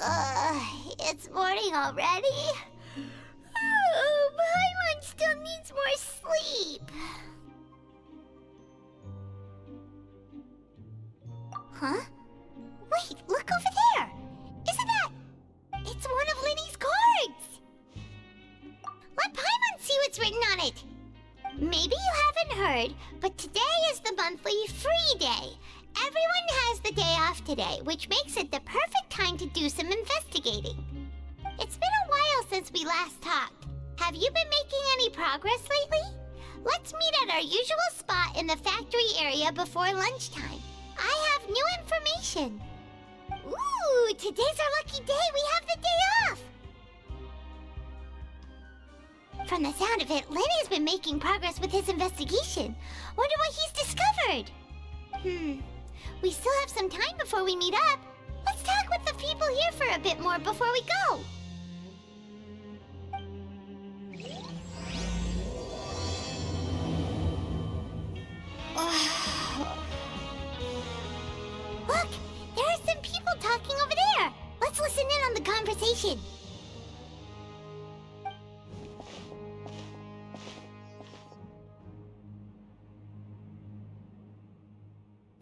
It's morning already? Oh, Paimon still needs more sleep. Huh? Wait, look over there! Isn't that... It's one of Linny's cards! Let Paimon see what's written on it! Maybe you haven't heard, but today is the monthly free day. Everyone has the day off today, which makes it the perfect time to do some investigating. It's been a while since we last talked. Have you been making any progress lately? Let's meet at our usual spot in the factory area before lunchtime. I have new information. Ooh, today's our lucky day. We have the day off. From the sound of it, Lenny's been making progress with his investigation. Wonder what he's discovered. We still have some time before we meet up. Let's talk with the people here for a bit more before we go. Look, there are some people talking over there. Let's listen in on the conversation.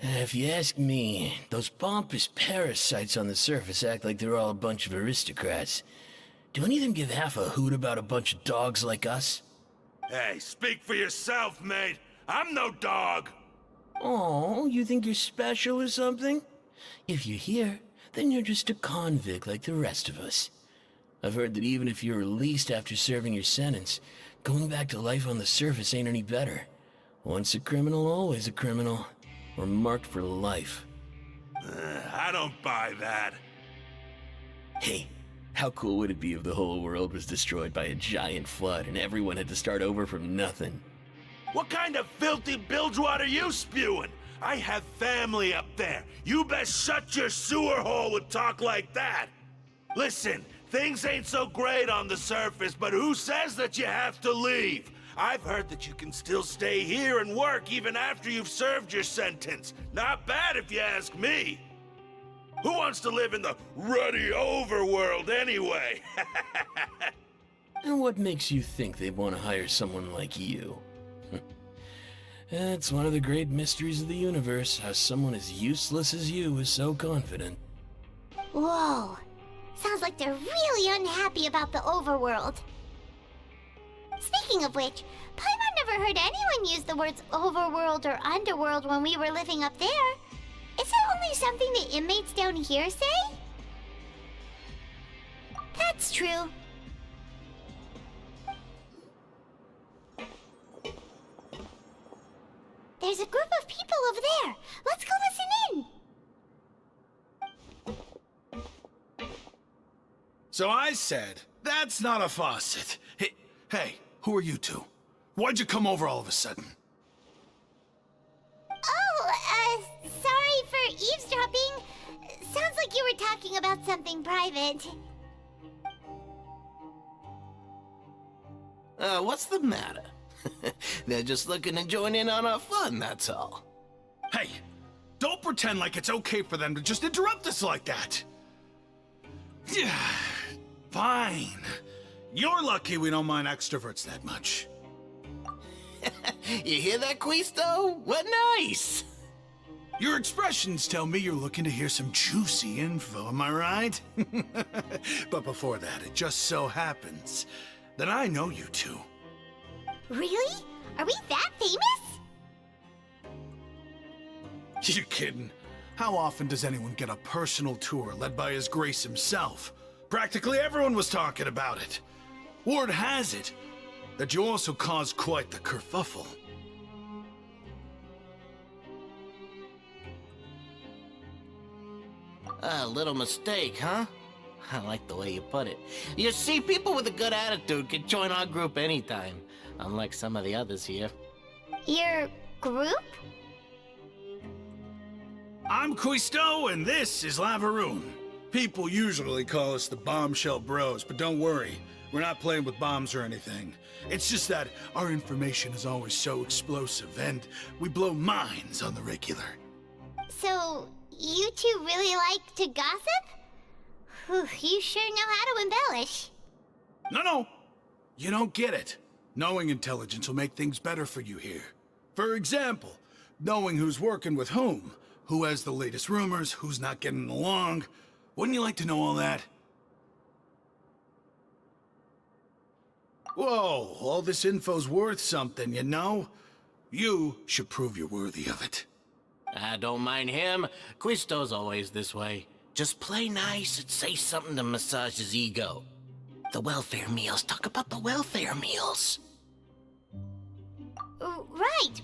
If you ask me, those pompous parasites on the surface act like they're all a bunch of aristocrats. Do any of them give half a hoot about a bunch of dogs like us? Hey, speak for yourself, mate. I'm no dog. Oh, you think you're special or something? If you're here, then you're just a convict like the rest of us. I've heard that even if you're released after serving your sentence, going back to life on the surface ain't any better. Once a criminal, always a criminal. Or marked for life. I don't buy that. Hey, how cool would it be if the whole world was destroyed by a giant flood and everyone had to start over from nothing? What kind of filthy bilgewater are you spewing? I have family up there. You best shut your sewer hole with talk like that. Listen, things ain't so great on the surface, but who says that you have to leave? I've heard that you can still stay here and work even after you've served your sentence. Not bad if you ask me. Who wants to live in the ruddy overworld anyway? And what makes you think they'd want to hire someone like you? It's one of the great mysteries of the universe, how someone as useless as you is so confident. Whoa. Sounds like they're really unhappy about the overworld. Speaking of which, Paimon never heard anyone use the words overworld or underworld when we were living up there. Is it only something the inmates down here say? That's true. There's a group of people over there. Let's go listen in. So I said, that's not a faucet. Hey, who are you two? Why'd you come over all of a sudden? Oh, sorry for eavesdropping. Sounds like you were talking about something private. What's the matter? They're just looking to join in on our fun, that's all. Hey, don't pretend like it's okay for them to just interrupt us like that. Yeah, fine. You're lucky we don't mind extroverts that much. You hear that, Quisto? What nice! Your expressions tell me you're looking to hear some juicy info, am I right? But before that, it just so happens that I know you two. Really? Are we that famous? You're kidding. How often does anyone get a personal tour led by His Grace himself? Practically everyone was talking about it. Word has it that you also caused quite the kerfuffle. A little mistake, huh? I like the way you put it. You see, people with a good attitude can join our group anytime, unlike some of the others here. Your group? I'm Quisto, and this is Lavaroon. People usually call us the Bombshell Bros, but don't worry. We're not playing with bombs or anything. It's just that our information is always so explosive, and we blow minds on the regular. So, you two really like to gossip? Whew, you sure know how to embellish. No. You don't get it. Knowing intelligence will make things better for you here. For example, knowing who's working with whom, who has the latest rumors, who's not getting along. Wouldn't you like to know all that? Whoa, all this info's worth something, you know? You should prove you're worthy of it. I don't mind him. Quisto's always this way. Just play nice and say something to massage his ego. The welfare meals. Talk about the welfare meals. Right.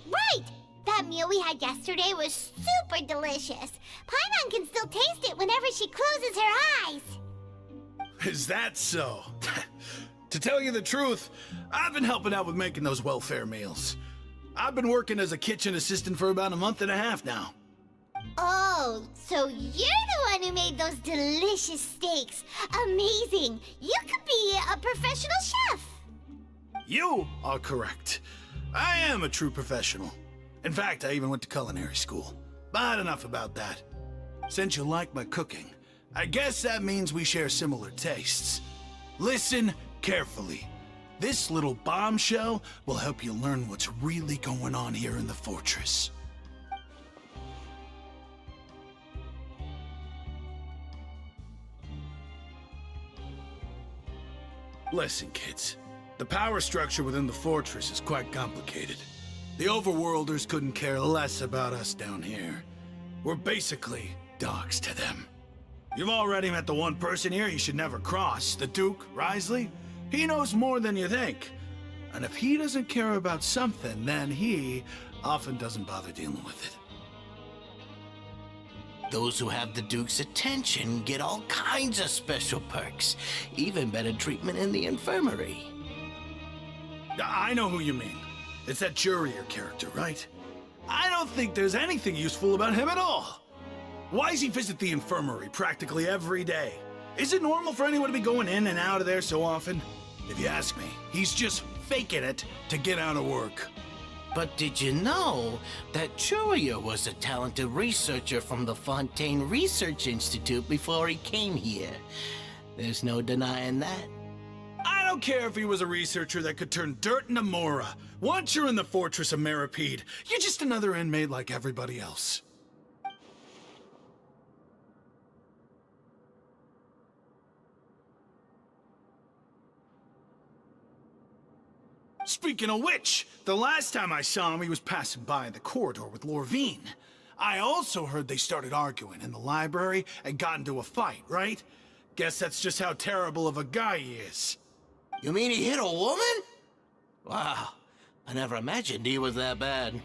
That meal we had yesterday was super delicious. Paimon can still taste it whenever she closes her eyes. Is that so? To tell you the truth, I've been helping out with making those welfare meals. I've been working as a kitchen assistant for about a month and a half now. Oh, so you're the one who made those delicious steaks. Amazing. You could be a professional chef. You are correct. I am a true professional. In fact, I even went to culinary school. But enough about that. Since you like my cooking, I guess that means we share similar tastes. Listen carefully. This little bombshell will help you learn what's really going on here in the fortress. Listen, kids. The power structure within the fortress is quite complicated. The overworlders couldn't care less about us down here. We're basically dogs to them. You've already met the one person here you should never cross, the Duke, Risley. He knows more than you think. And if he doesn't care about something, then he often doesn't bother dealing with it. Those who have the Duke's attention get all kinds of special perks. Even better treatment in the infirmary. I know who you mean. It's that Jurier character, right? I don't think there's anything useful about him at all. Why does he visit the infirmary practically every day? Is it normal for anyone to be going in and out of there so often? If you ask me, he's just faking it to get out of work. But did you know that Jurier was a talented researcher from the Fontaine Research Institute before he came here? There's no denying that. I don't care if he was a researcher that could turn dirt into Mora. Once you're in the fortress of Meripede, you're just another inmate like everybody else. Speaking of which, the last time I saw him, he was passing by in the corridor with Lorvine. I also heard they started arguing in the library and got into a fight, right? Guess that's just how terrible of a guy he is. You mean he hit a woman? Wow, I never imagined he was that bad.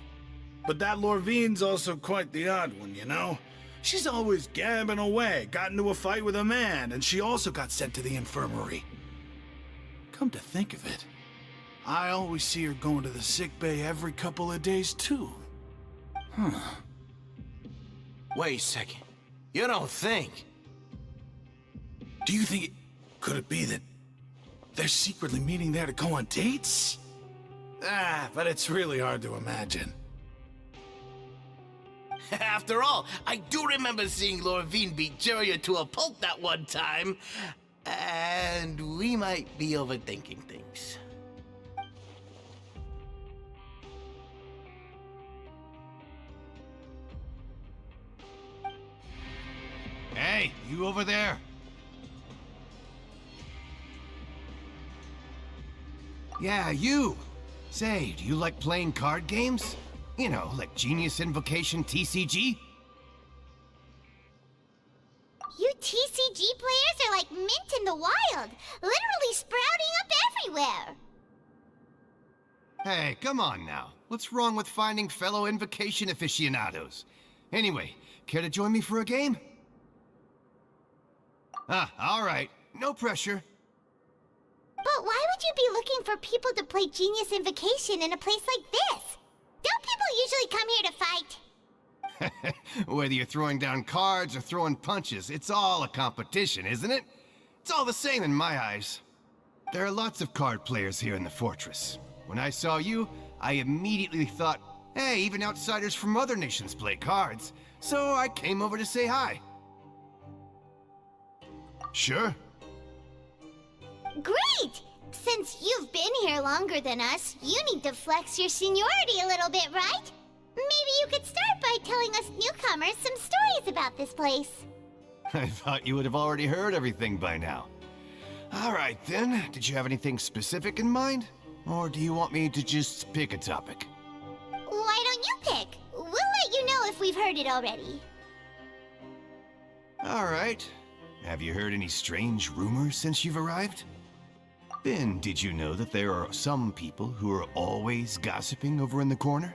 But that Lorvine's also quite the odd one, you know? She's always gabbing away, got into a fight with a man, and she also got sent to the infirmary. Come to think of it, I always see her going to the sick bay every couple of days, too. Wait a second. You don't think? Do you think could it be that they're secretly meeting there to go on dates? But it's really hard to imagine. After all, I do remember seeing Lorvine beat Jurier to a pulp that one time. And we might be overthinking things. Hey, you over there? Yeah, you. Say, do you like playing card games? You know, like Genius Invocation TCG? You TCG players are like mint in the wild, literally sprouting up everywhere. Hey, come on now. What's wrong with finding fellow Invocation aficionados? Anyway, care to join me for a game? All right. No pressure. But why would you be looking for people to play Genius Invocation in a place like this? Don't people usually come here to fight? Whether you're throwing down cards or throwing punches, it's all a competition, isn't it? It's all the same in my eyes. There are lots of card players here in the fortress. When I saw you, I immediately thought, hey, even outsiders from other nations play cards. So I came over to say hi. Sure. Great! Since you've been here longer than us, you need to flex your seniority a little bit, right? Maybe you could start by telling us newcomers some stories about this place. I thought you would have already heard everything by now. All right, then. Did you have anything specific in mind? Or do you want me to just pick a topic? Why don't you pick? We'll let you know if we've heard it already. All right. Have you heard any strange rumors since you've arrived? Ben, did you know that there are some people who are always gossiping over in the corner?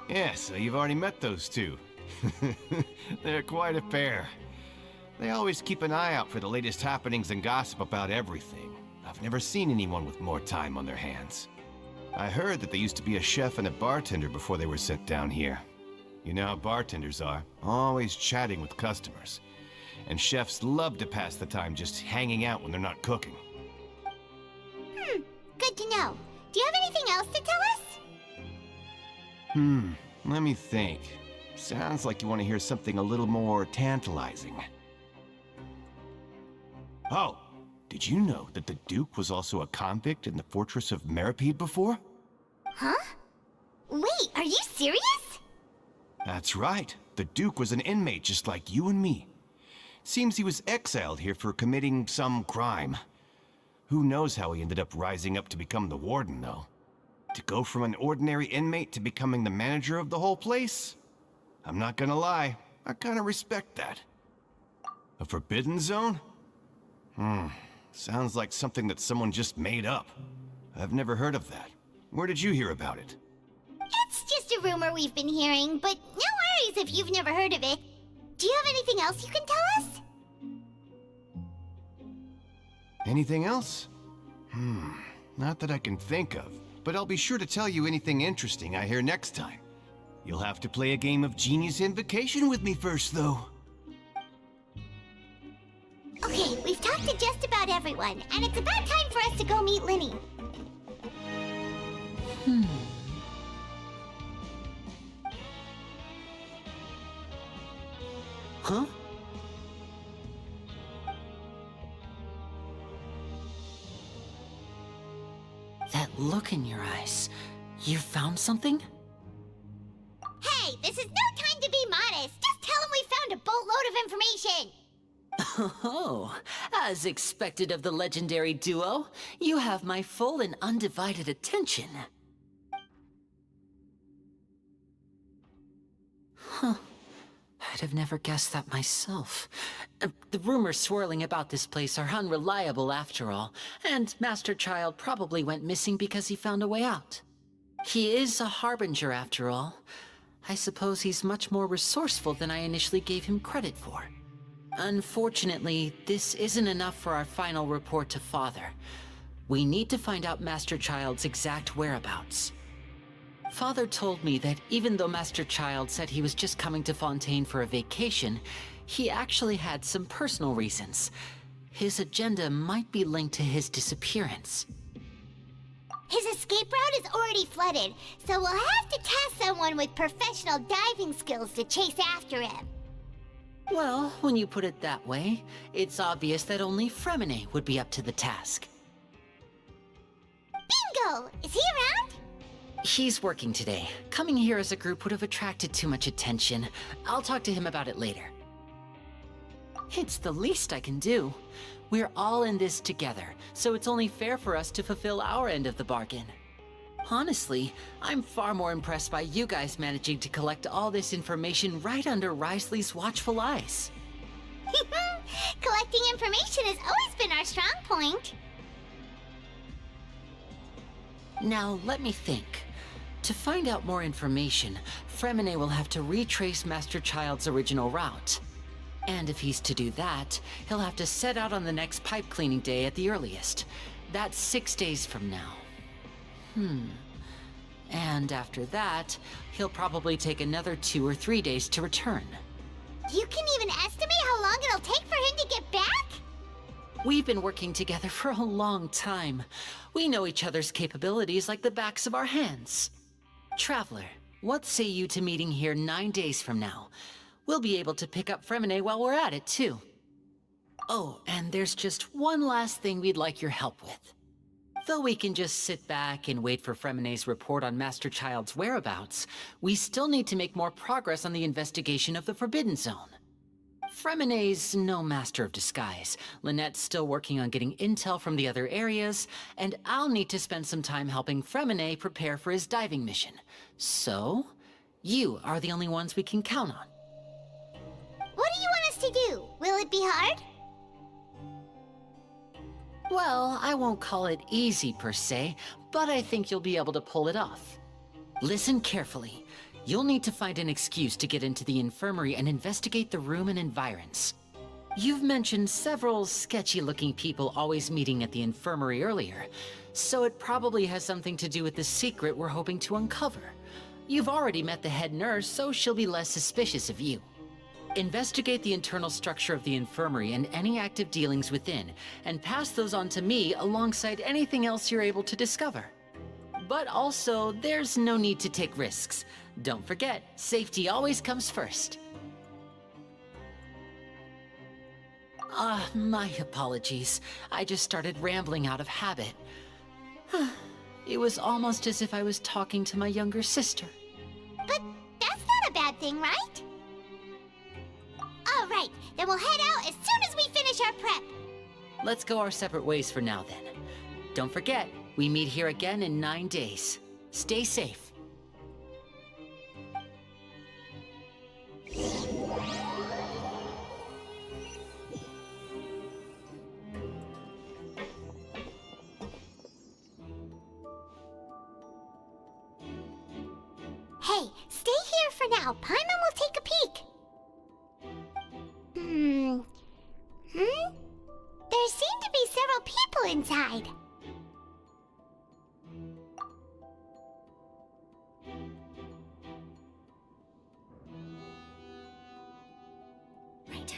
Yeah, so you've already met those two. They're quite a pair. They always keep an eye out for the latest happenings and gossip about everything. I've never seen anyone with more time on their hands. I heard that they used to be a chef and a bartender before they were sent down here. You know how bartenders are, always chatting with customers. And chefs love to pass the time just hanging out when they're not cooking. Good to know. Do you have anything else to tell us? Let me think. Sounds like you want to hear something a little more tantalizing. Oh, did you know that the Duke was also a convict in the fortress of Meripede before? Huh? Wait, are you serious? That's right. The Duke was an inmate just like you and me. Seems he was exiled here for committing some crime. Who knows how he ended up rising up to become the warden, though. To go from an ordinary inmate to becoming the manager of the whole place? I'm not gonna lie, I kinda respect that. A forbidden zone? Sounds like something that someone just made up. I've never heard of that. Where did you hear about it? It's just a rumor we've been hearing, but no worries if you've never heard of it. Do you have anything else you can tell us? Anything else? Not that I can think of, but I'll be sure to tell you anything interesting I hear next time. You'll have to play a game of Genius Invocation with me first, though. Okay, we've talked to just about everyone, and it's about time for us to go meet Linny. Huh? That look in your eyes. You found something? Hey, this is no time to be modest. Just tell him we found a boatload of information. Oh, as expected of the legendary duo, you have my full and undivided attention. Huh. I'd have never guessed that myself. The rumors swirling about this place are unreliable after all, and Master Child probably went missing because he found a way out. He is a harbinger after all. I suppose he's much more resourceful than I initially gave him credit for. Unfortunately, this isn't enough for our final report to Father. We need to find out Master Child's exact whereabouts. Father told me that even though Master Child said he was just coming to Fontaine for a vacation, he actually had some personal reasons. His agenda might be linked to his disappearance. His escape route is already flooded, so we'll have to task someone with professional diving skills to chase after him. Well, when you put it that way, it's obvious that only Fremine would be up to the task. Bingo! Is he around? He's working today. Coming here as a group would have attracted too much attention. I'll talk to him about it later. It's the least I can do. We're all in this together, so it's only fair for us to fulfill our end of the bargain. Honestly, I'm far more impressed by you guys managing to collect all this information right under Risley's watchful eyes. Collecting information has always been our strong point. Now, let me think. To find out more information, Fremine will have to retrace Master Child's original route. And if he's to do that, he'll have to set out on the next pipe cleaning day at the earliest. That's 6 days from now. And after that, he'll probably take another 2 or 3 days to return. You can even estimate how long it'll take for him to get back? We've been working together for a long time. We know each other's capabilities like the backs of our hands. Traveler, What say you to meeting here 9 days from now? We'll be able to pick up Fremine while we're at it, too. Oh, and there's just one last thing we'd like your help with. Though we can just sit back and wait for Fremine's report on Master Child's whereabouts, we still need to make more progress on the investigation of the Forbidden Zone. Fremine's no master of disguise, Lynette's still working on getting intel from the other areas, and I'll need to spend some time helping Fremine prepare for his diving mission. So, you are the only ones we can count on. What do you want us to do? Will it be hard? Well, I won't call it easy per se, but I think you'll be able to pull it off. Listen carefully. You'll need to find an excuse to get into the infirmary and investigate the room and environs. You've mentioned several sketchy-looking people always meeting at the infirmary earlier, so it probably has something to do with the secret we're hoping to uncover. You've already met the head nurse, so she'll be less suspicious of you. Investigate the internal structure of the infirmary and any active dealings within, and pass those on to me alongside anything else you're able to discover. But also, there's no need to take risks. Don't forget, safety always comes first. My apologies. I just started rambling out of habit. It was almost as if I was talking to my younger sister. But that's not a bad thing, right? All right, then we'll head out as soon as we finish our prep. Let's go our separate ways for now, then. Don't forget, we meet here again in 9 days. Stay safe. Hey, stay here for now. Paimon will take a peek. There seem to be several people inside. Right.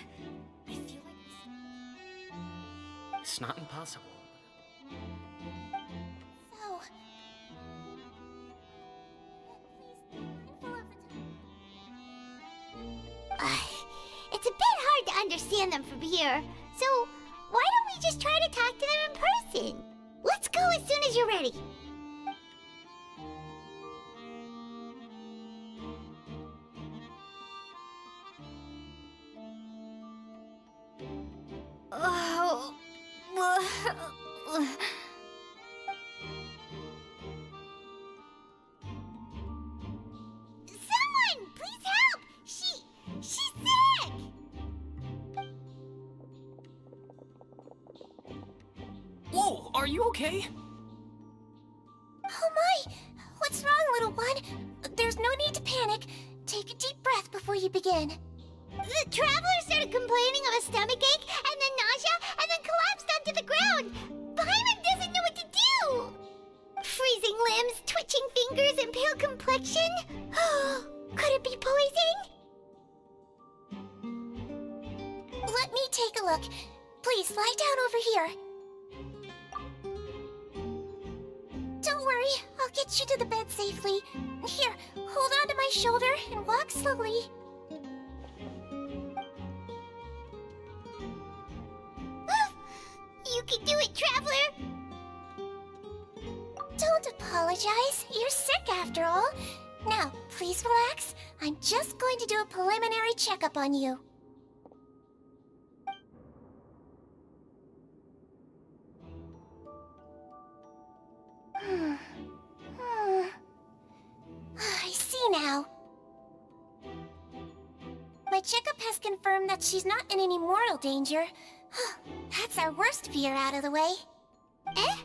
I feel like it's not impossible. So... Please be mindful of the time. It's a bit hard to understand them from here, so why don't we just try to talk to them in person? Let's go as soon as you're ready. Someone, please help! She's sick! Whoa, are you okay? Oh my! What's wrong, little one? There's no need to panic. Take a deep breath before you begin. The traveler started complaining of a stomachache, and then nausea, and then collapsed onto the ground. Paimon doesn't know what to do! Freezing limbs, twitching fingers, and pale complexion? Could it be poison? Let me take a look. Please, lie down over here. Don't worry, I'll get you to the bed safely. Here, hold on to my shoulder and walk slowly. You can do it, Traveler! Don't apologize. You're sick after all. Now, please relax. I'm just going to do a preliminary checkup on you. I see now. My checkup has confirmed that she's not in any mortal danger. That's our worst fear out of the way. Eh?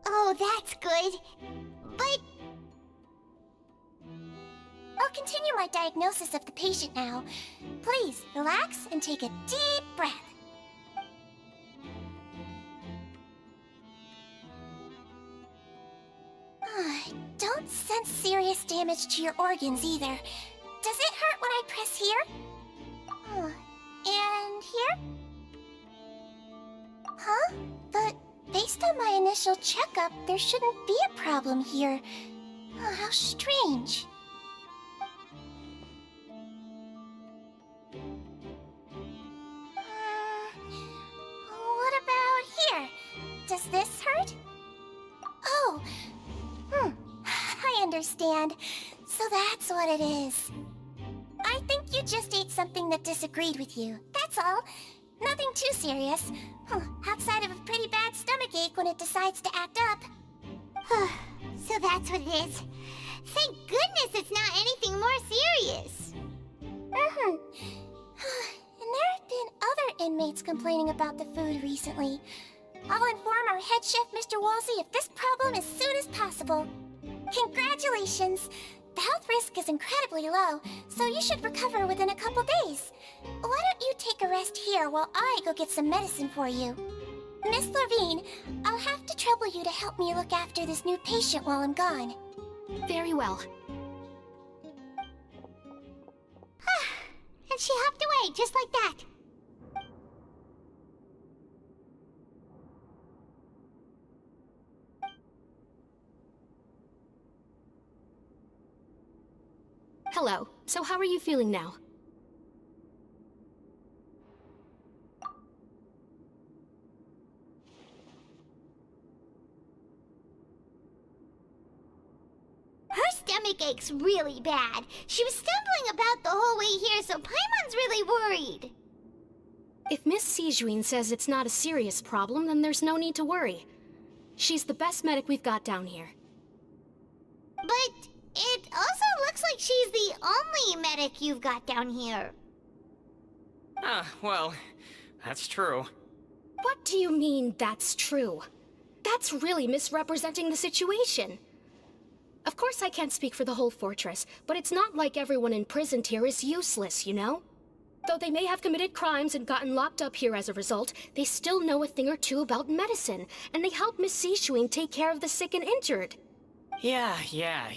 Oh, that's good. But... I'll continue my diagnosis of the patient now. Please, relax and take a deep breath. I don't sense serious damage to your organs either. Does it hurt when I press here? And here? Huh? But based on my initial checkup, there shouldn't be a problem here. How strange. understand. So that's what it is. I think you just ate something that disagreed with you. That's all. Nothing too serious. Outside of a pretty bad stomachache when it decides to act up. So that's what it is. Thank goodness it's not anything more serious. And there have been other inmates complaining about the food recently. I'll inform our head chef, Mr. Wolsey, of this problem as soon as possible. Congratulations! The health risk is incredibly low, so you should recover within a couple days. Why don't you take a rest here while I go get some medicine for you? Miss Levine, I'll have to trouble you to help me look after this new patient while I'm gone. Very well. And she hopped away just like that. Hello. So how are you feeling now? Her stomach ache's really bad. She was stumbling about the whole way here, so Paimon's really worried. If Miss Sijuin says it's not a serious problem, then there's no need to worry. She's the best medic we've got down here. But it also looks like she's the only medic you've got down here. Well, that's true. What do you mean, that's true? That's really misrepresenting the situation. Of course I can't speak for the whole fortress, but it's not like everyone imprisoned here is useless, you know? Though they may have committed crimes and gotten locked up here as a result, they still know a thing or two about medicine, and they help Miss Sijuin take care of the sick and injured. Yeah,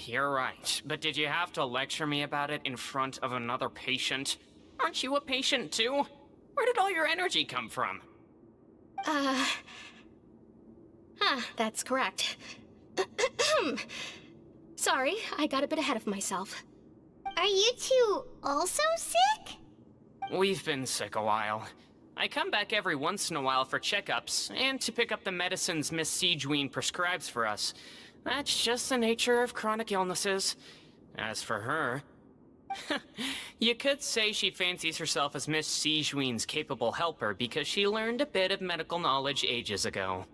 you're right. But did you have to lecture me about it in front of another patient? Aren't you a patient too? Where did all your energy come from? That's correct. Sorry, I got a bit ahead of myself. Are you two also sick? We've been sick a while. I come back every once in a while for checkups, and to pick up the medicines Miss Sijuin prescribes for us. That's just the nature of chronic illnesses. As for her... you could say she fancies herself as Miss Sijuin's capable helper because she learned a bit of medical knowledge ages ago.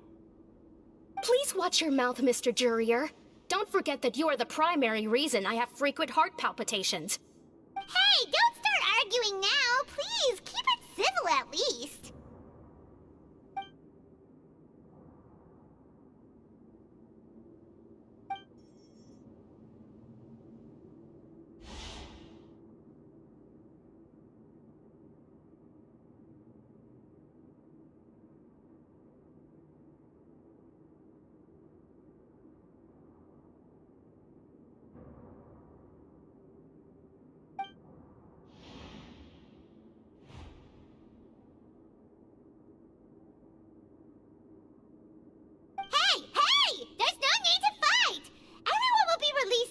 Please watch your mouth, Mr. Jurier. Don't forget that you are the primary reason I have frequent heart palpitations. Hey, don't start arguing now! Please, keep it civil at least!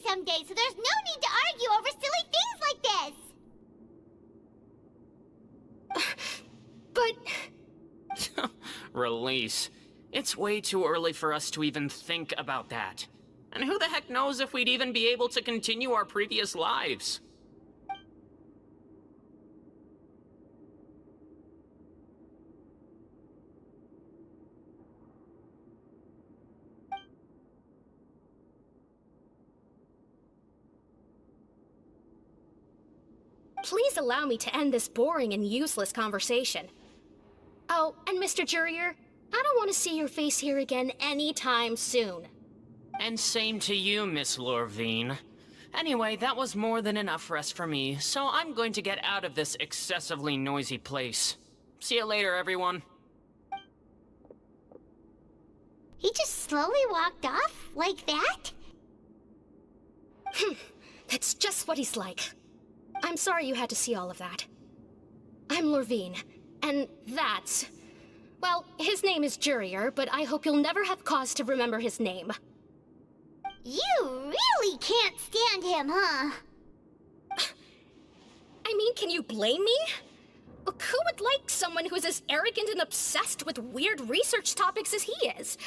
Someday, so there's no need to argue over silly things like this! But... Release. It's way too early for us to even think about that. And who the heck knows if we'd even be able to continue our previous lives? Please allow me to end this boring and useless conversation. Oh, and Mr. Jurier, I don't want to see your face here again anytime soon. And same to you, Miss Lorvine. Anyway, that was more than enough rest for me, so I'm going to get out of this excessively noisy place. See you later, everyone. He just slowly walked off like that? That's just what he's like. I'm sorry you had to see all of that. I'm Lorvine, and that's... Well, his name is Jurier, but I hope you'll never have cause to remember his name. You really can't stand him, huh? I mean, can you blame me? Look, who would like someone who's as arrogant and obsessed with weird research topics as he is?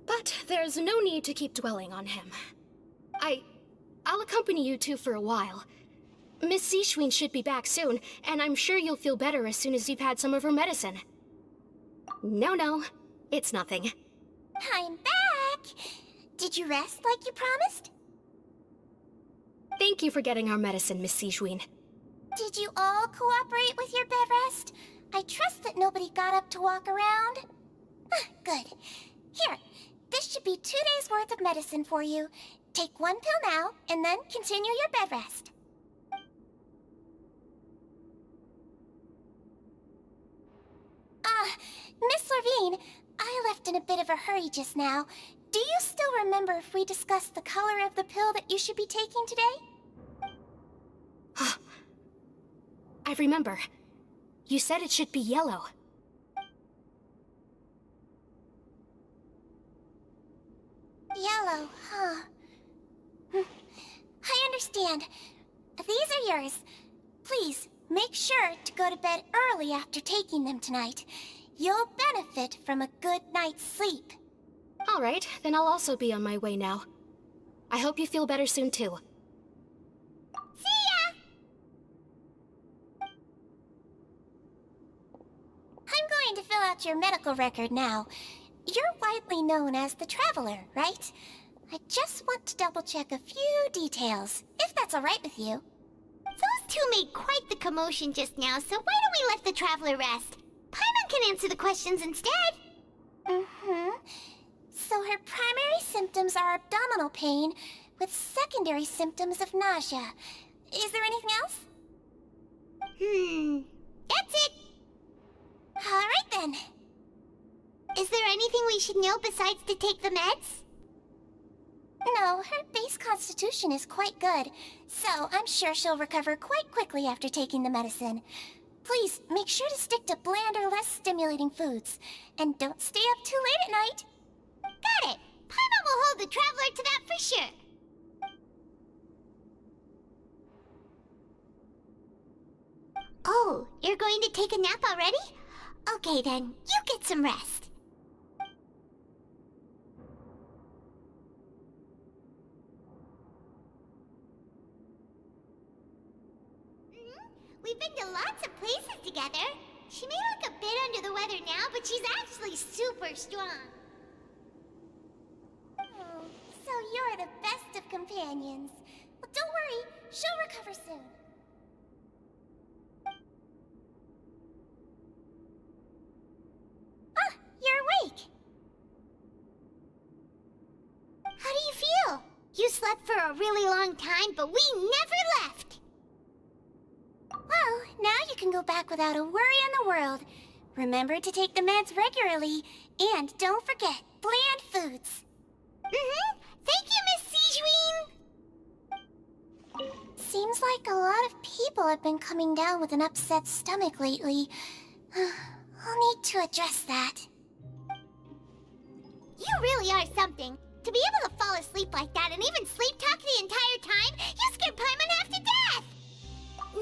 But But there's no need to keep dwelling on him. I'll accompany you two for a while. Miss Zishwin should be back soon, and I'm sure you'll feel better as soon as you've had some of her medicine. No, it's nothing. I'm back! Did you rest like you promised? Thank you for getting our medicine, Miss Zishwin. Did you all cooperate with your bed rest? I trust that nobody got up to walk around. Good. Here, this should be 2 days' worth of medicine for you. Take 1 pill now, and then continue your bed rest. Miss Levine, I left in a bit of a hurry just now. Do you still remember if we discussed the color of the pill that you should be taking today? I remember. You said it should be yellow. Yellow, huh? I understand. These are yours. Please, make sure to go to bed early after taking them tonight. You'll benefit from a good night's sleep. All right, then I'll also be on my way now. I hope you feel better soon, too. See ya! I'm going to fill out your medical record now. You're widely known as the Traveler, right? I just want to double-check a few details, if that's all right with you. Those two made quite the commotion just now, so why don't we let the Traveler rest? Paimon can answer the questions instead. So her primary symptoms are abdominal pain, with secondary symptoms of nausea. Is there anything else? That's it. All right then. Is there anything we should know besides to take the meds? No, her base constitution is quite good, so I'm sure she'll recover quite quickly after taking the medicine. Please, make sure to stick to bland or less stimulating foods. And don't stay up too late at night. Got it! Paimon will hold the Traveler to that for sure. Oh, you're going to take a nap already? Okay then, you get some rest. We've been to lots of places together. She may look a bit under the weather now, but she's actually super strong. Oh, so you're the best of companions. Well, don't worry, she'll recover soon. Ah, you're awake. How do you feel? You slept for a really long time, but we never left. Well, now you can go back without a worry in the world. Remember to take the meds regularly, and don't forget, bland foods. Thank you, Miss Zishwin! Seems like a lot of people have been coming down with an upset stomach lately. I'll need to address that. You really are something. To be able to fall asleep like that and even sleep talk the entire time, you scared Paimon half to death!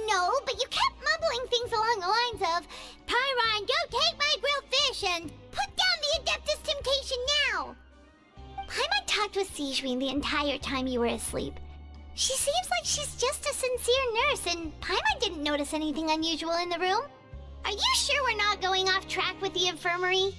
No, but you kept mumbling things along the lines of, Pyron, go take my grilled fish and put down the Adeptus Temptation now! Paimon talked with Zishwin the entire time you were asleep. She seems like she's just a sincere nurse, and Paimon didn't notice anything unusual in the room. Are you sure we're not going off track with the infirmary?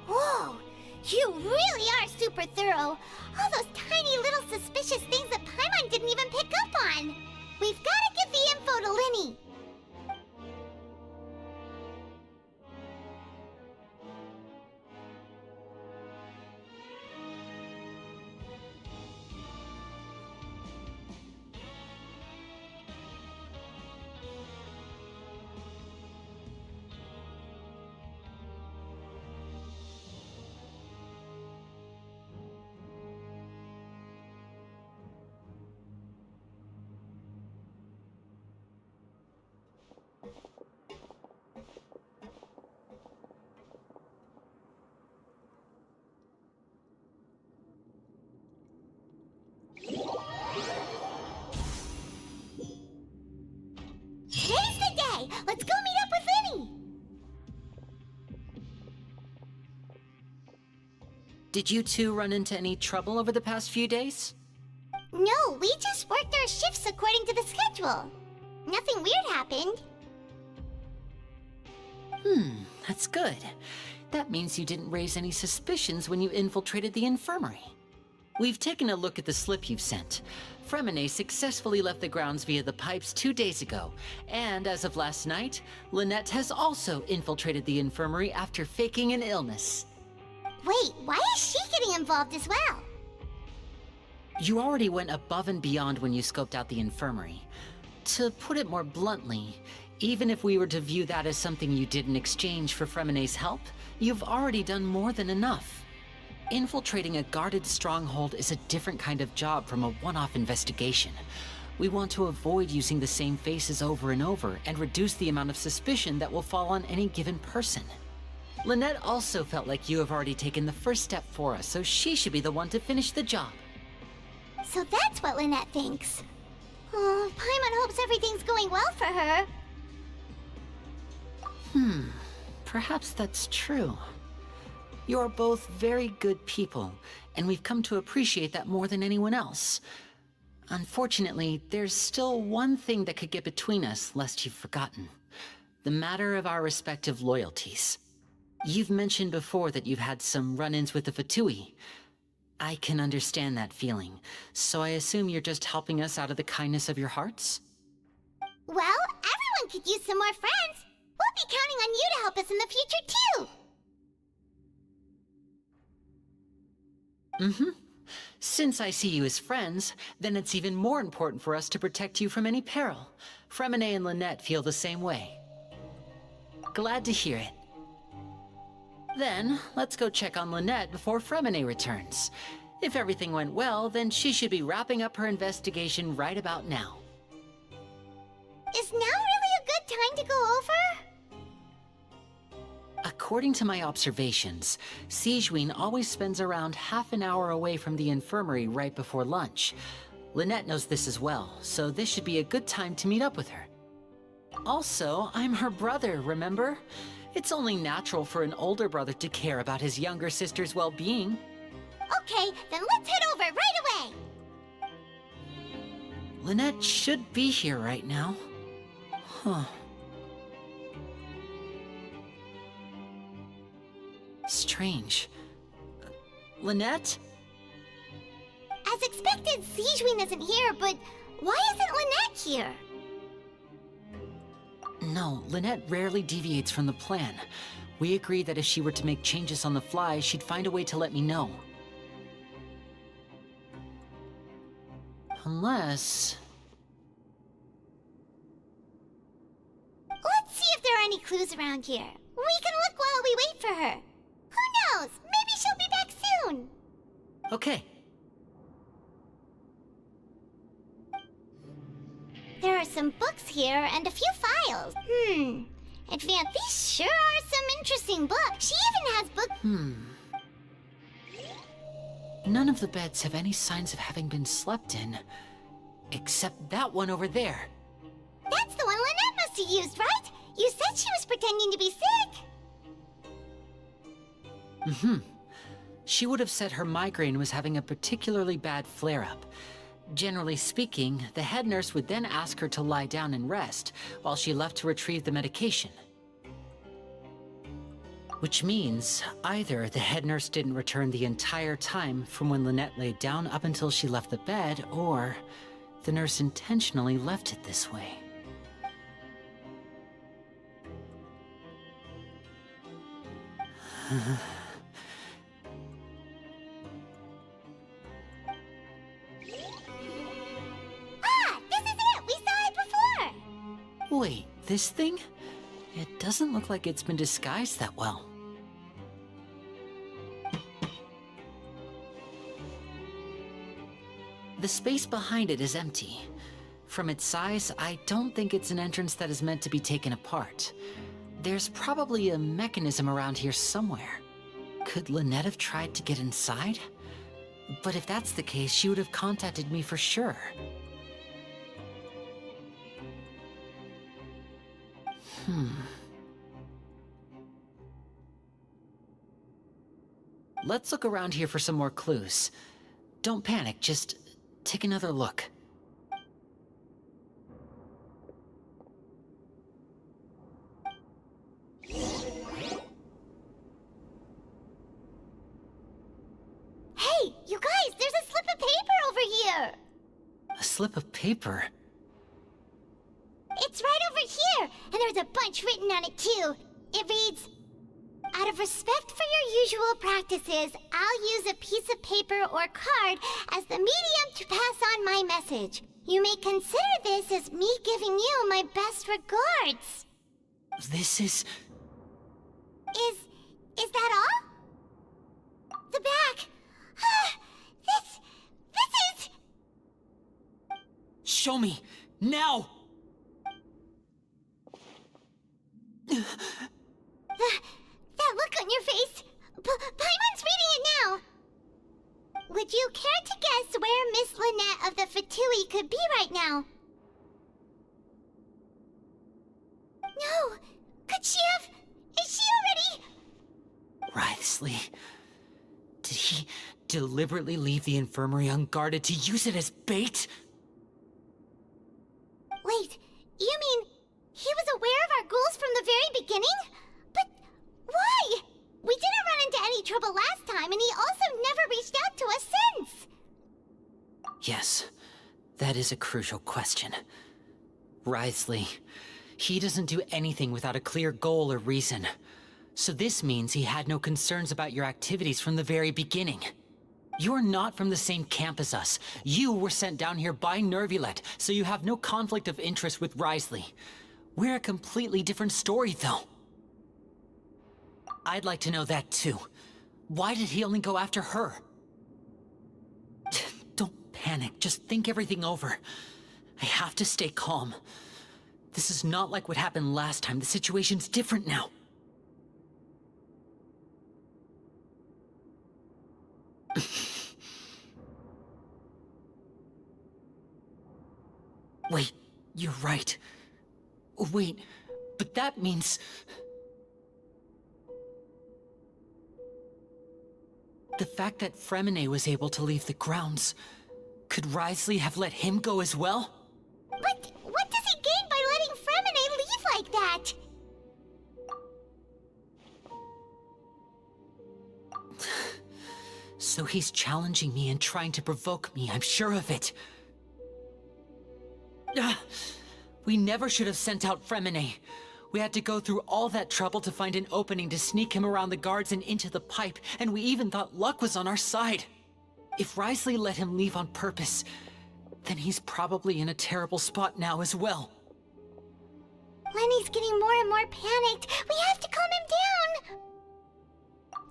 Whoa! You really are super thorough! All those tiny little suspicious things that Paimon didn't even pick up on! We've gotta give the info to Linny! Did you two run into any trouble over the past few days? No, we just worked our shifts according to the schedule. Nothing weird happened. That's good. That means you didn't raise any suspicions when you infiltrated the infirmary. We've taken a look at the slip you've sent. Fremine successfully left the grounds via the pipes 2 days ago, and as of last night, Lynette has also infiltrated the infirmary after faking an illness. Wait, why is she getting involved as well? You already went above and beyond when you scoped out the infirmary. To put it more bluntly, even if we were to view that as something you did in exchange for Fremine's help, you've already done more than enough. Infiltrating a guarded stronghold is a different kind of job from a one-off investigation. We want to avoid using the same faces over and over and reduce the amount of suspicion that will fall on any given person. Lynette also felt like you have already taken the first step for us, so she should be the one to finish the job. So that's what Lynette thinks. Oh, Paimon hopes everything's going well for her. Perhaps that's true. You're both very good people, and we've come to appreciate that more than anyone else. Unfortunately, there's still one thing that could get between us, lest you've forgotten. The matter of our respective loyalties. You've mentioned before that you've had some run-ins with the Fatui. I can understand that feeling, so I assume you're just helping us out of the kindness of your hearts? Well, everyone could use some more friends. We'll be counting on you to help us in the future, too. Since I see you as friends, then it's even more important for us to protect you from any peril. Fremine and Lynette feel the same way. Glad to hear it. Then, let's go check on Lynette before Fremine returns. If everything went well, then she should be wrapping up her investigation right about now. Is now really a good time to go over? According to my observations, Sigewinne always spends around half an hour away from the infirmary right before lunch. Lynette knows this as well, so this should be a good time to meet up with her. Also, I'm her brother, remember? It's only natural for an older brother to care about his younger sister's well-being. Okay, then let's head over right away! Lynette should be here right now. Huh. Strange. Lynette? As expected, Sigewinne isn't here, but why isn't Lynette here? No, Lynette rarely deviates from the plan. We agreed that if she were to make changes on the fly, she'd find a way to let me know. Unless... Let's see if there are any clues around here. We can look while we wait for her. Who knows? Maybe she'll be back soon. Okay. There are some books here and a few files. Advance, these sure are some interesting books. She even has books. None of the beds have any signs of having been slept in. Except that one over there. That's the one Lynette must have used, right? You said she was pretending to be sick. She would have said her migraine was having a particularly bad flare-up. Generally speaking, the head nurse would then ask her to lie down and rest, while she left to retrieve the medication. Which means, either the head nurse didn't return the entire time from when Lynette laid down up until she left the bed, or the nurse intentionally left it this way. This is it! We saw it before! Wait, this thing? It doesn't look like it's been disguised that well. The space behind it is empty. From its size, I don't think it's an entrance that is meant to be taken apart. There's probably a mechanism around here somewhere. Could Lynette have tried to get inside? But if that's the case, she would have contacted me for sure. Let's look around here for some more clues. Don't panic, just take another look. Hey, you guys, there's a slip of paper over here! A slip of paper? It's right over here, and there's a bunch written on it too. It reads, "Out of respect for your usual practices, I'll use a piece of paper or card as the medium to pass on my message. You may consider this as me giving you my best regards." This is... Is that all? The back. This is... Show me! Now! That look on your face. Paimon's reading it now. Would you care to guess where Miss Lynette of the Fatui could be right now? No. Could she have... Is she already... Writhsley. Did he deliberately leave the infirmary unguarded to use it as bait? Wait, you mean he was aware of our goals from the very beginning? But why? We didn't run into any trouble last time, and he also never reached out to us since. Yes, that is a crucial question. Writhsley, he doesn't do anything without a clear goal or reason. So this means he had no concerns about your activities from the very beginning. You're not from the same camp as us. You were sent down here by Nervulet, so you have no conflict of interest with Writhsley. We're a completely different story, though. I'd like to know that, too. Why did he only go after her? Don't panic, just think everything over. I have to stay calm. This is not like what happened last time. The situation's different now. Wait, you're right. Wait, but that means... The fact that Fremine was able to leave the grounds, could Writhsley have let him go as well? But what does he gain by letting Fremine leave like that? So he's challenging me and trying to provoke me, I'm sure of it. We never should have sent out Fremine. We had to go through all that trouble to find an opening to sneak him around the guards and into the pipe, and we even thought luck was on our side. If Writhsley let him leave on purpose, then he's probably in a terrible spot now as well. Lenny's getting more and more panicked. We have to calm him down.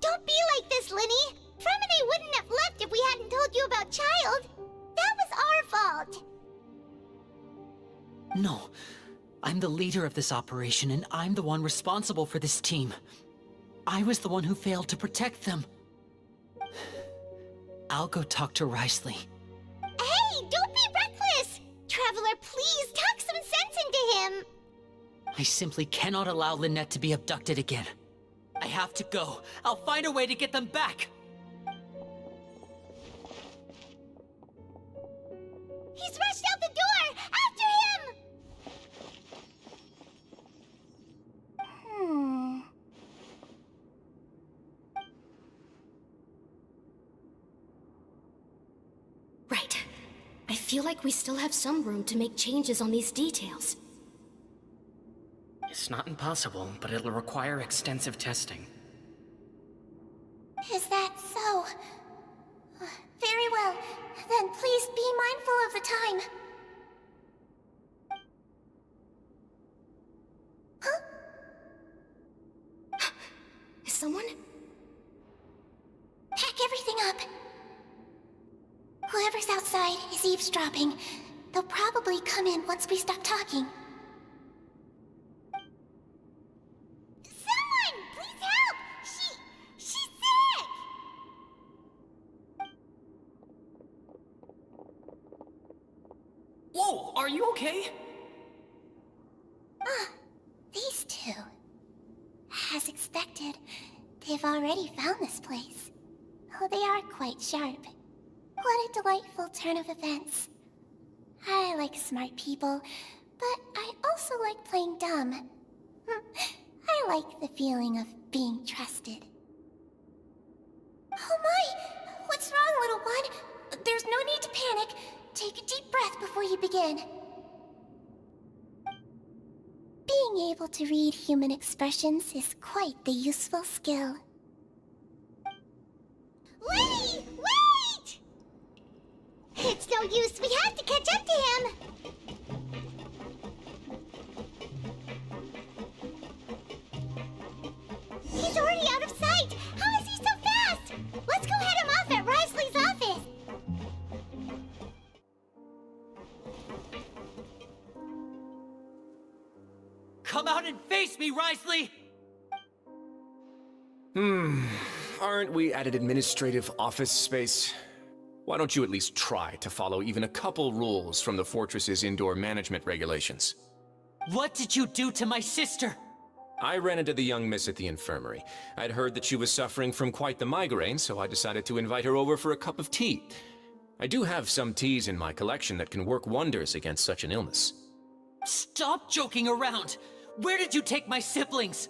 Don't be like this, Lenny. Fremine wouldn't have left if we hadn't told you about Child. That was our fault. No. I'm the leader of this operation, and I'm the one responsible for this team. I was the one who failed to protect them. I'll go talk to Writhsley. Hey, don't be reckless! Traveler, please talk some sense into him! I simply cannot allow Lynette to be abducted again. I have to go. I'll find a way to get them back! He's rushed out the door! After him! Right. I feel like we still have some room to make changes on these details. It's not impossible, but it'll require extensive testing. Is that so? Very well. Then please be mindful of the time. Huh? Is someone? Pack everything up. Whoever's outside is eavesdropping. They'll probably come in once we stop talking. Someone! Please help! She's sick! Whoa, are you okay? These two. As expected, they've already found this place. Oh, they are quite sharp. What a delightful turn of events. I like smart people, but I also like playing dumb. I like the feeling of being trusted. Oh my! What's wrong, little one? There's no need to panic. Take a deep breath before you begin. Being able to read human expressions is quite the useful skill. Lenny! Wait! It's no use. We have to catch up to him. He's already out of sight. How is he so fast? Let's go head him off at Risley's office. Come out and face me, Risley! Aren't we at an administrative office space? Why don't you at least try to follow even a couple rules from the fortress's indoor management regulations? What did you do to my sister? I ran into the young miss at the infirmary. I'd heard that she was suffering from quite the migraine, so I decided to invite her over for a cup of tea. I do have some teas in my collection that can work wonders against such an illness. Stop joking around! Where did you take my siblings?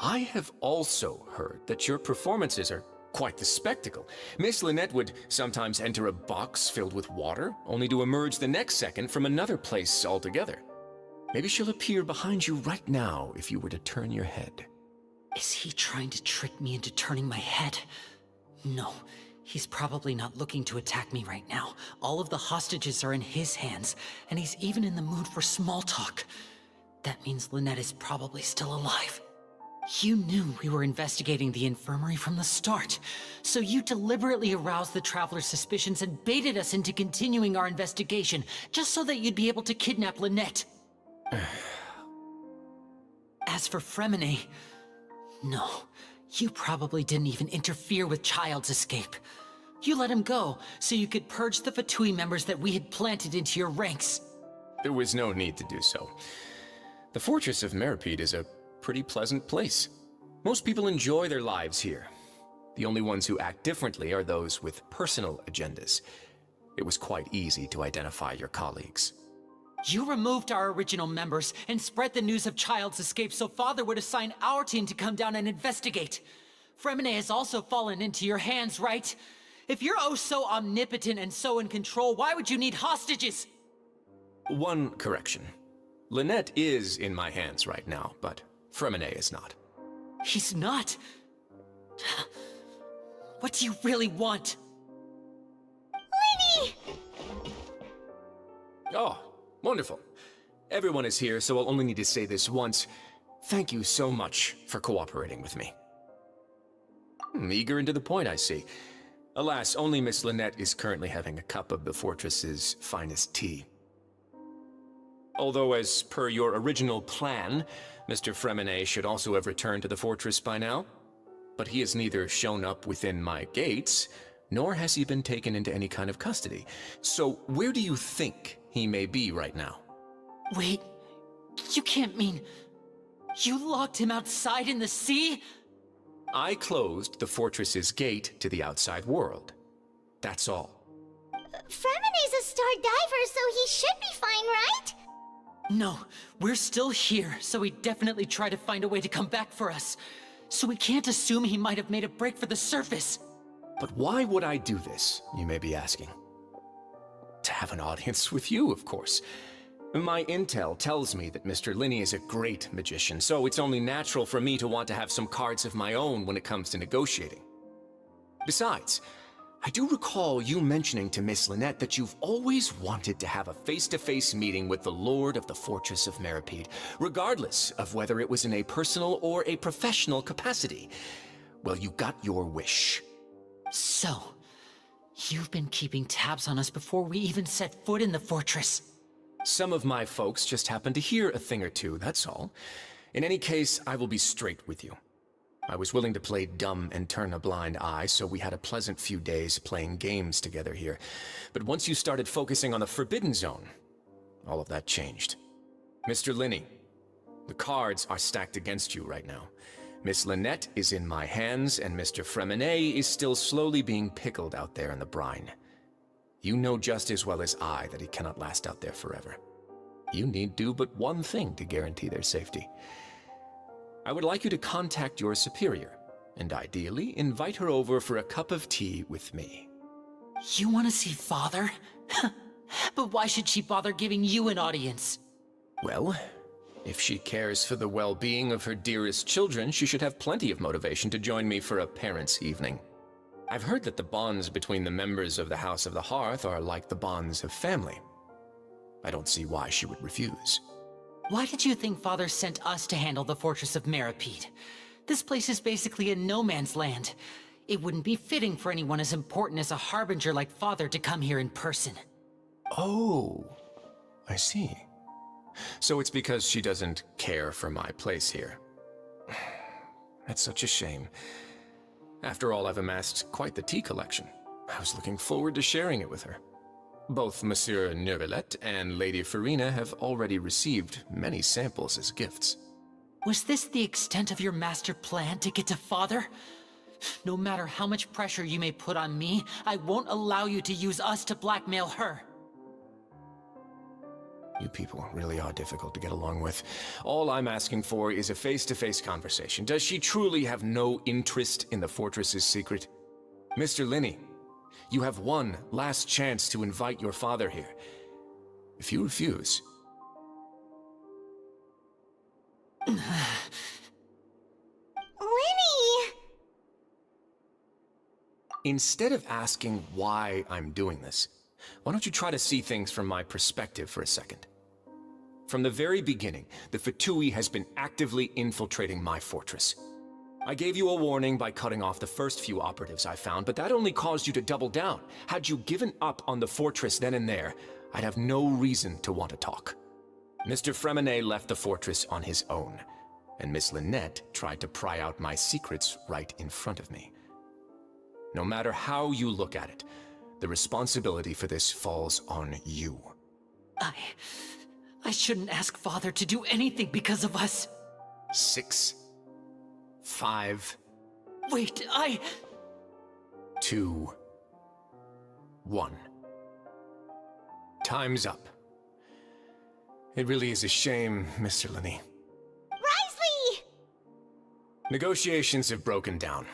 I have also heard that your performances are quite the spectacle. Miss Lynette would sometimes enter a box filled with water, only to emerge the next second from another place altogether. Maybe she'll appear behind you right now if you were to turn your head. Is he trying to trick me into turning my head? No, he's probably not looking to attack me right now. All of the hostages are in his hands, and he's even in the mood for small talk. That means Lynette is probably still alive. You knew we were investigating the infirmary from the start, so you deliberately aroused the Traveler's suspicions and baited us into continuing our investigation, just so that you'd be able to kidnap Lynette. As for Fremine, no, you probably didn't even interfere with Child's escape. You let him go, so you could purge the Fatui members that we had planted into your ranks. There was no need to do so. The Fortress of Meripede is a pretty pleasant place. Most people enjoy their lives here. The only ones who act differently are those with personal agendas. It was quite easy to identify your colleagues. You removed our original members and spread the news of Child's escape so Father would assign our team to come down and investigate. Fremine has also fallen into your hands, right? If you're oh so omnipotent and so in control, why would you need hostages? One correction. Lynette is in my hands right now, but Fremine is not. He's not? What do you really want? Lenny! Oh, wonderful. Everyone is here, so I'll only need to say this once. Thank you so much for cooperating with me. Eager and to the point, I see. Alas, only Miss Lynette is currently having a cup of the fortress's finest tea. Although, as per your original plan, Mr. Fremine should also have returned to the fortress by now. But he has neither shown up within my gates, nor has he been taken into any kind of custody. So where do you think he may be right now? Wait, you can't mean... You locked him outside in the sea? I closed the fortress's gate to the outside world. That's all. Fremine's a star diver, so he should be fine, right? No, we're still here, so he'd definitely try to find a way to come back for us. So we can't assume he might have made a break for the surface. But why would I do this, you may be asking? To have an audience with you, of course. My intel tells me that Mr. Linney is a great magician, so it's only natural for me to want to have some cards of my own when it comes to negotiating. Besides, I do recall you mentioning to Miss Lynette that you've always wanted to have a face-to-face meeting with the Lord of the Fortress of Meripede, regardless of whether it was in a personal or a professional capacity. Well, you got your wish. So, you've been keeping tabs on us before we even set foot in the fortress. Some of my folks just happened to hear a thing or two, that's all. In any case, I will be straight with you. I was willing to play dumb and turn a blind eye, so we had a pleasant few days playing games together here. But once you started focusing on the Forbidden Zone, all of that changed. Mr. Linney, the cards are stacked against you right now. Miss Lynette is in my hands, and Mr. Fremenet is still slowly being pickled out there in the brine. You know just as well as I that he cannot last out there forever. You need do but one thing to guarantee their safety. I would like you to contact your superior, and ideally invite her over for a cup of tea with me. You want to see Father? But why should she bother giving you an audience? Well, if she cares for the well-being of her dearest children, she should have plenty of motivation to join me for a parents' evening. I've heard that the bonds between the members of the House of the Hearth are like the bonds of family. I don't see why she would refuse. Why did you think Father sent us to handle the Fortress of Meripede? This place is basically a no-man's land. It wouldn't be fitting for anyone as important as a harbinger like Father to come here in person. Oh, I see. So it's because she doesn't care for my place here. That's such a shame. After all, I've amassed quite the tea collection. I was looking forward to sharing it with her. Both Monsieur Neuvillette and Lady Farina have already received many samples as gifts. Was this the extent of your master plan to get to Father? No matter how much pressure you may put on me, I won't allow you to use us to blackmail her. You people really are difficult to get along with. All I'm asking for is a face-to-face conversation. Does she truly have no interest in the fortress's secret? Mr. Linney, you have one last chance to invite your father here. If you refuse... Linny! Instead of asking why I'm doing this, why don't you try to see things from my perspective for a second? From the very beginning, the Fatui has been actively infiltrating my fortress. I gave you a warning by cutting off the first few operatives I found, but that only caused you to double down. Had you given up on the fortress then and there, I'd have no reason to want to talk. Mr. Fremenet left the fortress on his own, and Miss Lynette tried to pry out my secrets right in front of me. No matter how you look at it, the responsibility for this falls on you. I shouldn't ask Father to do anything because of us. 6, 5... Wait, 2, 1. Time's up. It really is a shame, Mr. Linney. Risley! Negotiations have broken down.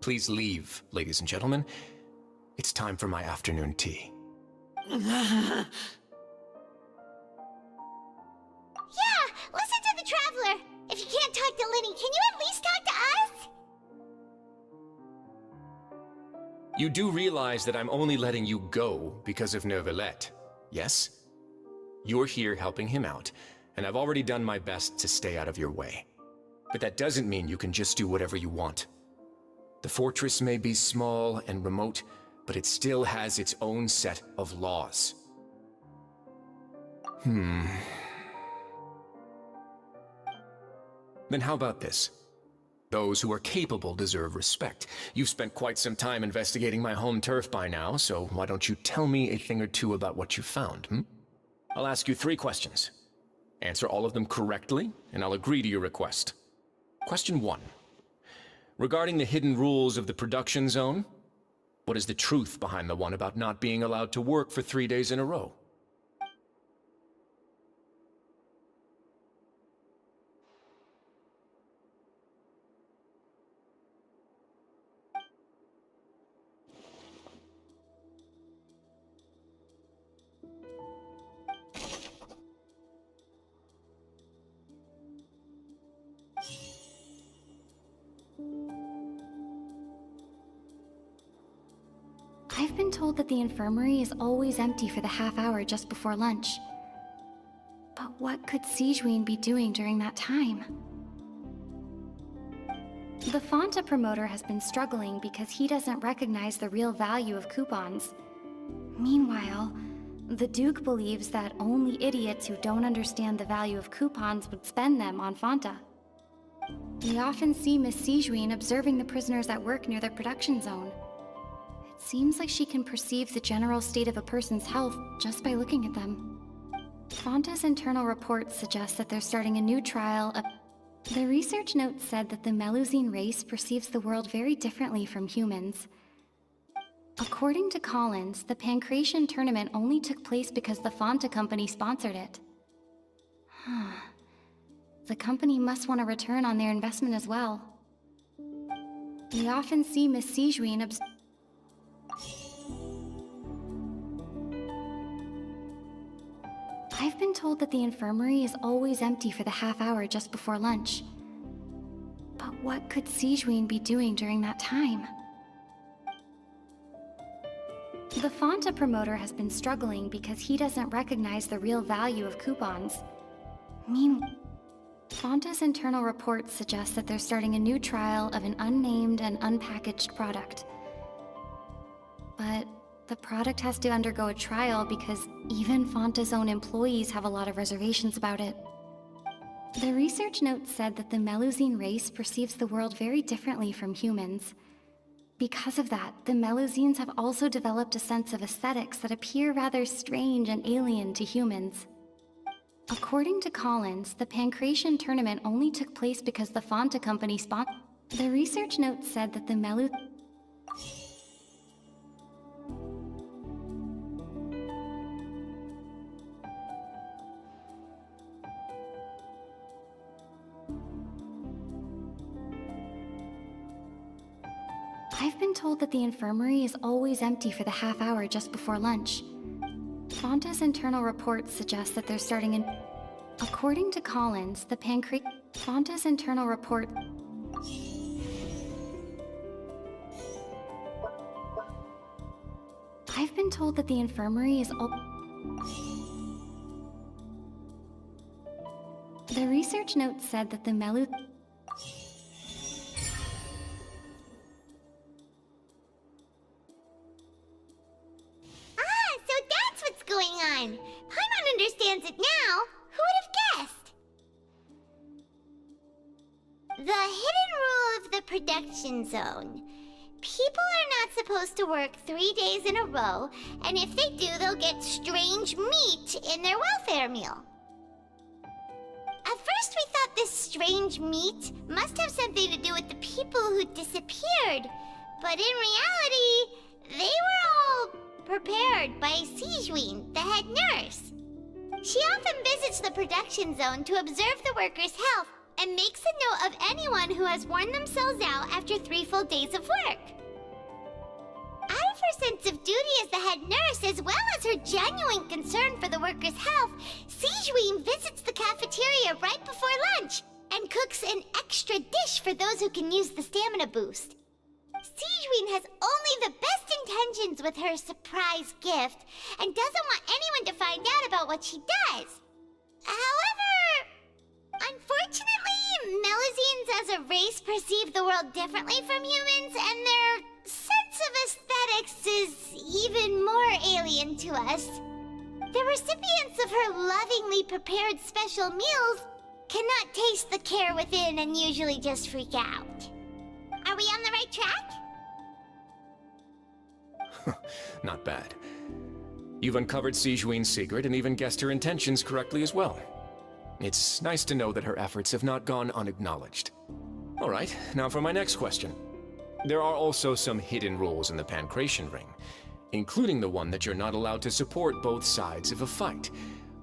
Please leave, ladies and gentlemen. It's time for my afternoon tea. Yeah, listen to the Traveler. If you can't talk to Linny, can you at least talk to us? You do realize that I'm only letting you go because of Neuvillette, yes? You're here helping him out, and I've already done my best to stay out of your way. But that doesn't mean you can just do whatever you want. The fortress may be small and remote, but it still has its own set of laws. Then how about this? Those who are capable deserve respect. You've spent quite some time investigating my home turf by now, so why don't you tell me a thing or two about what you found, I'll ask you 3 questions. Answer all of them correctly, and I'll agree to your request. Question 1. Regarding the hidden rules of the production zone, what is the truth behind the one about not being allowed to work for 3 days in a row? I've been told that the infirmary is always empty for the half hour just before lunch. But what could Sigewinne be doing during that time? The Fonta promoter has been struggling because he doesn't recognize the real value of coupons. Meanwhile, the Duke believes that only idiots who don't understand the value of coupons would spend them on Fonta. We often see Miss Sigewinne observing the prisoners at work near their production zone. It seems like she can perceive the general state of a person's health just by looking at them. Fonta's internal reports suggest that they're starting a new trial of... The research note said that the Melusine race perceives the world very differently from humans. According to Collins, the Pancration tournament only took place because the Fonta company sponsored it. The company must want a return on their investment as well. We often see Miss Sijuin I've been told that the infirmary is always empty for the half hour just before lunch. But what could Sijuin be doing during that time? The Fonta promoter has been struggling because he doesn't recognize the real value of coupons. Meanwhile, Fonta's internal reports suggest that they're starting a new trial of an unnamed and unpackaged product. But the product has to undergo a trial because even Fonta's own employees have a lot of reservations about it. The research note said that the Melusine race perceives the world very differently from humans. Because of that, the Melusines have also developed a sense of aesthetics that appear rather strange and alien to humans. According to Collins, the Pancration tournament only took place because the Fonta company sponsored. The research note said that the I've been told that the infirmary is always empty for the half hour just before lunch. Fonta's internal reports suggest that they're starting an... According to Collins, the Fonta's internal report... I've been told that the infirmary is... The research note said that the Paimon understands it now. Who would have guessed? The hidden rule of the production zone. People are not supposed to work 3 days in a row, and if they do, they'll get strange meat in their welfare meal. At first we thought this strange meat must have something to do with the people who disappeared, but in reality, they were all prepared by Sijuin, the head nurse. She often visits the production zone to observe the workers' health and makes a note of anyone who has worn themselves out after 3 full days of work. Out of her sense of duty as the head nurse, as well as her genuine concern for the workers' health, Sijuin visits the cafeteria right before lunch and cooks an extra dish for those who can use the stamina boost. Sijuin has only the best intentions with her surprise gift and doesn't want anyone to find out about what she does. However, unfortunately, Melusines as a race perceive the world differently from humans, and their sense of aesthetics is even more alien to us. The recipients of her lovingly prepared special meals cannot taste the care within and usually just freak out. Are we on the right track? Not bad. You've uncovered Sijuin's secret and even guessed her intentions correctly as well. It's nice to know that her efforts have not gone unacknowledged. All right, now for my next question. There are also some hidden rules in the Pancration ring, including the one that you're not allowed to support both sides of a fight.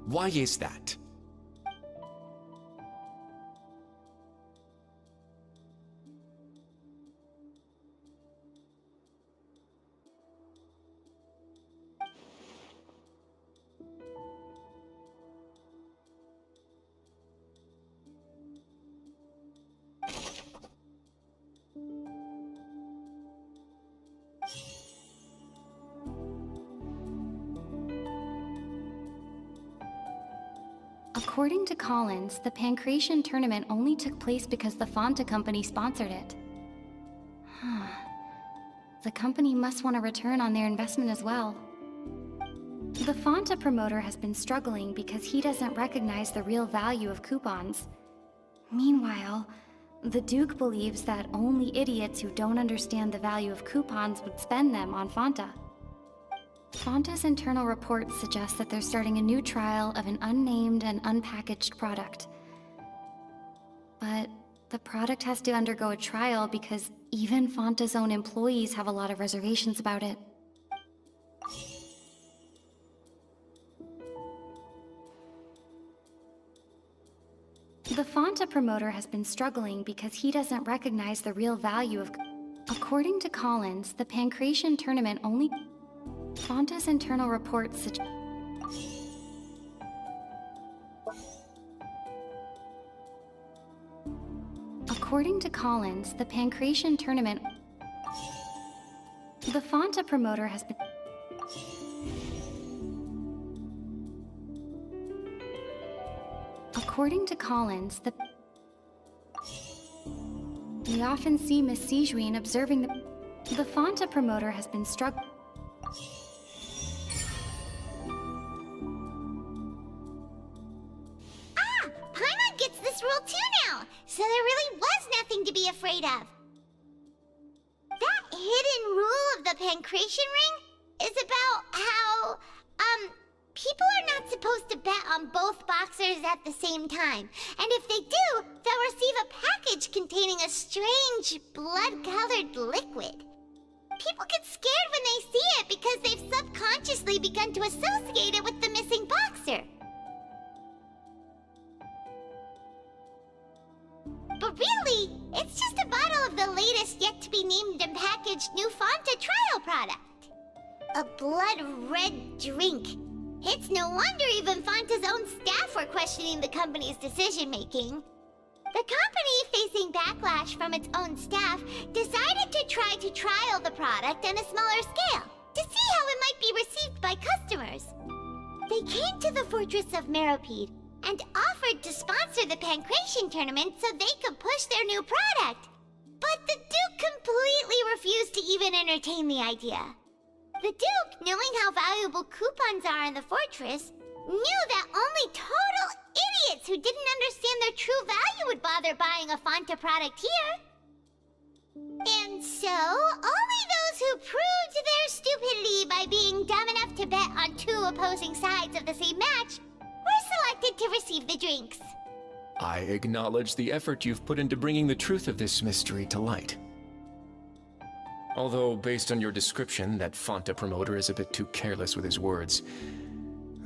Why is that? According to Collins, the Pancration tournament only took place because the Fonta company sponsored it. The company must want a return on their investment as well. The Fonta promoter has been struggling because he doesn't recognize the real value of coupons. Meanwhile, the Duke believes that only idiots who don't understand the value of coupons would spend them on Fonta. Fonta's internal reports suggest that they're starting a new trial of an unnamed and unpackaged product. but the product has to undergo a trial because even Fonta's own employees have a lot of reservations about it. The Fonta promoter has been struggling because he doesn't recognize the real value of... According to Collins, the Pancration tournament only... Fonta's internal reports suggest... According to Collins, the Pancration tournament... The Fonta promoter has been... According to Collins, we often see Miss Sijuin observing the Fonta promoter has been struggling. Ah! Paimon gets this rule too now, so there really was nothing to be afraid of. That hidden rule of the Pancration ring is about how, people are not supposed to bet on both boxers at the same time. And if they do, they'll receive a package containing a strange, blood-colored liquid. People get scared when they see it because they've subconsciously begun to associate it with the missing boxer. But really, it's just a bottle of the latest yet-to-be-named and packaged new Fonta trial product. A blood-red drink. It's no wonder even Fonta's own staff were questioning the company's decision-making. The company, facing backlash from its own staff, decided to try to trial the product on a smaller scale, to see how it might be received by customers. They came to the fortress of Meropide and offered to sponsor the Pancration tournament so they could push their new product. But the Duke completely refused to even entertain the idea. The Duke, knowing how valuable coupons are in the fortress, knew that only total idiots who didn't understand their true value would bother buying a Fonta product here. And so, only those who proved their stupidity by being dumb enough to bet on two opposing sides of the same match were selected to receive the drinks. I acknowledge the effort you've put into bringing the truth of this mystery to light. Although, based on your description, that Fonta promoter is a bit too careless with his words,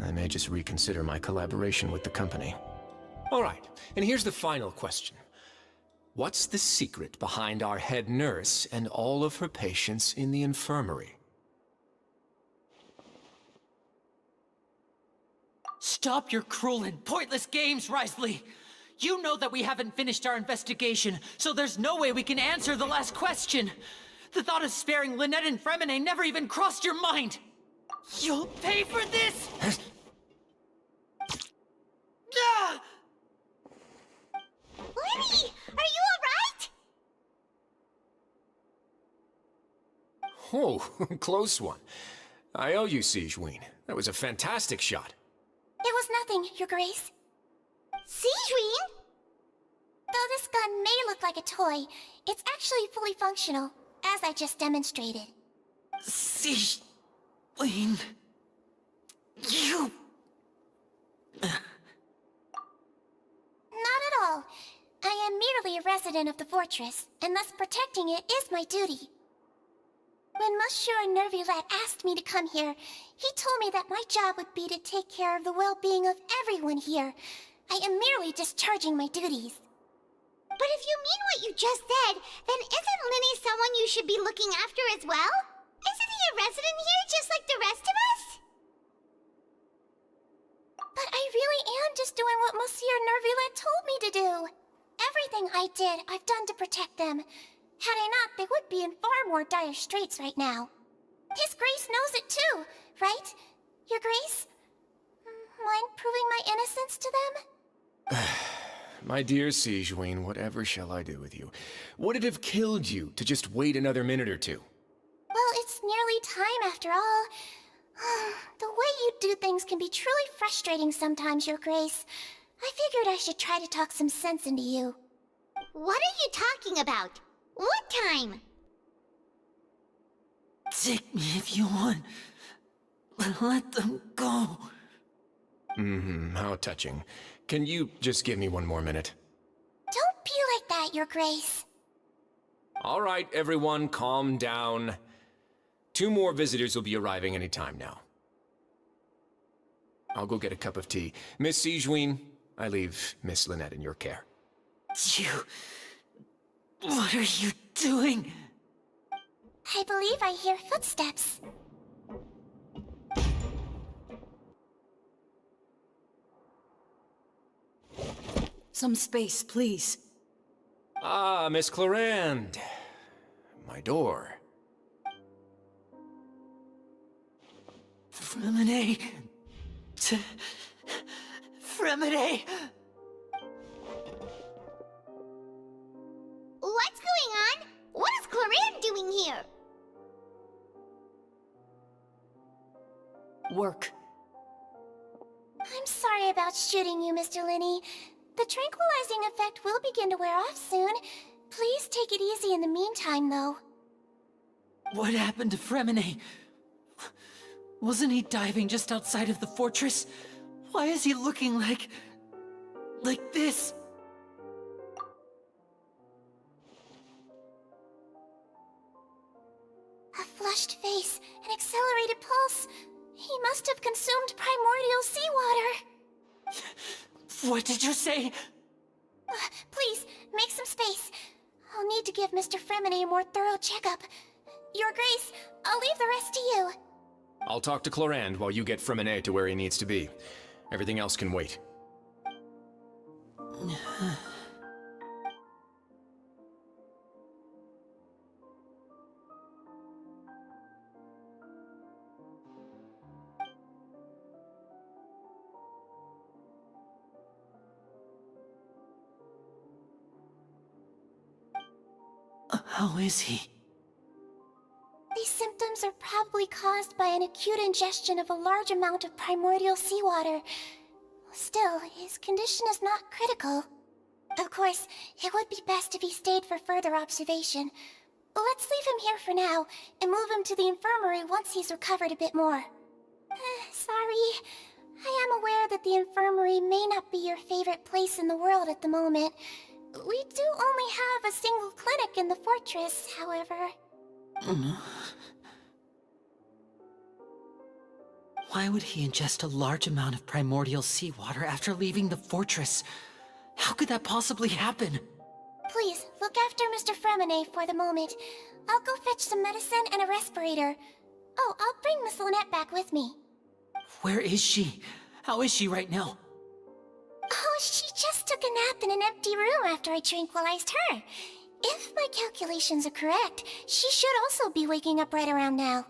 I may just reconsider my collaboration with the company. All right, and here's the final question. What's the secret behind our head nurse and all of her patients in the infirmary? Stop your cruel and pointless games, Risley! You know that we haven't finished our investigation, so there's no way we can answer the last question! The thought of sparing Lynette and Fremine never even crossed your mind! You'll pay for this! Ah! Lenny, are you alright? Oh, close one. I owe you, Sijuin. That was a fantastic shot. It was nothing, Your Grace. Sijuin? Though this gun may look like a toy, it's actually fully functional, as I just demonstrated. Sijuin... You... Not at all. I am merely a resident of the fortress, and thus protecting it is my duty. When Monsieur Nervillette asked me to come here, he told me that my job would be to take care of the well-being of everyone here. I am merely discharging my duties. But if you mean what you just said, then isn't Linny someone you should be looking after as well? Isn't he a resident here just like the rest of us? But I really am just doing what Monsieur Nervillette told me to do. Everything I did, I've done to protect them. Had I not, they would be in far more dire straits right now. His Grace knows it too, right? Your Grace? Mind proving my innocence to them? My dear Sijuin, whatever shall I do with you? Would it have killed you to just wait another minute or two? Well, it's nearly time after all. The way you do things can be truly frustrating sometimes, Your Grace. I figured I should try to talk some sense into you. What are you talking about? What time? Take me if you want. But let them go. How touching. Can you just give me one more minute? Don't be at that, Your Grace. All right, everyone, calm down. 2 more visitors will be arriving any time now. I'll go get a cup of tea. Miss Sigewinne, I leave Miss Lynette in your care. You... What are you doing? I believe I hear footsteps. Some space, please. Ah, Miss Clorinde. My door. Fremine... Fremine... What's going on? What is Clorinde doing here? Work. I'm sorry about shooting you, Mr. Linney. The tranquilizing effect will begin to wear off soon. Please take it easy in the meantime, though. What happened to Fremine? Wasn't he diving just outside of the fortress? Why is he looking like this? A flushed face, an accelerated pulse. He must have consumed primordial seawater. What did you say? Please, make some space. I'll need to give Mr. Fremine a more thorough checkup. Your Grace, I'll leave the rest to you. I'll talk to Clorinde while you get Fremine to where he needs to be. Everything else can wait. How is he? These symptoms are probably caused by an acute ingestion of a large amount of primordial seawater. Still, his condition is not critical. Of course, it would be best if he stayed for further observation. Let's leave him here for now, and move him to the infirmary once he's recovered a bit more. Sorry. I am aware that the infirmary may not be your favorite place in the world at the moment. We do only have a single clinic in the fortress, however. Why would he ingest a large amount of primordial seawater after leaving the fortress? How could that possibly happen? Please, look after Mr. Fremine for the moment. I'll go fetch some medicine and a respirator. Oh, I'll bring Miss Lynette back with me. Where is she? How is she right now? Oh, she just took a nap in an empty room after I tranquilized her. If my calculations are correct, she should also be waking up right around now.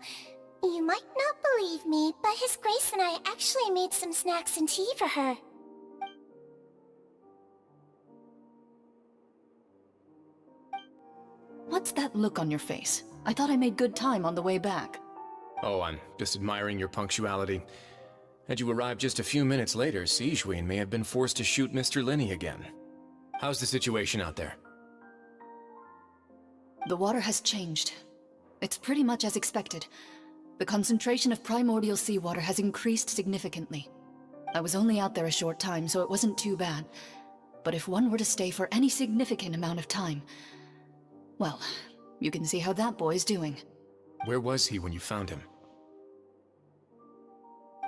You might not believe me, but His Grace and I actually made some snacks and tea for her. What's that look on your face? I thought I made good time on the way back. Oh, I'm just admiring your punctuality. Had you arrived just a few minutes later, Sigewinne may have been forced to shoot Mr. Linney again. How's the situation out there? The water has changed. It's pretty much as expected. The concentration of primordial seawater has increased significantly. I was only out there a short time, so it wasn't too bad. But if one were to stay for any significant amount of time... well, you can see how that boy's doing. Where was he when you found him?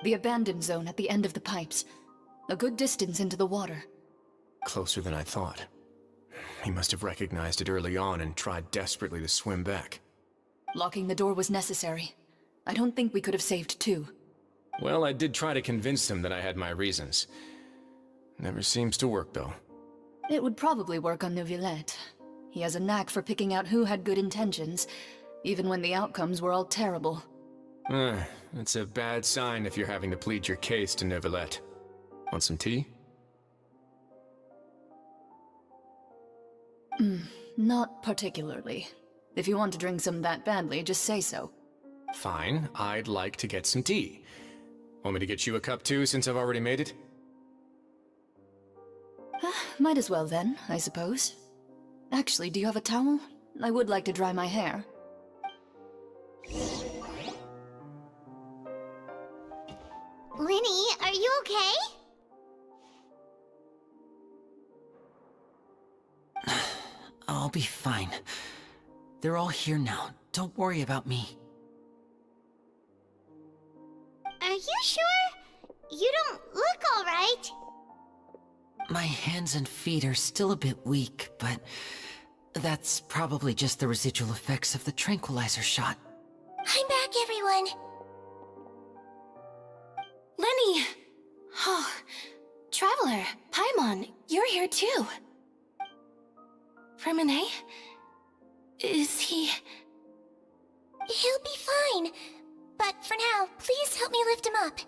The abandoned zone at the end of the pipes. A good distance into the water. Closer than I thought. He must have recognized it early on and tried desperately to swim back. Locking the door was necessary. I don't think we could have saved two. Well, I did try to convince him that I had my reasons. Never seems to work, though. It would probably work on Neuvillette. He has a knack for picking out who had good intentions, even when the outcomes were all terrible. It's a bad sign if you're having to plead your case to Neuvillette. Want some tea? Not particularly. If you want to drink some that badly, just say so. Fine, I'd like to get some tea. Want me to get you a cup too, since I've already made it? Might as well then, I suppose. Actually, do you have a towel? I would like to dry my hair. Linny, are you okay? I'll be fine. They're all here now. Don't worry about me. Are you sure? You don't look alright. My hands and feet are still a bit weak, but that's probably just the residual effects of the tranquilizer shot. I'm back, everyone. Lenny! Oh, Traveler, Paimon, you're here too. Fremine? Is he... He'll be fine. But for now, please help me lift him up.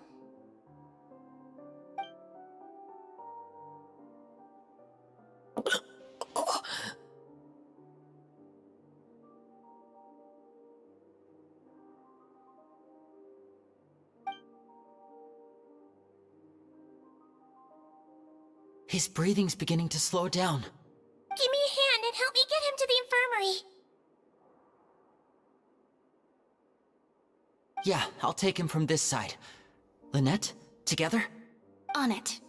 His breathing's beginning to slow down. Give me a hand and help me get him to the infirmary. Yeah, I'll take him from this side. Lynette, together? On it.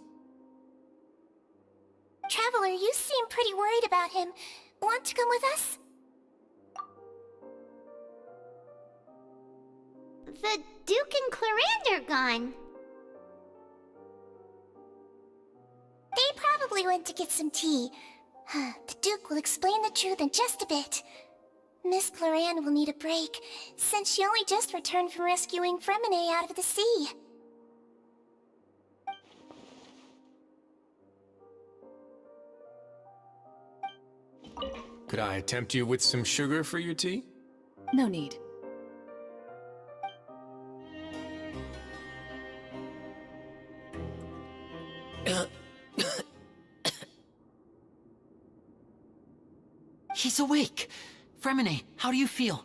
Traveler, you seem pretty worried about him. Want to come with us? The Duke and Clarande are gone. They probably went to get some tea. The Duke will explain the truth in just a bit. Miss Clarande will need a break, since she only just returned from rescuing Fremine out of the sea. Could I tempt you with some sugar for your tea? No need. He's awake! Fremine, how do you feel?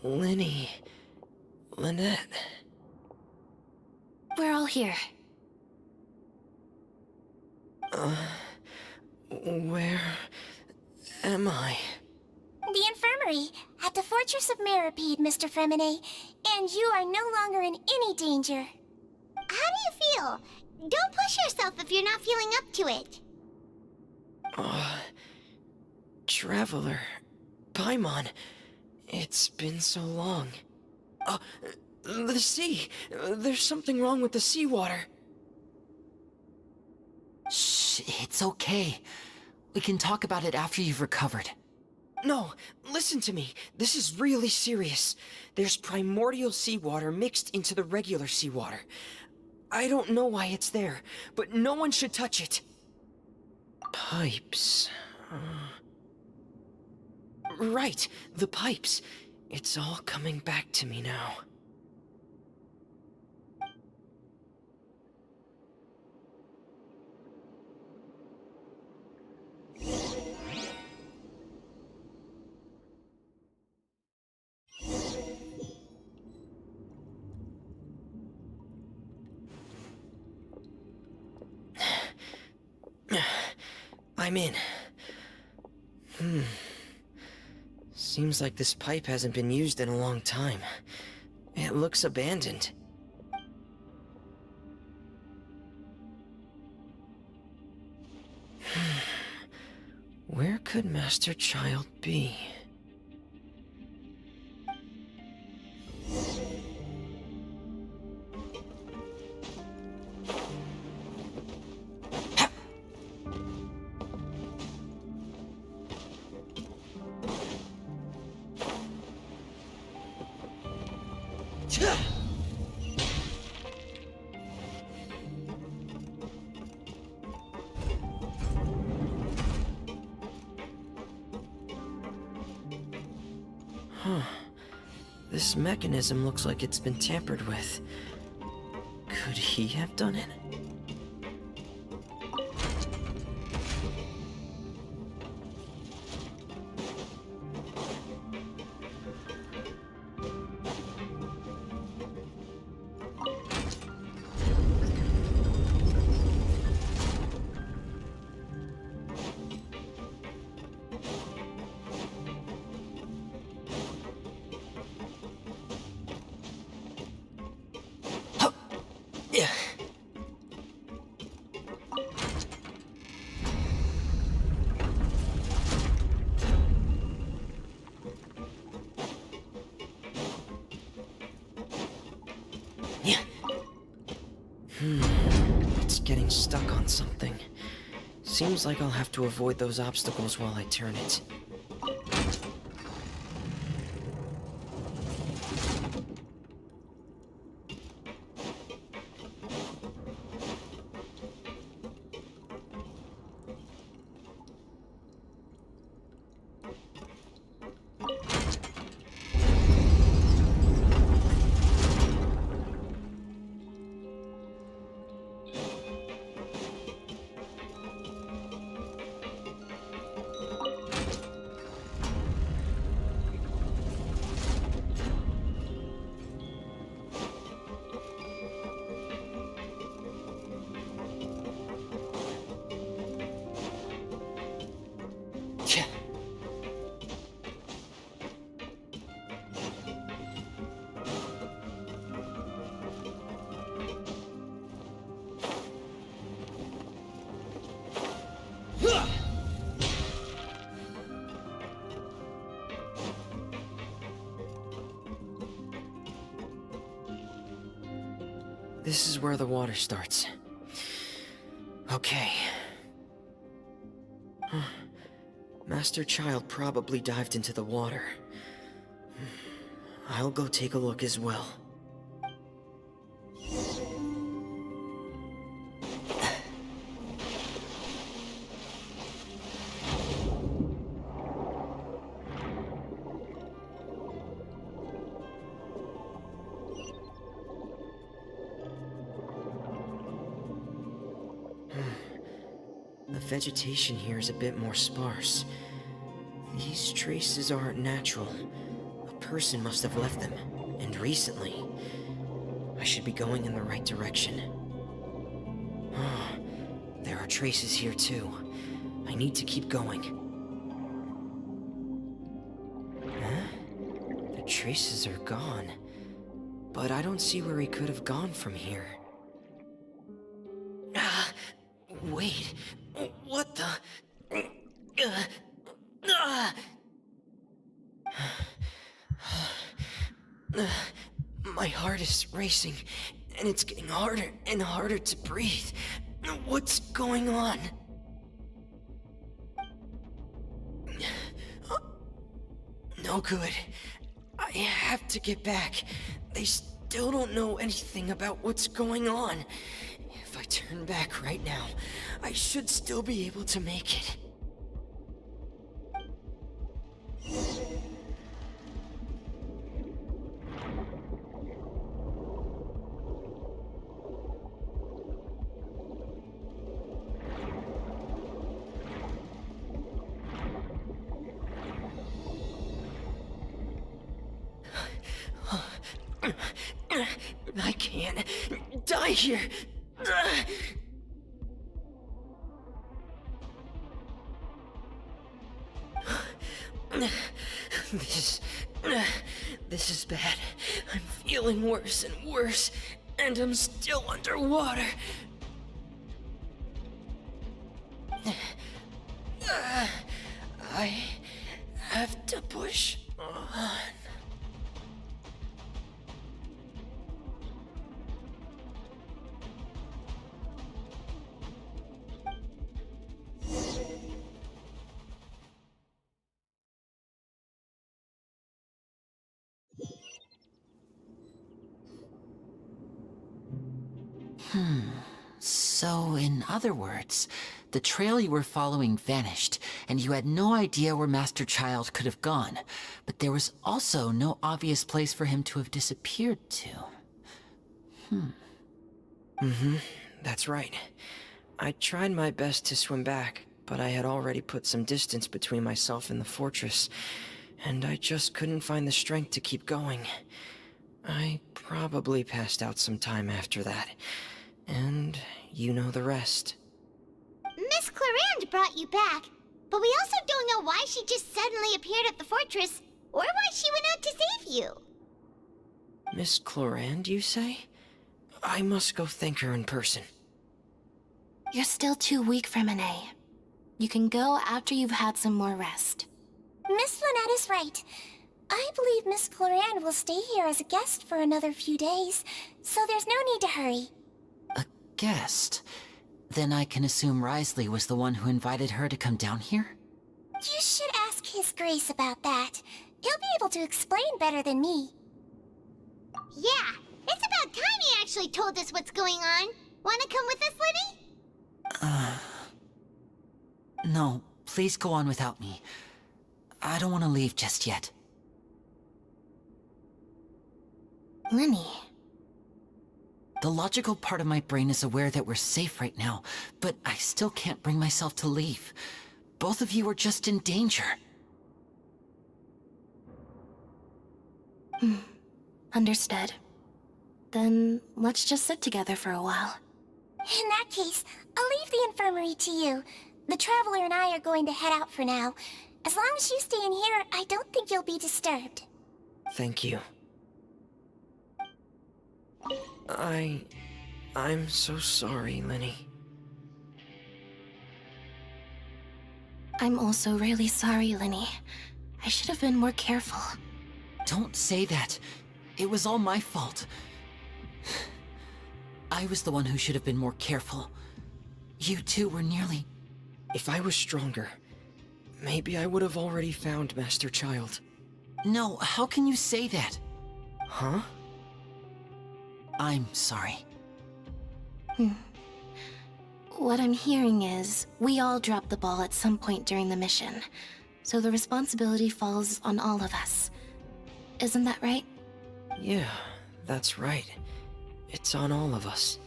Lynette... We're all here. Where am I? The infirmary, at the Fortress of Meripede, Mr. Fremine, and you are no longer in any danger. How do you feel? Don't push yourself if you're not feeling up to it. Traveler... Paimon... It's been so long. The sea! There's something wrong with the seawater. Shh, it's okay. We can talk about it after you've recovered. No, listen to me. This is really serious. There's primordial seawater mixed into the regular seawater. I don't know why it's there, but no one should touch it. Pipes... Right, the pipes. It's all coming back to me now. I'm in. Seems like this pipe hasn't been used in a long time. It looks abandoned. Where could Master Child be? This mechanism looks like it's been tampered with. Could he have done it? stuck on something. Seems like I'll have to avoid those obstacles while I turn it. This is where the water starts. Okay. Master Child probably dived into the water. I'll go take a look as well. The vegetation here is a bit more sparse. These traces aren't natural. A person must have left them, and recently. I should be going in the right direction. There are traces here too. I need to keep going. Huh? The traces are gone. But I don't see where he could have gone from here. Wait. What the... My heart is racing, and it's getting harder and harder to breathe. What's going on? No good. I have to get back. They still don't know anything about what's going on. If I turn back right now, I should still be able to make it. I can't die here. This is bad. I'm feeling worse and worse, and I'm still underwater. I have to push on. So, in other words, the trail you were following vanished, and you had no idea where Master Child could have gone, but there was also no obvious place for him to have disappeared to. That's right. I tried my best to swim back, but I had already put some distance between myself and the fortress, and I just couldn't find the strength to keep going. I probably passed out some time after that, and you know the rest. Miss Clarande brought you back, but we also don't know why she just suddenly appeared at the fortress, or why she went out to save you. Miss Clarande, you say? I must go thank her in person. You're still too weak for Monet. You can go after you've had some more rest. Miss Lynette is right. I believe Miss Clarande will stay here as a guest for another few days, so there's no need to hurry. A guest? Then I can assume Risley was the one who invited her to come down here? You should ask His Grace about that. He'll be able to explain better than me. Yeah, it's about time he actually told us what's going on. Wanna come with us, Lenny? No, please go on without me. I don't want to leave just yet. Lenny. The logical part of my brain is aware that we're safe right now, but I still can't bring myself to leave. Both of you are just in danger. Understood. Then let's just sit together for a while. In that case, I'll leave the infirmary to you. The Traveler and I are going to head out for now. As long as you stay in here, I don't think you'll be disturbed. Thank you. I'm so sorry, Lenny. I'm also really sorry, Lenny. I should have been more careful. Don't say that. It was all my fault. I was the one who should have been more careful. You two were nearly... If I was stronger, maybe I would have already found Master Child. No, how can you say that? Huh? I'm sorry. What I'm hearing is, we all dropped the ball at some point during the mission, so the responsibility falls on all of us. Isn't that right? Yeah, that's right. It's on all of us.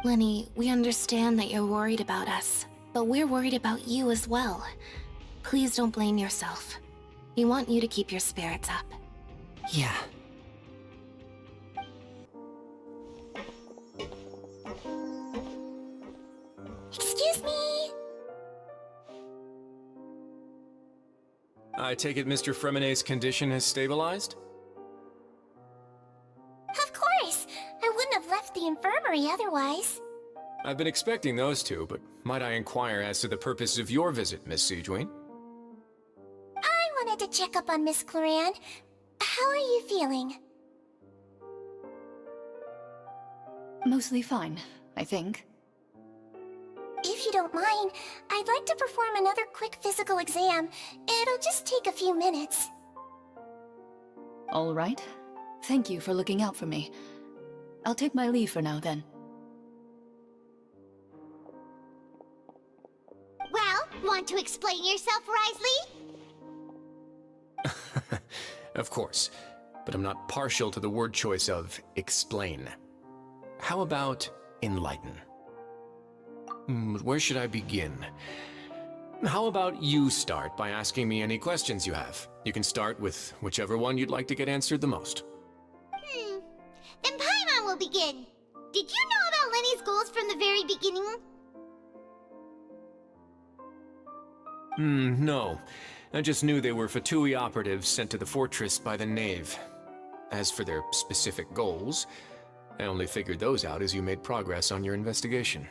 Lenny, we understand that you're worried about us, but we're worried about you as well. Please don't blame yourself. We want you to keep your spirits up. Yeah. Excuse me! I take it Mr. Fremonet's condition has stabilized? Of course! I wouldn't have left the infirmary otherwise. I've been expecting those two, but might I inquire as to the purpose of your visit, Miss Siegewien? I wanted to check up on Miss Cloran. How are you feeling? Mostly fine, I think. If you don't mind, I'd like to perform another quick physical exam. It'll just take a few minutes. All right. Thank you for looking out for me. I'll take my leave for now, then. Well, want to explain yourself, Risley? Of course, but I'm not partial to the word choice of explain. How about enlighten? Where should I begin? How about you start by asking me any questions you have? You can start with whichever one you'd like to get answered the most. Then Paimon will begin. Did you know about Lenny's goals from the very beginning? No. I just knew they were Fatui operatives sent to the fortress by the Knave. As for their specific goals, I only figured those out as you made progress on your investigation.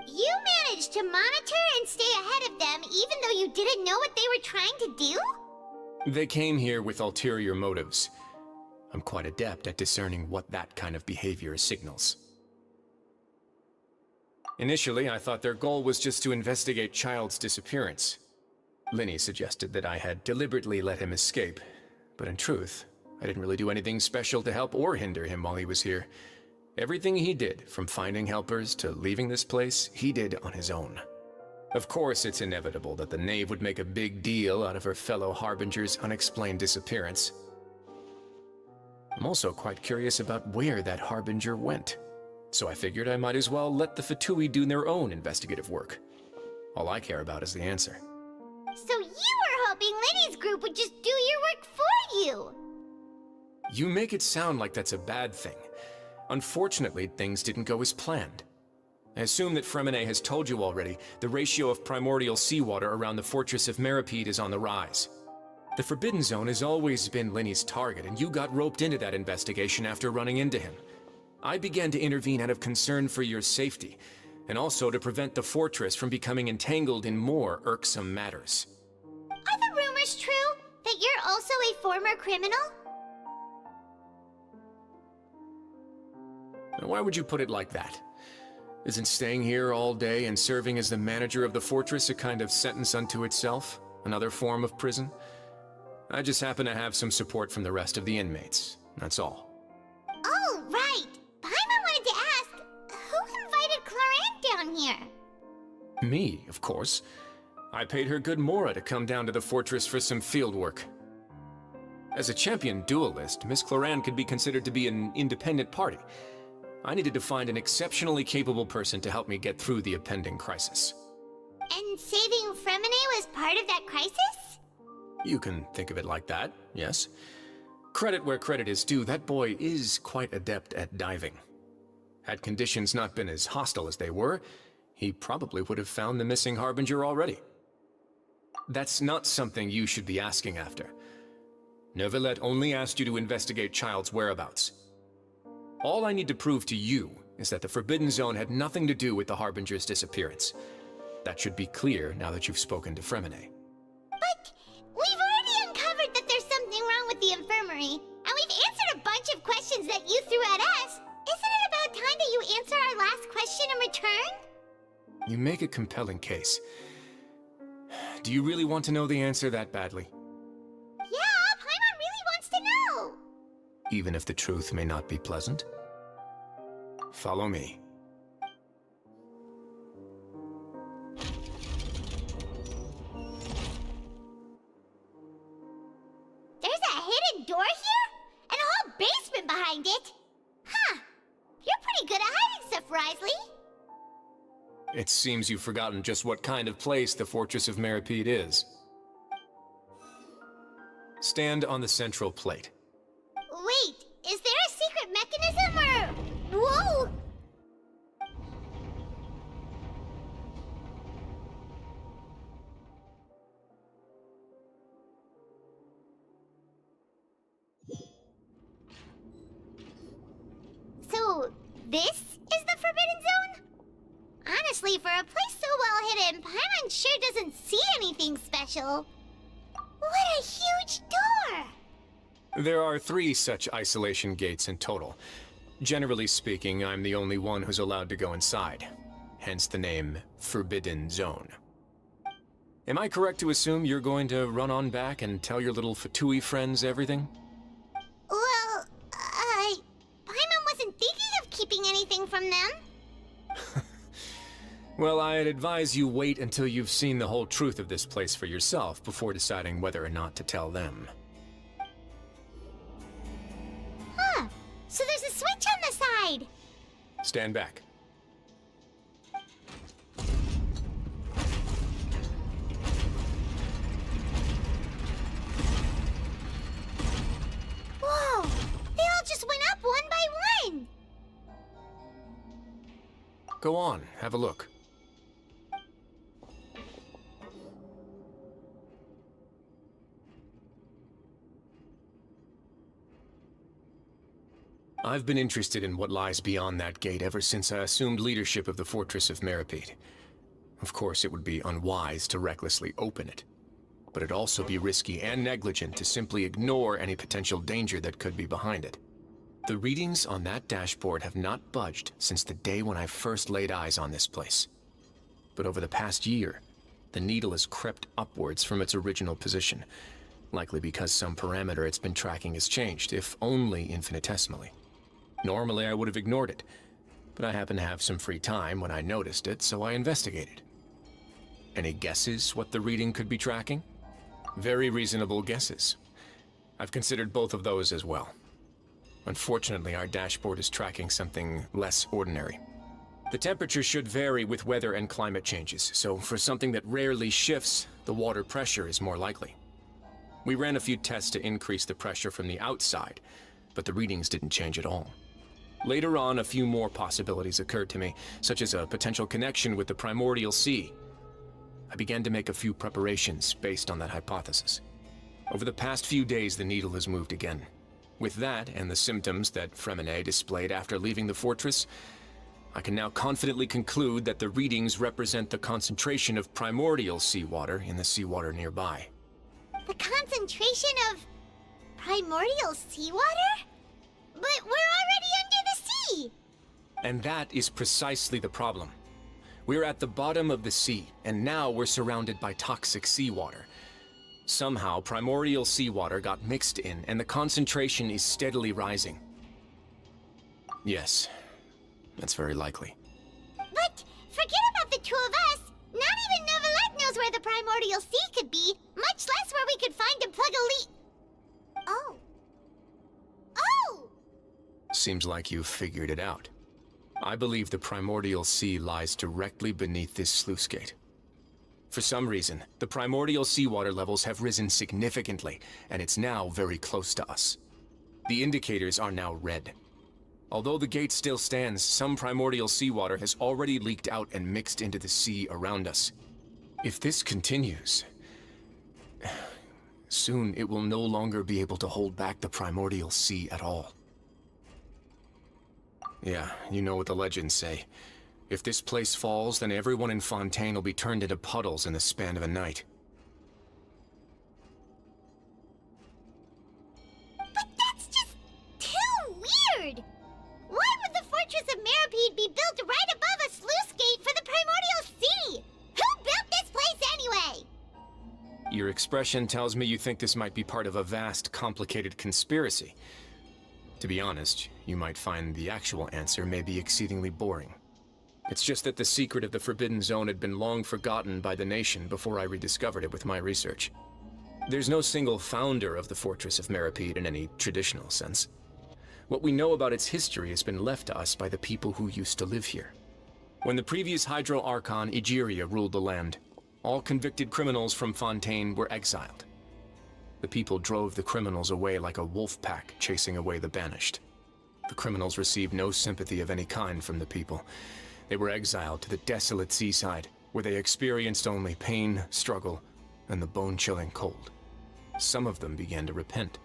You managed to monitor and stay ahead of them even though you didn't know what they were trying to do? They came here with ulterior motives. I'm quite adept at discerning what that kind of behavior signals. Initially, I thought their goal was just to investigate Child's disappearance. Linny suggested that I had deliberately let him escape, but in truth, I didn't really do anything special to help or hinder him while he was here. Everything he did, from finding helpers to leaving this place, he did on his own. Of course, it's inevitable that the Knave would make a big deal out of her fellow Harbinger's unexplained disappearance. I'm also quite curious about where that Harbinger went, so I figured I might as well let the Fatui do their own investigative work. All I care about is the answer. So you were hoping Lenny's group would just do your work for you! You make it sound like that's a bad thing. Unfortunately, things didn't go as planned. I assume that Fremonet has told you already, the ratio of primordial seawater around the fortress of Meripede is on the rise. The Forbidden Zone has always been Lenny's target, and you got roped into that investigation after running into him. I began to intervene out of concern for your safety, and also to prevent the fortress from becoming entangled in more irksome matters. Are the rumors true? That you're also a former criminal? Why would you put it like that? Isn't staying here all day and serving as the manager of the fortress a kind of sentence unto itself? Another form of prison? I just happen to have some support from the rest of the inmates. That's all. Oh, right! Paimon wanted to ask, who invited Cloran down here? Me, of course. I paid her good mora to come down to the fortress for some field work. As a champion duelist, Miss Cloran could be considered to be an independent party. I needed to find an exceptionally capable person to help me get through the impending crisis. And saving Fremine was part of that crisis? You can think of it like that, yes. Credit where credit is due, that boy is quite adept at diving. Had conditions not been as hostile as they were, he probably would have found the missing Harbinger already. That's not something you should be asking after. Neuvillette only asked you to investigate Child's whereabouts. All I need to prove to you is that the Forbidden Zone had nothing to do with the Harbinger's disappearance. That should be clear now that you've spoken to Fremine. But we've already uncovered that there's something wrong with the infirmary, and we've answered a bunch of questions that you threw at us. Isn't it about time that you answer our last question in return? You make a compelling case. Do you really want to know the answer that badly? Yeah, Paimon really wants to know! Even if the truth may not be pleasant? Follow me. There's a hidden door here? And a whole basement behind it? Huh. You're pretty good at hiding stuff, Wriothesley. It seems you've forgotten just what kind of place the Fortress of Meripede is. Stand on the central plate. Wait, is there a secret mechanism or... Whoa! So, this is the Forbidden Zone? Honestly, for a place so well hidden, Paimon sure doesn't see anything special. What a huge door! There are 3 such isolation gates in total. Generally speaking, I'm the only one who's allowed to go inside. Hence the name Forbidden Zone. Am I correct to assume you're going to run on back and tell your little Fatui friends everything? Well, Paimon wasn't thinking of keeping anything from them. Well, I'd advise you wait until you've seen the whole truth of this place for yourself before deciding whether or not to tell them. Huh. So there's a switch on the side. Stand back. Whoa! They all just went up one by one! Go on, have a look. I've been interested in what lies beyond that gate ever since I assumed leadership of the Fortress of Meripede. Of course, it would be unwise to recklessly open it, but it'd also be risky and negligent to simply ignore any potential danger that could be behind it. The readings on that dashboard have not budged since the day when I first laid eyes on this place. But over the past year, the needle has crept upwards from its original position, likely because some parameter it's been tracking has changed, if only infinitesimally. Normally, I would have ignored it, but I happened to have some free time when I noticed it, so I investigated. Any guesses what the reading could be tracking? Very reasonable guesses. I've considered both of those as well. Unfortunately, our dashboard is tracking something less ordinary. The temperature should vary with weather and climate changes, so for something that rarely shifts, the water pressure is more likely. We ran a few tests to increase the pressure from the outside, but the readings didn't change at all. Later on, a few more possibilities occurred to me, such as a potential connection with the primordial sea. I began to make a few preparations based on that hypothesis. Over the past few days, the needle has moved again. With that, and the symptoms that Fremine displayed after leaving the fortress, I can now confidently conclude that the readings represent the concentration of primordial seawater in the seawater nearby. The concentration of primordial seawater? But we're already under the sea! And that is precisely the problem. We're at the bottom of the sea, and now we're surrounded by toxic seawater. Somehow, primordial seawater got mixed in, and the concentration is steadily rising. Yes, that's very likely. But forget about the two of us. Not even Novelette knows where the primordial sea could be, much less where we could find and plug a leak. Oh. Oh! Seems like you've figured it out. I believe the primordial sea lies directly beneath this sluice gate. For some reason, the primordial seawater levels have risen significantly, and it's now very close to us. The indicators are now red. Although the gate still stands, some primordial seawater has already leaked out and mixed into the sea around us. If this continues, soon it will no longer be able to hold back the primordial sea at all. Yeah, you know what the legends say. If this place falls, then everyone in Fontaine will be turned into puddles in the span of a night. But that's just too weird! Why would the Fortress of Meripede be built right above a sluice gate for the primordial sea? Who built this place anyway? Your expression tells me you think this might be part of a vast, complicated conspiracy. To be honest, you might find the actual answer may be exceedingly boring. It's just that the secret of the Forbidden Zone had been long forgotten by the nation before I rediscovered it with my research. There's no single founder of the Fortress of Meripede in any traditional sense. What we know about its history has been left to us by the people who used to live here. When the previous Hydro Archon Egeria ruled the land, all convicted criminals from Fontaine were exiled. The people drove the criminals away like a wolf pack chasing away the banished. The criminals received no sympathy of any kind from the people. They were exiled to the desolate seaside, where they experienced only pain, struggle, and the bone-chilling cold. Some of them began to repent,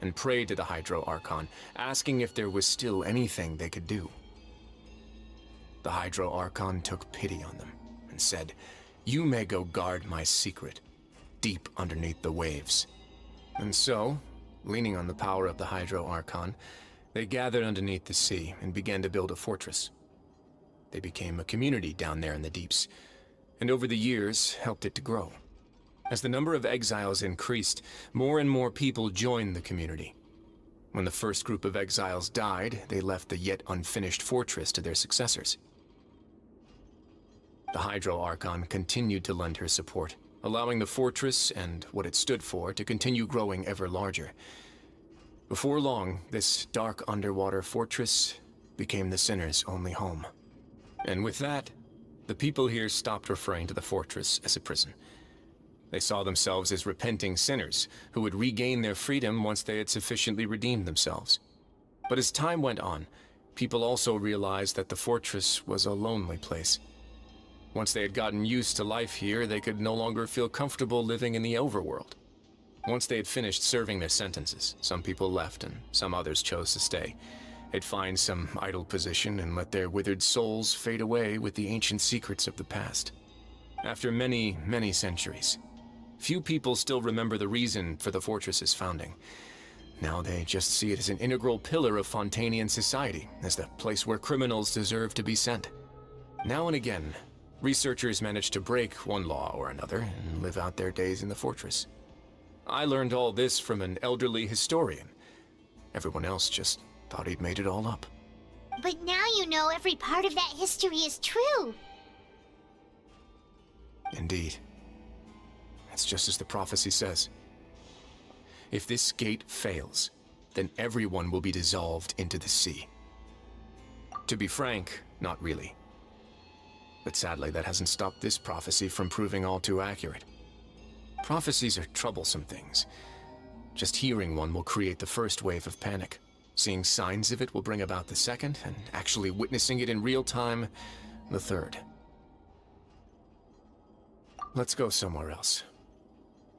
and prayed to the Hydro Archon, asking if there was still anything they could do. The Hydro Archon took pity on them, and said, "You may go guard my secret, deep underneath the waves." And so, leaning on the power of the Hydro Archon, they gathered underneath the sea and began to build a fortress. They became a community down there in the deeps, and over the years helped it to grow. As the number of exiles increased, more and more people joined the community. When the first group of exiles died, they left the yet unfinished fortress to their successors. The Hydro Archon continued to lend her support, allowing the fortress and what it stood for to continue growing ever larger. Before long, this dark underwater fortress became the sinner's only home. And with that, the people here stopped referring to the fortress as a prison. They saw themselves as repenting sinners who would regain their freedom once they had sufficiently redeemed themselves. But as time went on, people also realized that the fortress was a lonely place. Once they had gotten used to life here, they could no longer feel comfortable living in the overworld. Once they had finished serving their sentences, some people left and some others chose to stay. They'd find some idle position and let their withered souls fade away with the ancient secrets of the past. After many, many centuries, few people still remember the reason for the fortress's founding. Now they just see it as an integral pillar of Fontainian society, as the place where criminals deserve to be sent. Now and again, researchers manage to break one law or another and live out their days in the fortress. I learned all this from an elderly historian. Everyone else just thought he'd made it all up. But now you know every part of that history is true. Indeed. It's just as the prophecy says. If this gate fails, then everyone will be dissolved into the sea. To be frank, not really. But sadly, that hasn't stopped this prophecy from proving all too accurate. Prophecies are troublesome things. Just hearing one will create the first wave of panic. Seeing signs of it will bring about the second, and actually witnessing it in real time, the third. Let's go somewhere else.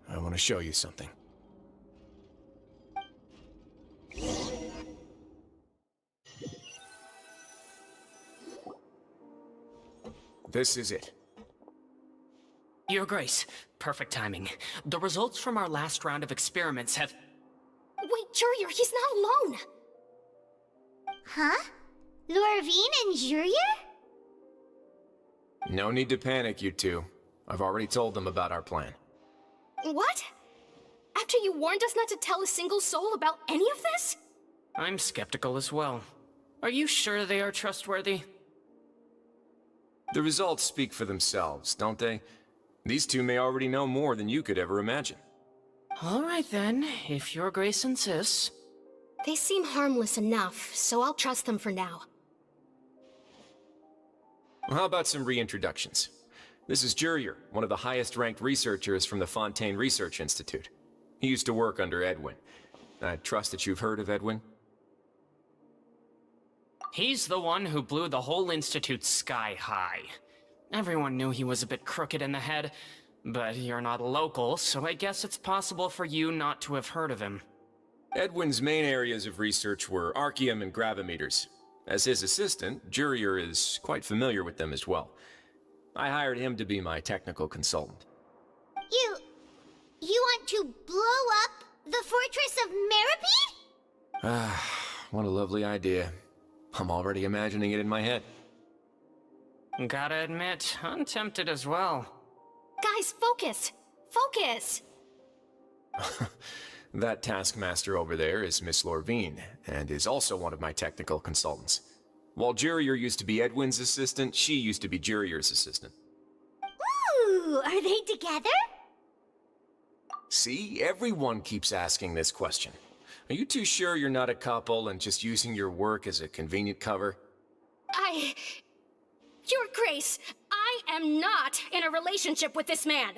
I want to show you something. This is it. Your Grace, perfect timing. The results from our last round of experiments have... Wait, Jurier, he's not alone! Huh? Lorvine and Jurier? No need to panic, you two. I've already told them about our plan. What? After you warned us not to tell a single soul about any of this? I'm skeptical as well. Are you sure they are trustworthy? The results speak for themselves, don't they? These two may already know more than you could ever imagine. All right then, if your grace insists. They seem harmless enough, so I'll trust them for now. Well, how about some reintroductions? This is Jurier, one of the highest-ranked researchers from the Fontaine Research Institute. He used to work under Edwin. I trust that you've heard of Edwin? He's the one who blew the whole institute sky high. Everyone knew he was a bit crooked in the head, but you're not local, so I guess it's possible for you not to have heard of him. Edwin's main areas of research were archaeum and gravimeters. As his assistant, Jurier is quite familiar with them as well. I hired him to be my technical consultant. You want to blow up the fortress of Meripede? Ah, what a lovely idea. I'm already imagining it in my head. Gotta admit, I'm tempted as well. Guys, focus! Focus! That taskmaster over there is Miss Lorvine, and is also one of my technical consultants. While Jurier used to be Edwin's assistant, she used to be Jurier's assistant. Ooh, are they together? See, everyone keeps asking this question. Are you too sure you're not a couple and just using your work as a convenient cover? Your Grace, I am not in a relationship with this man.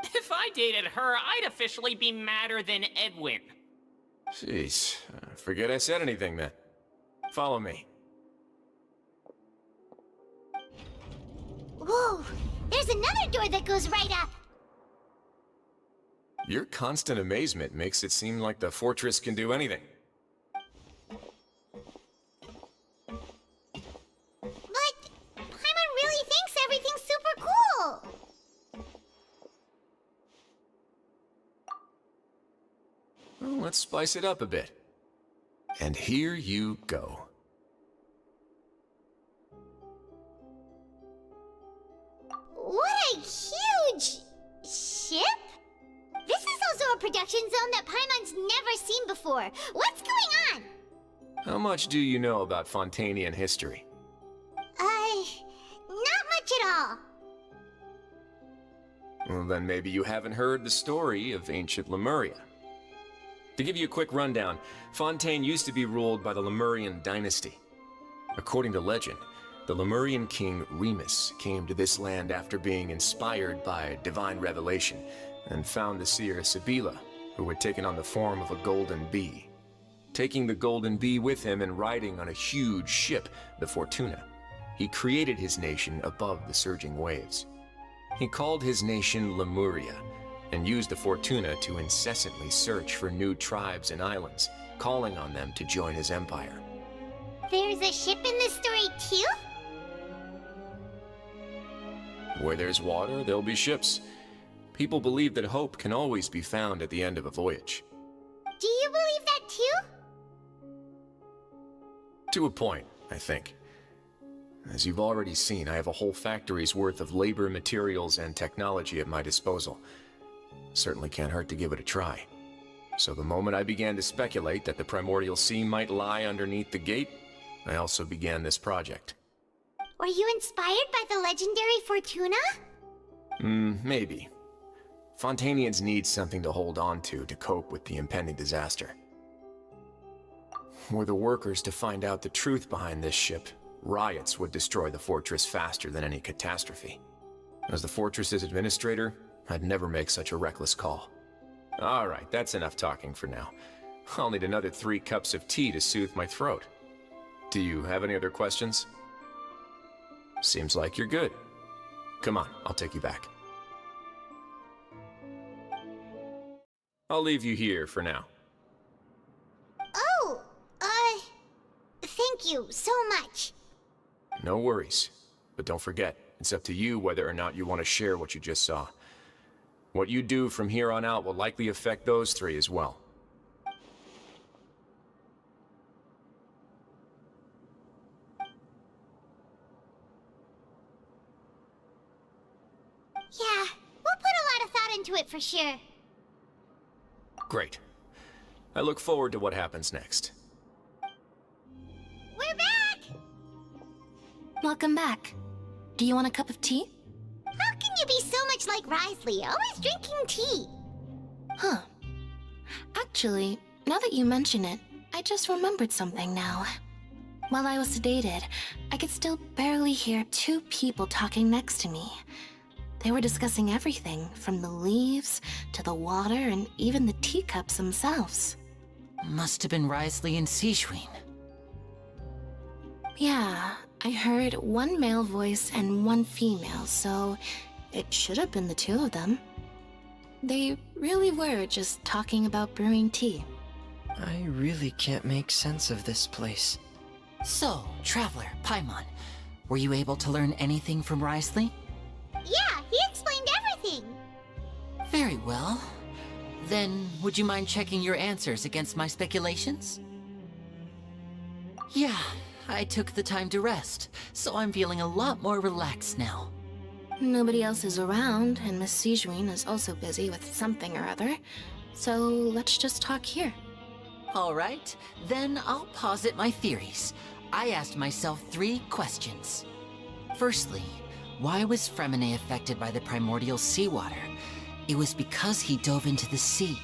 If I dated her, I'd officially be madder than Edwin. Jeez, forget I said anything then. Follow me. Whoa, there's another door that goes right up. Your constant amazement makes it seem like the fortress can do anything. But Paimon really thinks everything's super cool. Well, let's spice it up a bit. And here you go. What a huge ship! This is also a production zone that Paimon's never seen before. What's going on? How much do you know about Fontainian history? Not much at all. Well, then maybe you haven't heard the story of ancient Lemuria. To give you a quick rundown, Fontaine used to be ruled by the Lemurian dynasty. According to legend, the Lemurian king Remus came to this land after being inspired by divine revelation and found the seer Sibila, who had taken on the form of a golden bee. Taking the golden bee with him and riding on a huge ship, the Fortuna, he created his nation above the surging waves. He called his nation Lemuria, and used the Fortuna to incessantly search for new tribes and islands, calling on them to join his empire. There's a ship in this story too? Where there's water, there'll be ships. People believe that hope can always be found at the end of a voyage. Do you believe that too? To a point, I think. As you've already seen, I have a whole factory's worth of labor, materials, and technology at my disposal. Certainly can't hurt to give it a try. So the moment I began to speculate that the primordial sea might lie underneath the gate, I also began this project. Were you inspired by the legendary Fortuna? Maybe. Fontainians need something to hold on to cope with the impending disaster. Were the workers to find out the truth behind this ship, riots would destroy the fortress faster than any catastrophe. As the fortress's administrator, I'd never make such a reckless call. All right, that's enough talking for now. I'll need another 3 cups of tea to soothe my throat. Do you have any other questions? Seems like you're good. Come on, I'll take you back. I'll leave you here for now. Oh, thank you so much. No worries. But don't forget, it's up to you whether or not you want to share what you just saw. What you do from here on out will likely affect those 3 as well. into it for sure. Great. I look forward to what happens next. We're back! Welcome back. Do you want a cup of tea? How can you be so much like Risley, always drinking tea? Huh. Actually, now that you mention it, I just remembered something now. While I was sedated, I could still barely hear two people talking next to me. They were discussing everything, from the leaves to the water and even the teacups themselves. Must have been Risley and Sijwin. Yeah, I heard one male voice and one female, so it should have been the two of them. They really were just talking about brewing tea. I really can't make sense of this place. So, Traveler, Paimon, were you able to learn anything from Risley? Yeah, he explained everything. Very well. Then, would you mind checking your answers against my speculations? Yeah, I took the time to rest, so I'm feeling a lot more relaxed now. Nobody else is around, and Miss Sijwin is also busy with something or other, so let's just talk here. All right, then I'll posit my theories. I asked myself 3 questions. Firstly, why was Fremine affected by the primordial seawater? It was because he dove into the sea.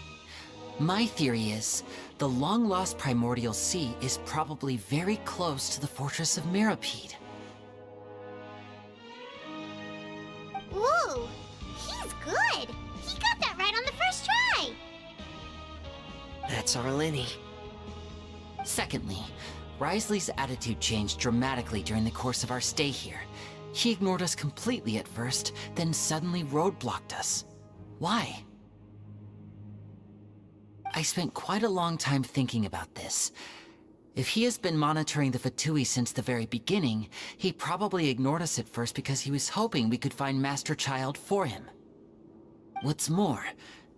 My theory is, the long-lost primordial sea is probably very close to the fortress of Mirapede. Ooh, he's good. He got that right on the first try. That's our Linny. Secondly, Risley's attitude changed dramatically during the course of our stay here. He ignored us completely at first, then suddenly roadblocked us. Why? I spent quite a long time thinking about this. If he has been monitoring the Fatui since the very beginning, he probably ignored us at first because he was hoping we could find Master Child for him. What's more,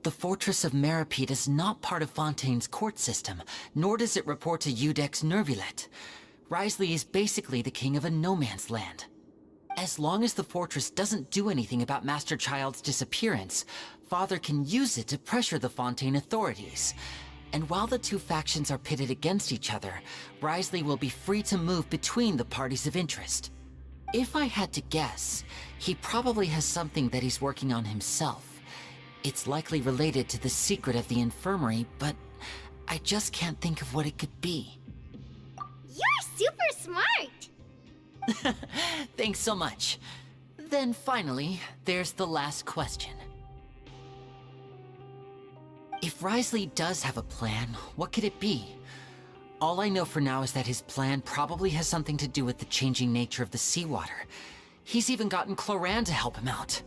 the Fortress of Mirapede is not part of Fontaine's court system, nor does it report to Udex Nervulet. Risley is basically the king of a no-man's land. As long as the fortress doesn't do anything about Master Child's disappearance, Father can use it to pressure the Fontaine authorities. And while the 2 factions are pitted against each other, Risley will be free to move between the parties of interest. If I had to guess, he probably has something that he's working on himself. It's likely related to the secret of the infirmary, but I just can't think of what it could be. You're super smart. Thanks so much. Then finally, there's the last question. If Risley does have a plan, what could it be? All I know for now is that his plan probably has something to do with the changing nature of the seawater. He's even gotten Cloran to help him out.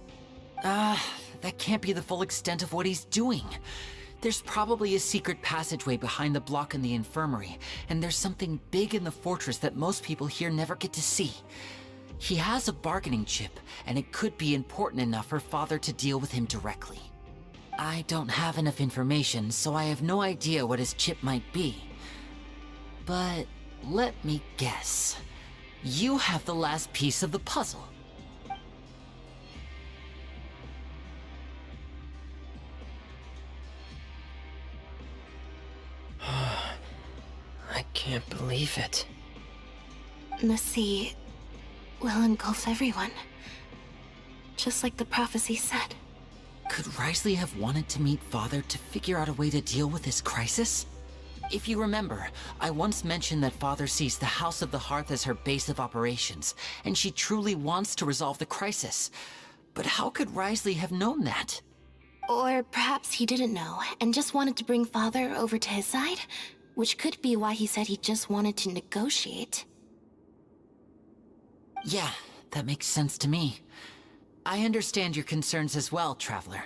That can't be the full extent of what he's doing. There's probably a secret passageway behind the block in the infirmary, and there's something big in the fortress that most people here never get to see. He has a bargaining chip, and it could be important enough for Father to deal with him directly. I don't have enough information, so I have no idea what his chip might be. But let me guess. You have the last piece of the puzzle. I can't believe it. The sea will engulf everyone, just like the prophecy said. Could Risley have wanted to meet Father to figure out a way to deal with this crisis? If you remember, I once mentioned that Father sees the House of the Hearth as her base of operations, and she truly wants to resolve the crisis. But how could Risley have known that? Or perhaps he didn't know, and just wanted to bring Father over to his side? Which could be why he said he just wanted to negotiate. Yeah, that makes sense to me. I understand your concerns as well, Traveler.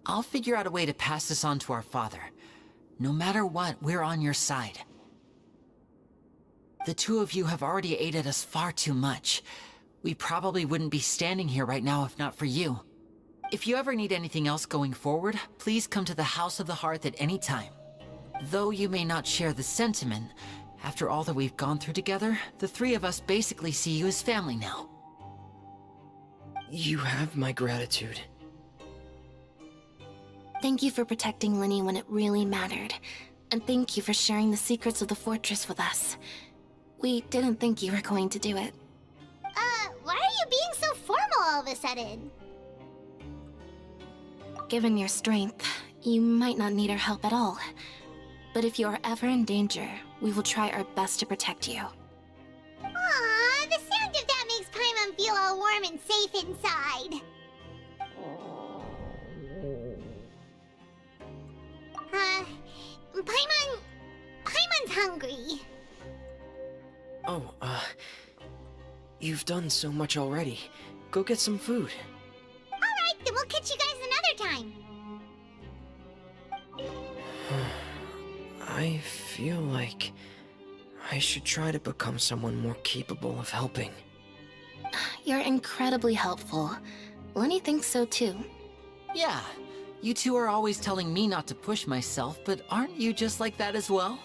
I'll figure out a way to pass this on to our father. No matter what, we're on your side. The 2 of you have already aided us far too much. We probably wouldn't be standing here right now if not for you. If you ever need anything else going forward, please come to the House of the Hearth at any time. Though you may not share the sentiment, after all that we've gone through together, the 3 of us basically see you as family now. You have my gratitude. Thank you for protecting Linny when it really mattered. And thank you for sharing the secrets of the fortress with us. We didn't think you were going to do it. Why are you being so formal all of a sudden? Given your strength, you might not need our help at all. But if you are ever in danger, we will try our best to protect you. Aww, the sound of that makes Paimon feel all warm and safe inside. Paimon's hungry. Oh, you've done so much already. Go get some food. Alright, then we'll catch you guys another time. I feel like I should try to become someone more capable of helping. You're incredibly helpful. Lenny thinks so too. Yeah, you two are always telling me not to push myself, but aren't you just like that as well?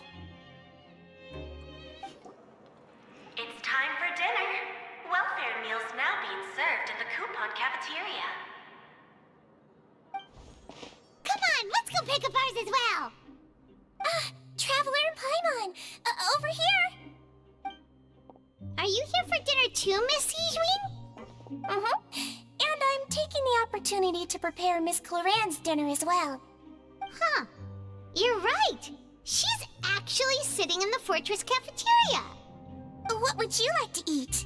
It's time for dinner. Welfare meals now being served in the coupon cafeteria. Come on, let's go pick up ours as well. Traveler and Paimon, over here. Are you here for dinner too, Miss Sijwin? And I'm taking the opportunity to prepare Miss Cloran's dinner as well. Huh. You're right. She's actually sitting in the fortress cafeteria. What would you like to eat?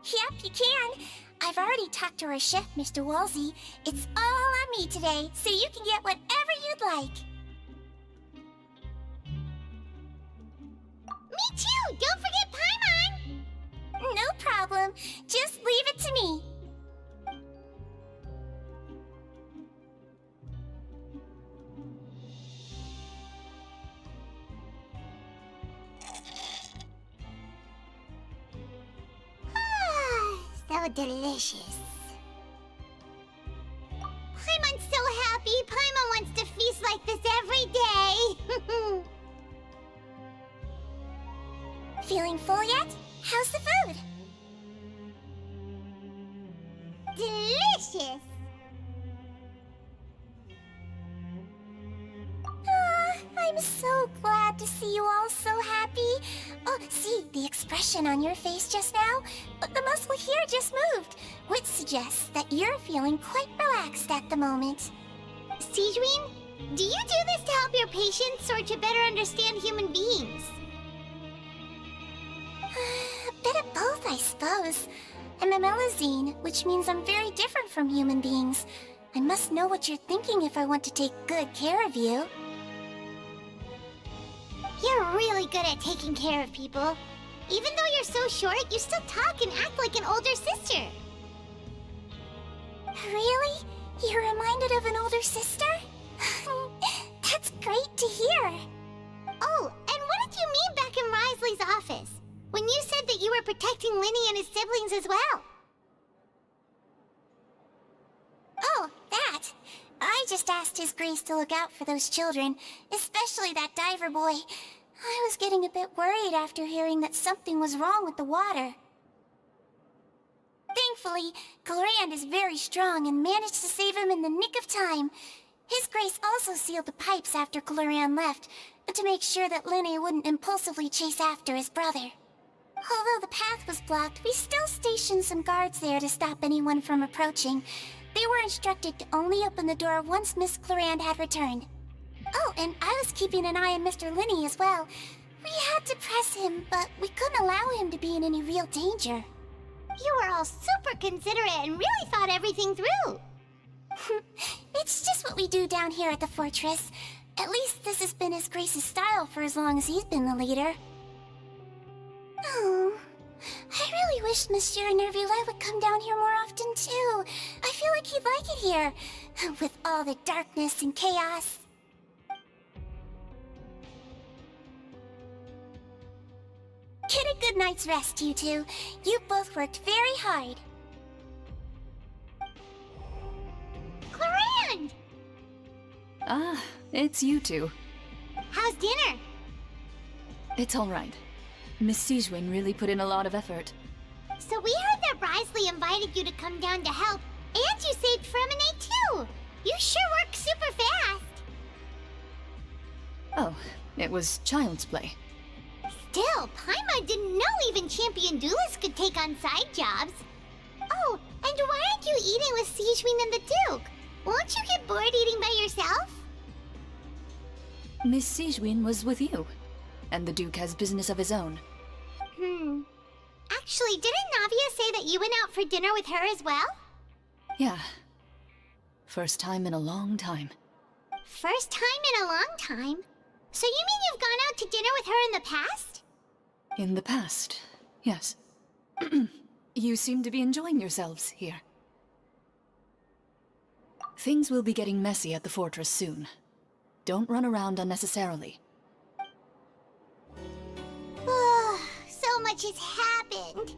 Yep, you can. I've already talked to our chef, Mr. Wolsey. It's all on me today, so you can get whatever you'd like. Me too! Don't forget Paimon! No problem. Just leave it to me. So delicious. Paimon's so happy. Paimon wants to feast like this every day. Feeling full yet? How's the food? Delicious. I'm so glad to see you all so happy. Oh, see the expression on your face just now? The muscle here just moved, which suggests that you're feeling quite relaxed at the moment. Sijwin, do you do this to help your patients or to better understand human beings? A bit of both, I suppose. I'm a Melazine, which means I'm very different from human beings. I must know what you're thinking if I want to take good care of you. You're really good at taking care of people. Even though you're so short, you still talk and act like an older sister. Really? You're reminded of an older sister? That's great to hear. Oh, and what did you mean back in Risley's office? When you said that you were protecting Linny and his siblings as well? Oh, that. I just asked His Grace to look out for those children, especially that diver boy. I was getting a bit worried after hearing that something was wrong with the water. Thankfully, Clorand is very strong and managed to save him in the nick of time. His Grace also sealed the pipes after Clorand left, to make sure that Linny wouldn't impulsively chase after his brother. Although the path was blocked, we still stationed some guards there to stop anyone from approaching. They were instructed to only open the door once Miss Clorand had returned. Oh, and I was keeping an eye on Mr. Linny as well. We had to press him, but we couldn't allow him to be in any real danger. You were all super considerate and really thought everything through. It's just what we do down here at the fortress. At least this has been His Grace's style for as long as he's been the leader. Oh, I really wish Monsieur Nerville would come down here more often too. I feel like he'd like it here, with all the darkness and chaos. Get a good night's rest, you two. You both worked very hard. Clorand! Ah, it's you two. How's dinner? It's all right. Miss Sijwin really put in a lot of effort. So we heard that Risley invited you to come down to help, and you saved Fremonade too. You sure work super fast. Oh, it was child's play. Still, Paimon didn't know even champion duelists could take on side jobs. Oh, and why aren't you eating with Sijwin and the Duke? Won't you get bored eating by yourself? Miss Sijwin was with you, and the Duke has business of his own. Actually, didn't Navia say that you went out for dinner with her as well? Yeah. First time in a long time. First time in a long time? So you mean you've gone out to dinner with her in the past? In the past, yes. You seem to be enjoying yourselves here. Things will be getting messy at the fortress soon. Don't run around unnecessarily. So much has happened.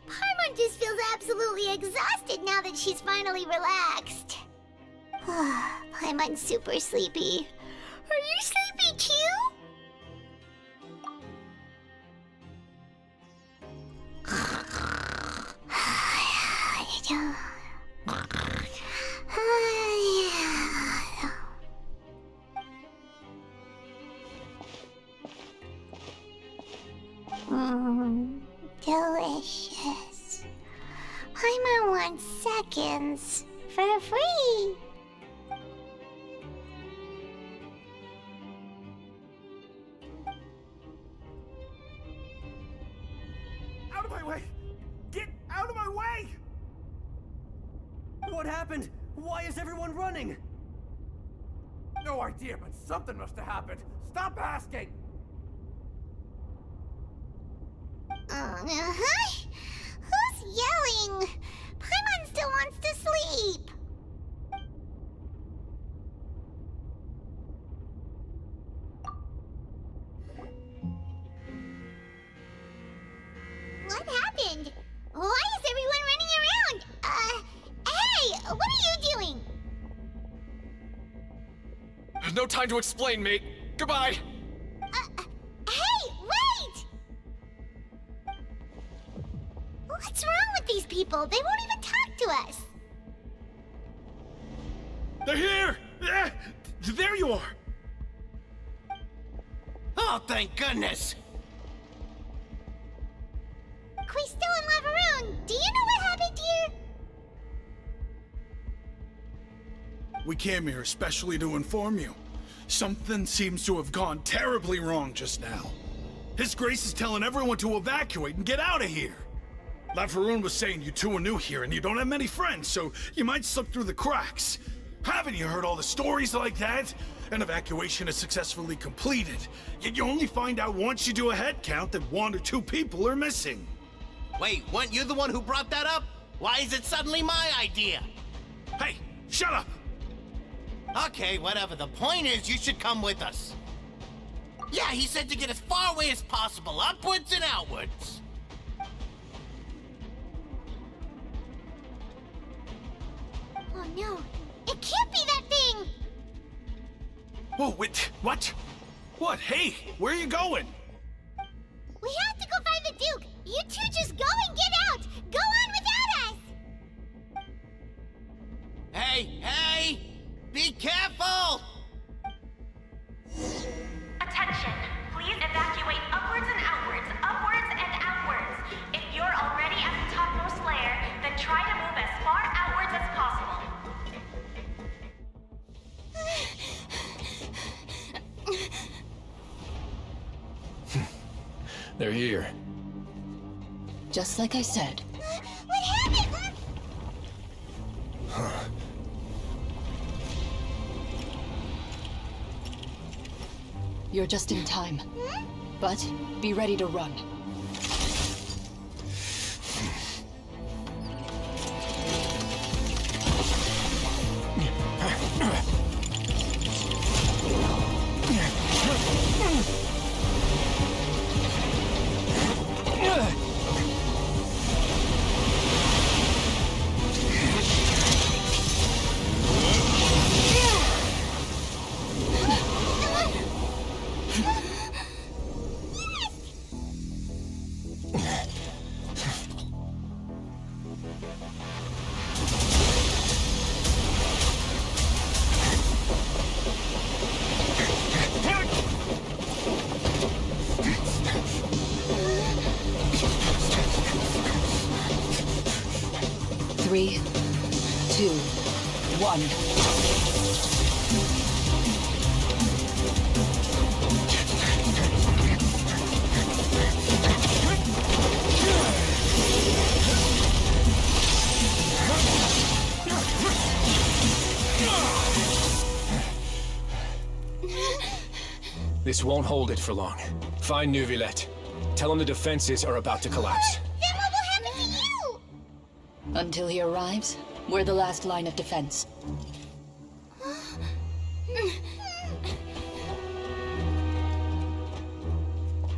Paimon just feels absolutely exhausted now that she's finally relaxed. Paimon's super sleepy. Are you sleepy too? Delicious. Paimon wants seconds for free. Out of my way! Get out of my way! What happened? Why is everyone running? No idea, but something must have happened. Stop asking! Who's yelling? Paimon still wants to sleep. What happened? Why is everyone running around? Hey, what are you doing? There's no time to explain, mate. Goodbye! Hey, wait! What's wrong with these people? They won't even talk to us. They're here! There you are! Oh, thank goodness! Quisto and Lavaroon, do you know what happened here? We came here especially to inform you. Something seems to have gone terribly wrong just now. His Grace is telling everyone to evacuate and get out of here. Lavaroon was saying you two are new here and you don't have many friends, so you might slip through the cracks. Haven't you heard all the stories like that? An evacuation is successfully completed, yet you only find out once you do a head count that 1 or 2 people are missing. Wait, weren't you the one who brought that up? Why is it suddenly my idea? Hey, shut up! Okay, whatever. The point is, you should come with us. Yeah, he said to get as far away as possible, upwards and outwards. Oh no, it can't be that thing! Whoa, wait, what? What? Hey, where are you going? We have to go find the Duke! You two just go and get out! Go on without us! Hey! Be careful! Attention! Please evacuate upwards and outwards, upwards and outwards. If you're already at the topmost layer, then try to move as far outwards as possible. They're here. Just like I said. What happened? Huh. You're just in time. But be ready to run. one. This won't hold it for long. Find Neuvillette. Tell him the defenses are about to collapse. Then what will happen to you? Until he arrives, we're the last line of defense.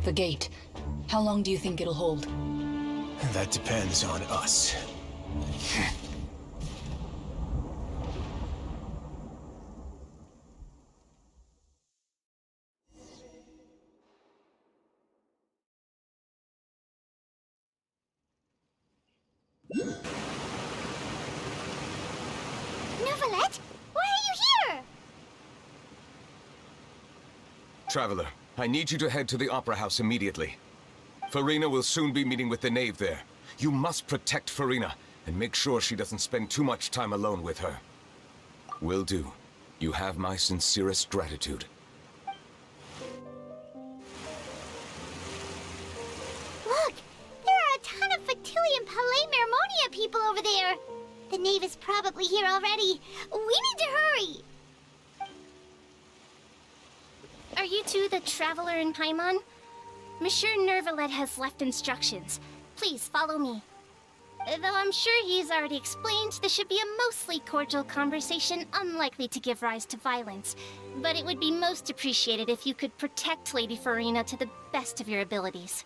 The gate. How long do you think it'll hold? That depends on us. Neuvillette, why are you here? Traveler, I need you to head to the Opera House immediately. Farina will soon be meeting with the Knave there. You must protect Farina, and make sure she doesn't spend too much time alone with her. Will do. You have my sincerest gratitude. Look, there are a ton of Fatui Palais Mermonia people over there. The Knave is probably here already. We need to hurry. Are you two the Traveler and Paimon? Monsieur Neuvillette has left instructions. Please follow me. Though I'm sure he's already explained, this should be a mostly cordial conversation, unlikely to give rise to violence. But it would be most appreciated if you could protect Lady Farina to the best of your abilities.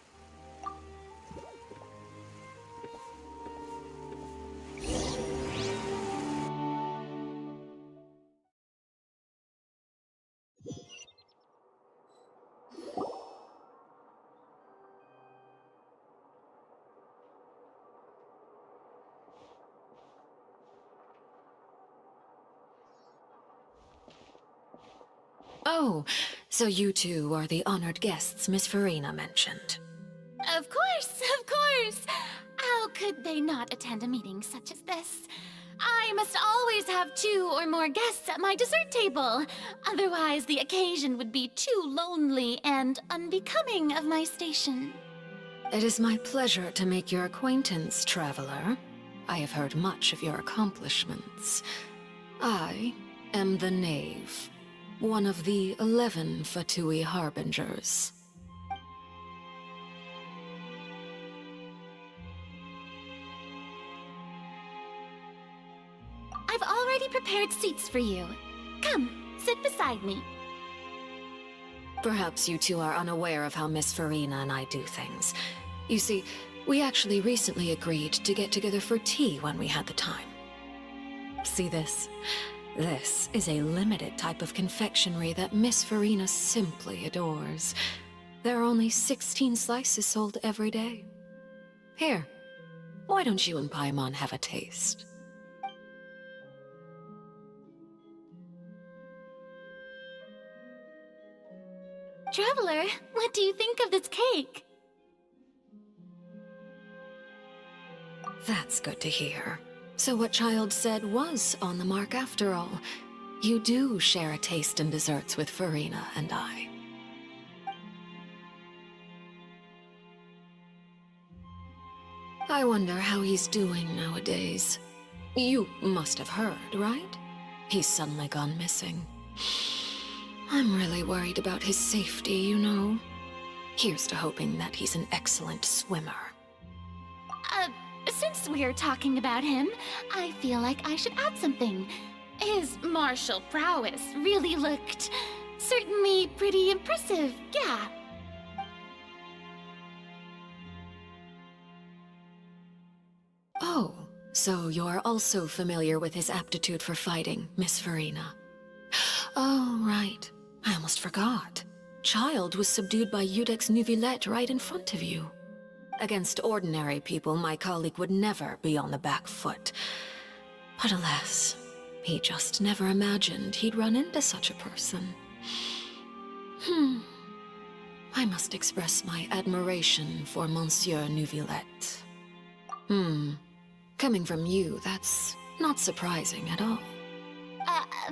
Oh, so you two are the honored guests Miss Farina mentioned. Of course, of course! How could they not attend a meeting such as this? I must always have 2 or more guests at my dessert table. Otherwise, the occasion would be too lonely and unbecoming of my station. It is my pleasure to make your acquaintance, traveler. I have heard much of your accomplishments. I am the Knave, one of the 11 Fatui Harbingers. I've already prepared seats for you. Come, sit beside me. Perhaps you two are unaware of how Miss Farina and I do things. You see, we actually recently agreed to get together for tea when we had the time. See this? This is a limited type of confectionery that Miss Farina simply adores. There are only 16 slices sold every day. Here, why don't you and Paimon have a taste? Traveler, what do you think of this cake? That's good to hear. So what Child said was on the mark after all. You do share a taste in desserts with Farina and I. I wonder how he's doing nowadays. You must have heard, right? He's suddenly gone missing. I'm really worried about his safety, you know. Here's to hoping that he's an excellent swimmer. Since we're talking about him, I feel like I should add something. His martial prowess really looked certainly pretty impressive, yeah. Oh, so you're also familiar with his aptitude for fighting, Miss Farina. Oh, right. I almost forgot. Child was subdued by Iudex Neuvillette right in front of you. Against ordinary people, my colleague would never be on the back foot. But alas, he just never imagined he'd run into such a person. I must express my admiration for Monsieur Neuvillette. Coming from you, that's not surprising at all.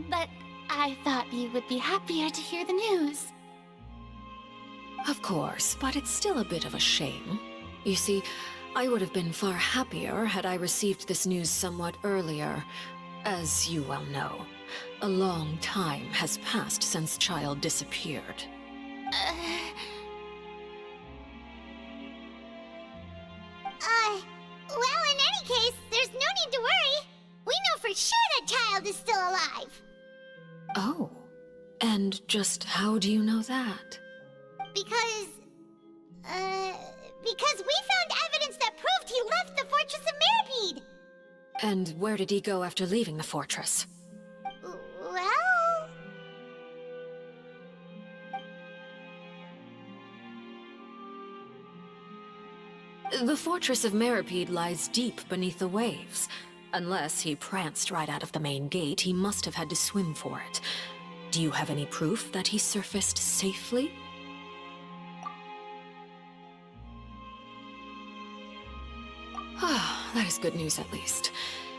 but I thought you would be happier to hear the news. Of course, but it's still a bit of a shame. You see, I would have been far happier had I received this news somewhat earlier. As you well know, a long time has passed since Child disappeared. Well, in any case, there's no need to worry. We know for sure that Child is still alive. Oh, and just how do you know that? Because we found evidence that proved he left the Fortress of Mirapede. And where did he go after leaving the fortress? Well... The Fortress of Mirapede lies deep beneath the waves. Unless he pranced right out of the main gate, he must have had to swim for it. Do you have any proof that he surfaced safely? Ah, that is good news at least.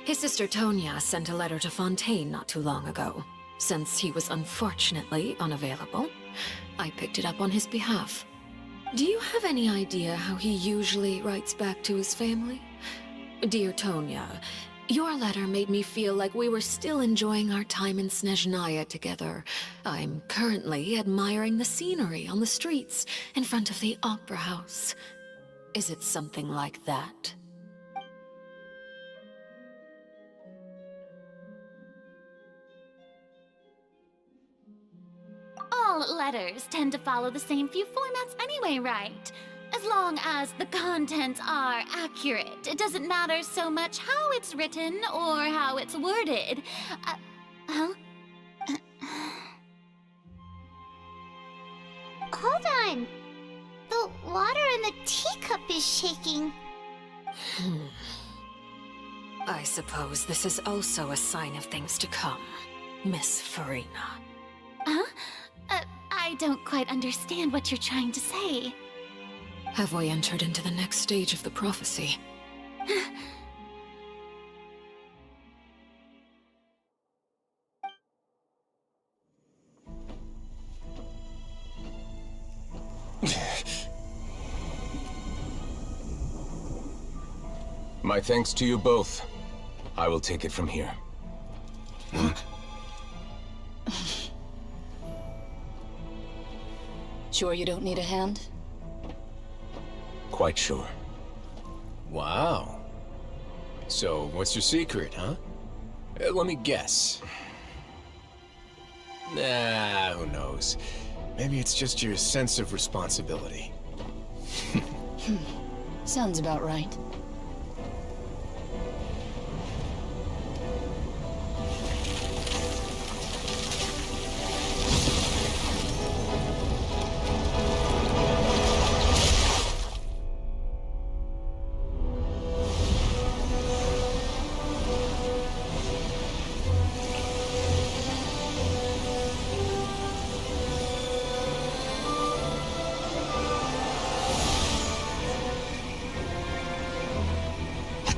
His sister Tonya sent a letter to Fontaine not too long ago. Since he was unfortunately unavailable, I picked it up on his behalf. Do you have any idea how he usually writes back to his family? Dear Tonya, your letter made me feel like we were still enjoying our time in Snezhnaya together. I'm currently admiring the scenery on the streets in front of the Opera House. Is it something like that? All letters tend to follow the same few formats anyway, right? As long as the contents are accurate, it doesn't matter so much how it's written or how it's worded. Huh? Hold on. The water in the teacup is shaking. I suppose this is also a sign of things to come, Miss Farina. Huh? I don't quite understand what you're trying to say. Have we entered into the next stage of the prophecy? My thanks to you both. I will take it from here. Sure you don't need a hand? Quite sure. Wow. So, what's your secret, huh? Let me guess. Nah, who knows? Maybe it's just your sense of responsibility. Sounds about right.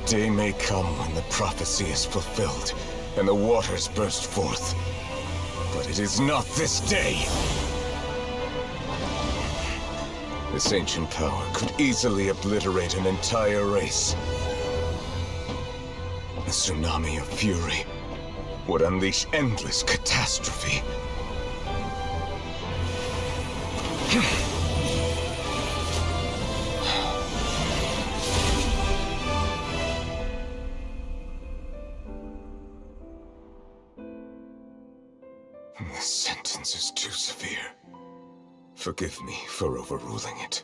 Day may come when the prophecy is fulfilled, and the waters burst forth. But it is not this day! This ancient power could easily obliterate an entire race. A tsunami of fury would unleash endless catastrophe. The sentence is too severe. Forgive me for overruling it.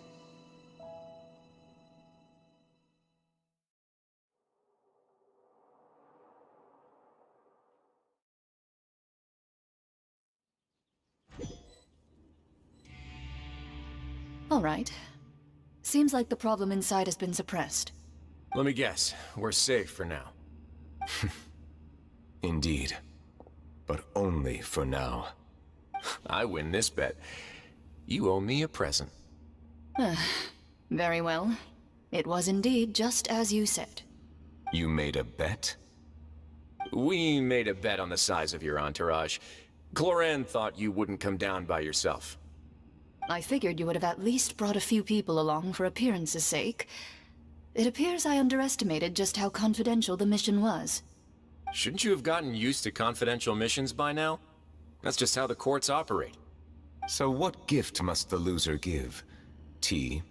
All right. Seems like the problem inside has been suppressed. Let me guess, we're safe for now. Indeed. But only for now. I win this bet. You owe me a present. Very well. It was indeed just as you said. You made a bet? We made a bet on the size of your entourage. Cloran thought you wouldn't come down by yourself. I figured you would have at least brought a few people along for appearance's sake. It appears I underestimated just how confidential the mission was. Shouldn't you have gotten used to confidential missions by now? That's just how the courts operate. So what gift must the loser give? Tea?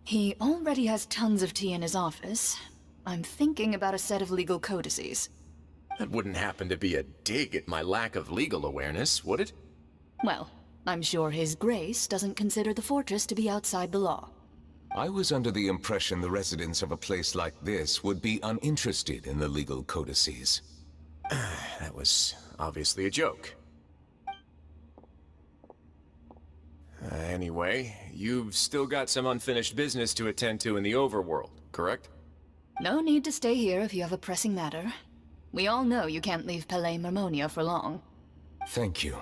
He already has tons of tea in his office. I'm thinking about a set of legal codices. That wouldn't happen to be a dig at my lack of legal awareness, would it? Well, I'm sure His Grace doesn't consider the fortress to be outside the law. I was under the impression the residents of a place like this would be uninterested in the legal codices. That was obviously a joke. Anyway, you've still got some unfinished business to attend to in the overworld, correct? No need to stay here if you have a pressing matter. We all know you can't leave Palais Marmonia for long. Thank you.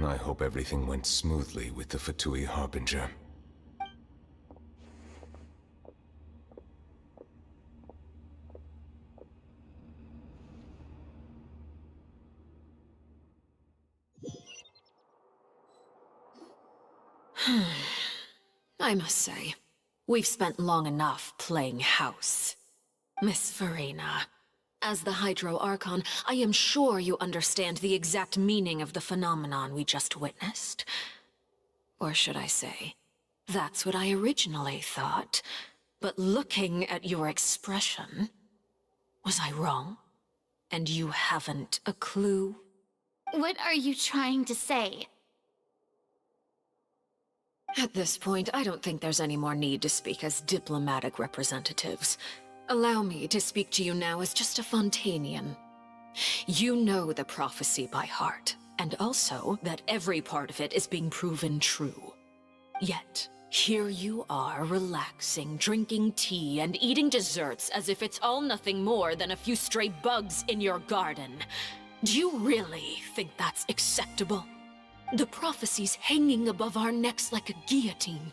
I hope everything went smoothly with the Fatui Harbinger. I must say, we've spent long enough playing house. Miss Farina, as the Hydro Archon, I am sure you understand the exact meaning of the phenomenon we just witnessed. Or should I say, that's what I originally thought. But looking at your expression, was I wrong? And you haven't a clue? What are you trying to say? At this point, I don't think there's any more need to speak as diplomatic representatives. Allow me to speak to you now as just a Fontainian. You know the prophecy by heart, and also that every part of it is being proven true. Yet, here you are relaxing, drinking tea, and eating desserts as if it's all nothing more than a few stray bugs in your garden. Do you really think that's acceptable? The prophecy's hanging above our necks like a guillotine.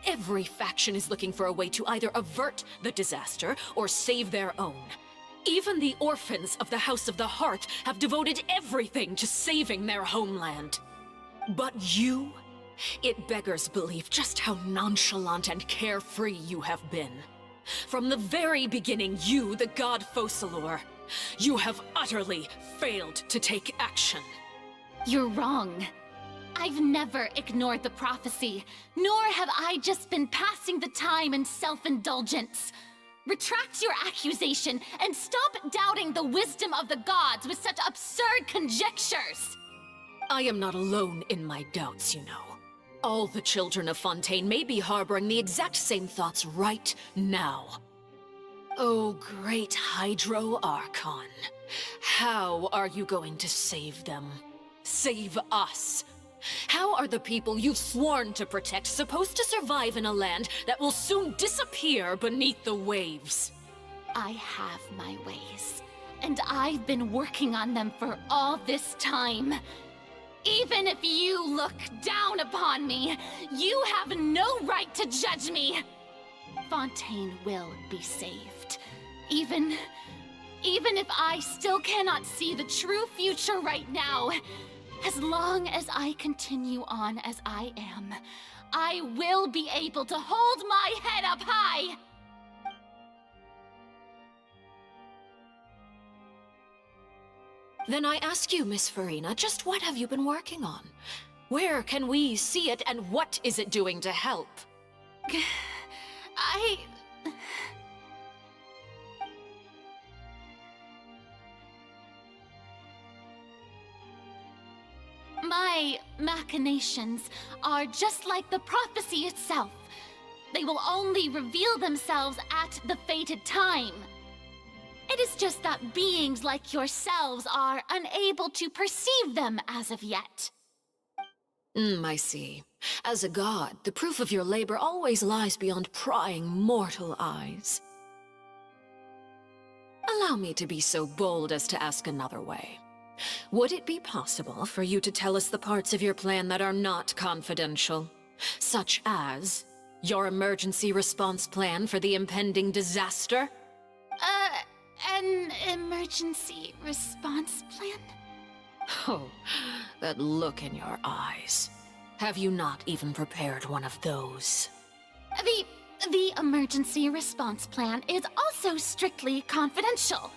Every faction is looking for a way to either avert the disaster or save their own. Even the orphans of the House of the Heart have devoted everything to saving their homeland. But you? It beggars belief just how nonchalant and carefree you have been. From the very beginning, you, the god Focalor, you have utterly failed to take action. You're wrong. I've never ignored the prophecy, nor have I just been passing the time in self-indulgence. Retract your accusation and stop doubting the wisdom of the gods with such absurd conjectures! I am not alone in my doubts, you know. All the children of Fontaine may be harboring the exact same thoughts right now. Oh, great Hydro Archon. How are you going to save them? Save us? How are the people you've sworn to protect supposed to survive in a land that will soon disappear beneath the waves? I have my ways, and I've been working on them for all this time. Even if you look down upon me, you have no right to judge me. Fontaine will be saved. Even if I still cannot see the true future right now. As long as I continue on as I am, I will be able to hold my head up high! Then I ask you, Miss Farina, just what have you been working on? Where can we see it, and what is it doing to help? My machinations are just like the prophecy itself. They will only reveal themselves at the fated time. It is just that beings like yourselves are unable to perceive them as of yet. I see. As a god, the proof of your labor always lies beyond prying mortal eyes. Allow me to be so bold as to ask another way. Would it be possible for you to tell us the parts of your plan that are not confidential? Such as Your emergency response plan for the impending disaster? An emergency response plan? Oh, that look in your eyes. Have you not even prepared one of those? The emergency response plan is also strictly confidential.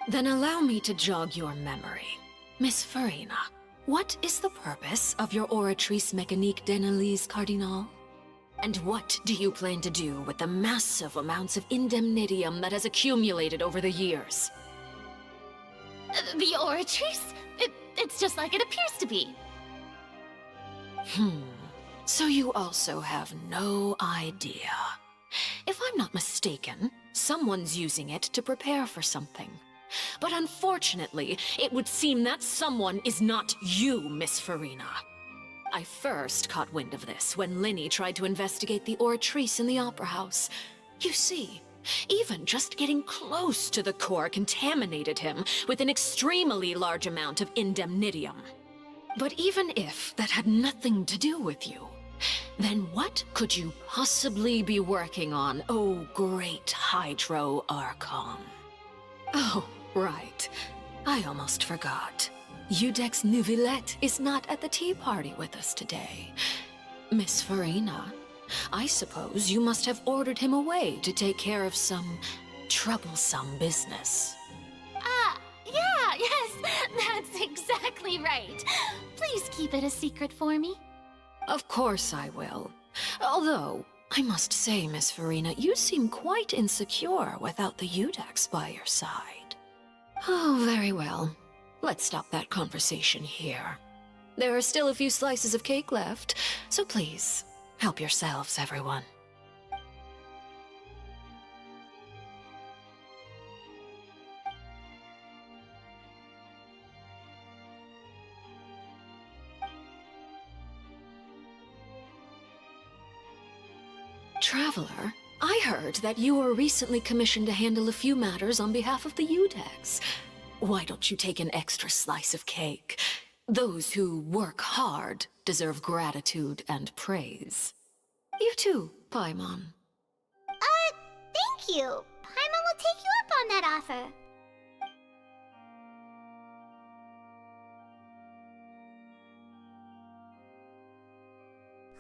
Then allow me to jog your memory. Miss Farina, what is the purpose of your Oratrice Mécanique d'Analyse Cardinal? And what do you plan to do with the massive amounts of indemnitium that has accumulated over the years? The Oratrice? It's just like it appears to be. So you also have no idea. If I'm not mistaken, someone's using it to prepare for something. But unfortunately, it would seem that someone is not you, Miss Farina. I first caught wind of this when Linny tried to investigate the Oratrice in the Opera House. You see, even just getting close to the core contaminated him with an extremely large amount of indemnitium. But even if that had nothing to do with you, then what could you possibly be working on, oh great Hydro Archon? Oh, right. I almost forgot. Udex Neuvillette is not at the tea party with us today. Miss Farina, I suppose you must have ordered him away to take care of some troublesome business. Yes, that's exactly right. Please keep it a secret for me. Of course I will. Although, I must say, Miss Farina, you seem quite insecure without the Udex by your side. Oh, very well. Let's stop that conversation here. There are still a few slices of cake left, so please, help yourselves, everyone. Traveler, I heard that you were recently commissioned to handle a few matters on behalf of the Udex. Why don't you take an extra slice of cake? Those who work hard deserve gratitude and praise. You too, Paimon. Thank you. Paimon will take you up on that offer.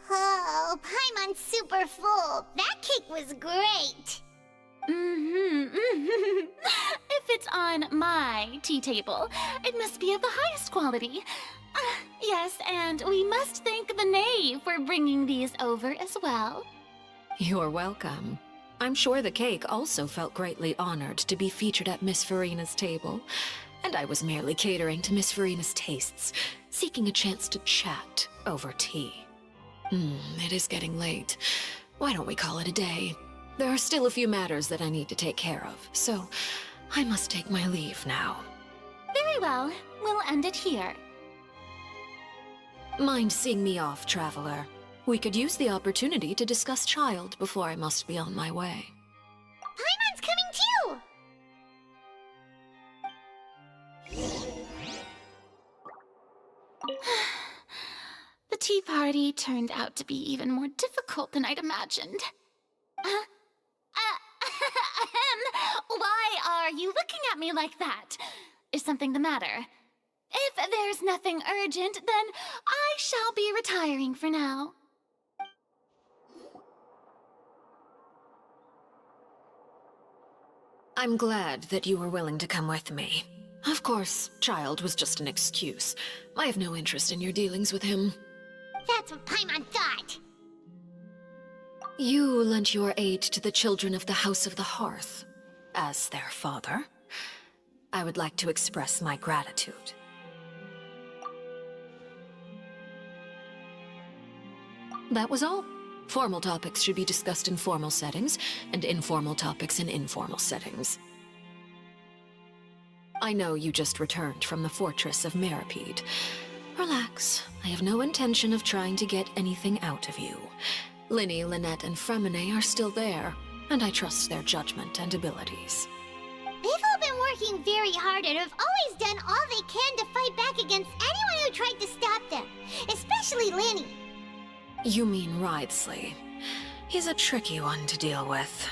Oh, Paimon's super full. That cake was great. If it's on my tea table, it must be of the highest quality. Yes, and we must thank the knave for bringing these over as well. You're welcome. I'm sure the cake also felt greatly honored to be featured at Miss Farina's table. And I was merely catering to Miss Farina's tastes, seeking a chance to chat over tea. It is getting late. Why don't we call it a day? There are still a few matters that I need to take care of, so I must take my leave now. Very well. We'll end it here. Mind seeing me off, Traveler? We could use the opportunity to discuss Child before I must be on my way. Paimon's coming too! The tea party turned out to be even more difficult than I'd imagined. Why are you looking at me like that? Is something the matter? If there's nothing urgent, then I shall be retiring for now. I'm glad that you were willing to come with me. Of course, Child was just an excuse. I have no interest in your dealings with him. That's what Paimon thought. You lent your aid to the children of the House of the Hearth. As their father, I would like to express my gratitude. That was all. Formal topics should be discussed in formal settings, and informal topics in informal settings. I know you just returned from the fortress of Meripede. Relax. I have no intention of trying to get anything out of you. Linny, Lynette, and Fremine are still there, and I trust their judgment and abilities. They've all been working very hard and have always done all they can to fight back against anyone who tried to stop them, especially Linny. You mean Wriothesley. He's a tricky one to deal with.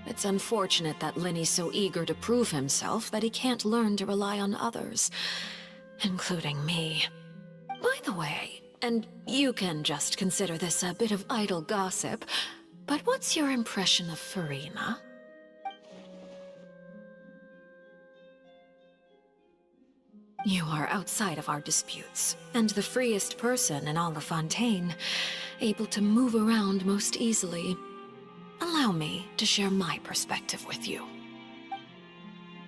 It's unfortunate that Linny's so eager to prove himself that he can't learn to rely on others, including me. By the way, and you can just consider this a bit of idle gossip, but what's your impression of Farina? You are outside of our disputes, and the freest person in all of Fontaine, able to move around most easily. Allow me to share my perspective with you.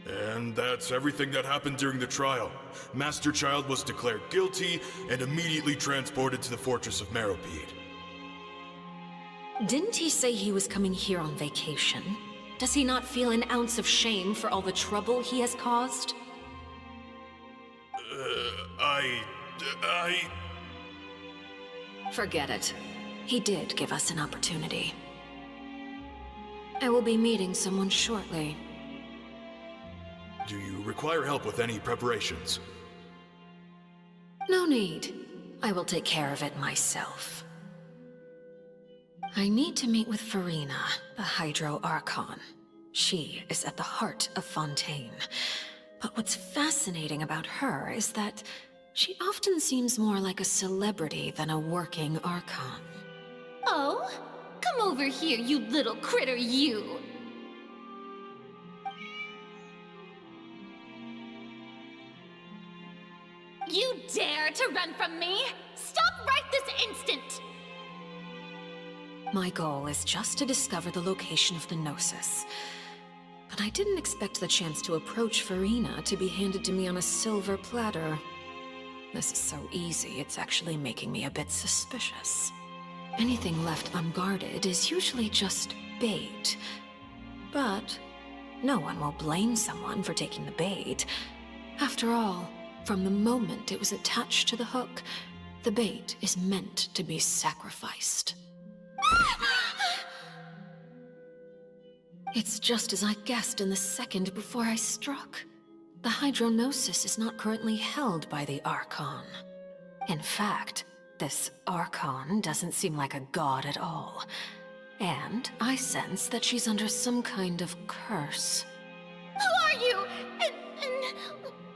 And that's everything that happened during the trial. Master Child was declared guilty and immediately transported to the Fortress of Meropide. Didn't he say he was coming here on vacation? Does he not feel an ounce of shame for all the trouble he has caused? Forget it. He did give us an opportunity. I will be meeting someone shortly. Do you require help with any preparations? No need. I will take care of it myself. I need to meet with Farina, the Hydro Archon. She is at the heart of Fontaine. But what's fascinating about her is that she often seems more like a celebrity than a working Archon. Oh? Come over here, you little critter, you! You dare to run from me? Stop right this instant! My goal is just to discover the location of the Gnosis. But I didn't expect the chance to approach Farina to be handed to me on a silver platter. This is so easy, it's actually making me a bit suspicious. Anything left unguarded is usually just bait. But no one will blame someone for taking the bait. After all, from the moment it was attached to the hook, the bait is meant to be sacrificed. It's just as I guessed in the second before I struck. The Hydronosis is not currently held by the Archon. In fact, this Archon doesn't seem like a god at all. And I sense that she's under some kind of curse. Who are you? And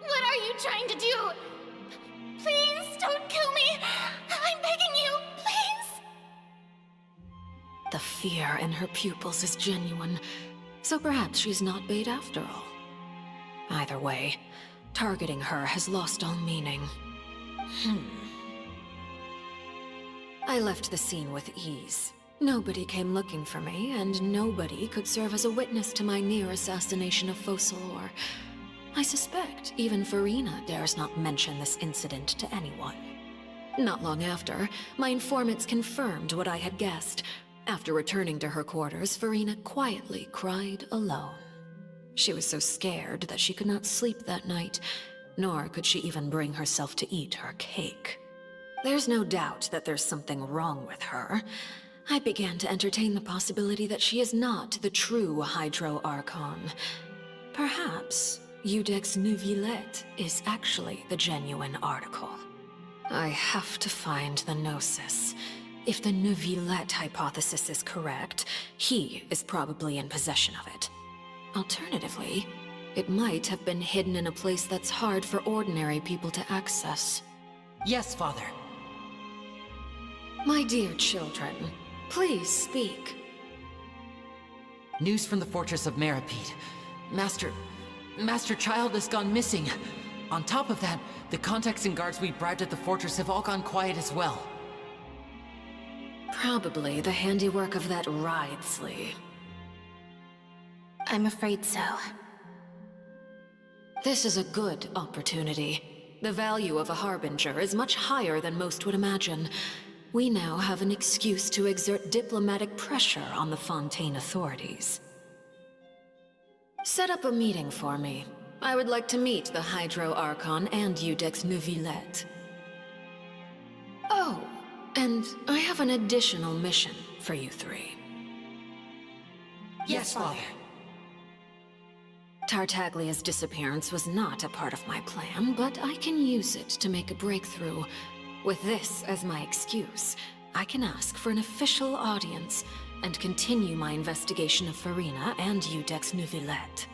what are you trying to do? Please don't kill me! I'm begging you, please! The fear in her pupils is genuine, so perhaps she's not bait after all. Either way, targeting her has lost all meaning. I left the scene with ease. Nobody came looking for me, and nobody could serve as a witness to my near assassination of Focalor. I suspect even Farina dares not mention this incident to anyone. Not long after, my informants confirmed what I had guessed. After returning to her quarters, Farina quietly cried alone. She was so scared that she could not sleep that night, nor could she even bring herself to eat her cake. There's no doubt that there's something wrong with her. I began to entertain the possibility that she is not the true Hydro Archon. Perhaps Iudex Neuvillette is actually the genuine article. I have to find the Gnosis. If the Neuvillette hypothesis is correct, he is probably in possession of it. Alternatively, it might have been hidden in a place that's hard for ordinary people to access. Yes, Father. My dear children, please speak. News from the Fortress of Meropide. Master Child has gone missing. On top of that, the contacts and guards we bribed at the fortress have all gone quiet as well. Probably the handiwork of that Ridesley. I'm afraid so. This is a good opportunity. The value of a Harbinger is much higher than most would imagine. We now have an excuse to exert diplomatic pressure on the Fontaine authorities. Set up a meeting for me. I would like to meet the Hydro Archon and Iudex Neuvillette. Oh, and I have an additional mission for you three. Yes, Father. Tartaglia's disappearance was not a part of my plan, but I can use it to make a breakthrough. With this as my excuse, I can ask for an official audience and continue my investigation of Farina and Udex Neuvillette.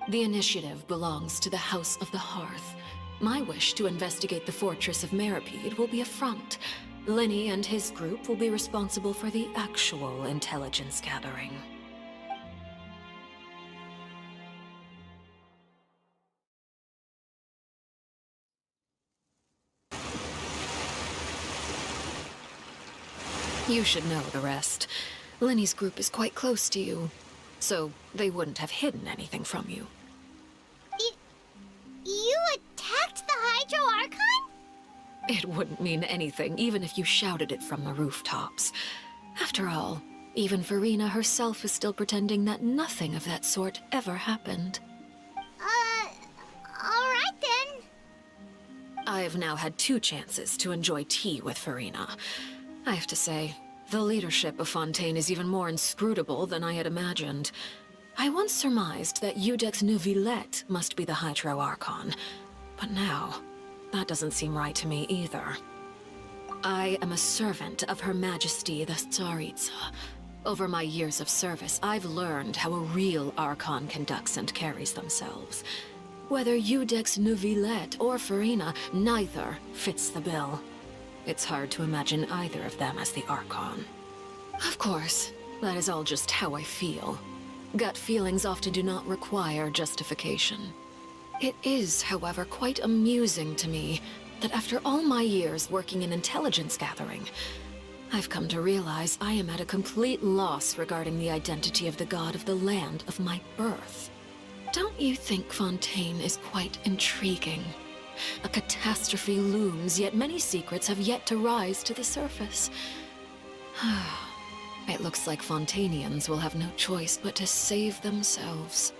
The initiative belongs to the House of the Hearth. My wish to investigate the fortress of Meropide will be a front. Lenny and his group will be responsible for the actual intelligence gathering. You should know the rest. Lenny's group is quite close to you, so they wouldn't have hidden anything from you. You attacked the Hydro Archon? It wouldn't mean anything, even if you shouted it from the rooftops. After all, even Farina herself is still pretending that nothing of that sort ever happened. Alright then. I've now had 2 chances to enjoy tea with Farina. I have to say, the leadership of Fontaine is even more inscrutable than I had imagined. I once surmised that Udex Neuvillette must be the Hydro Archon, but now, that doesn't seem right to me either. I am a servant of Her Majesty the Tsaritsa. Over my years of service, I've learned how a real Archon conducts and carries themselves. Whether Udex Neuvillette or Farina, neither fits the bill. It's hard to imagine either of them as the Archon. Of course, that is all just how I feel. Gut feelings often do not require justification. It is, however, quite amusing to me that after all my years working in intelligence gathering, I've come to realize I am at a complete loss regarding the identity of the god of the land of my birth. Don't you think Fontaine is quite intriguing? A catastrophe looms, yet many secrets have yet to rise to the surface. It looks like Fontainians will have no choice but to save themselves.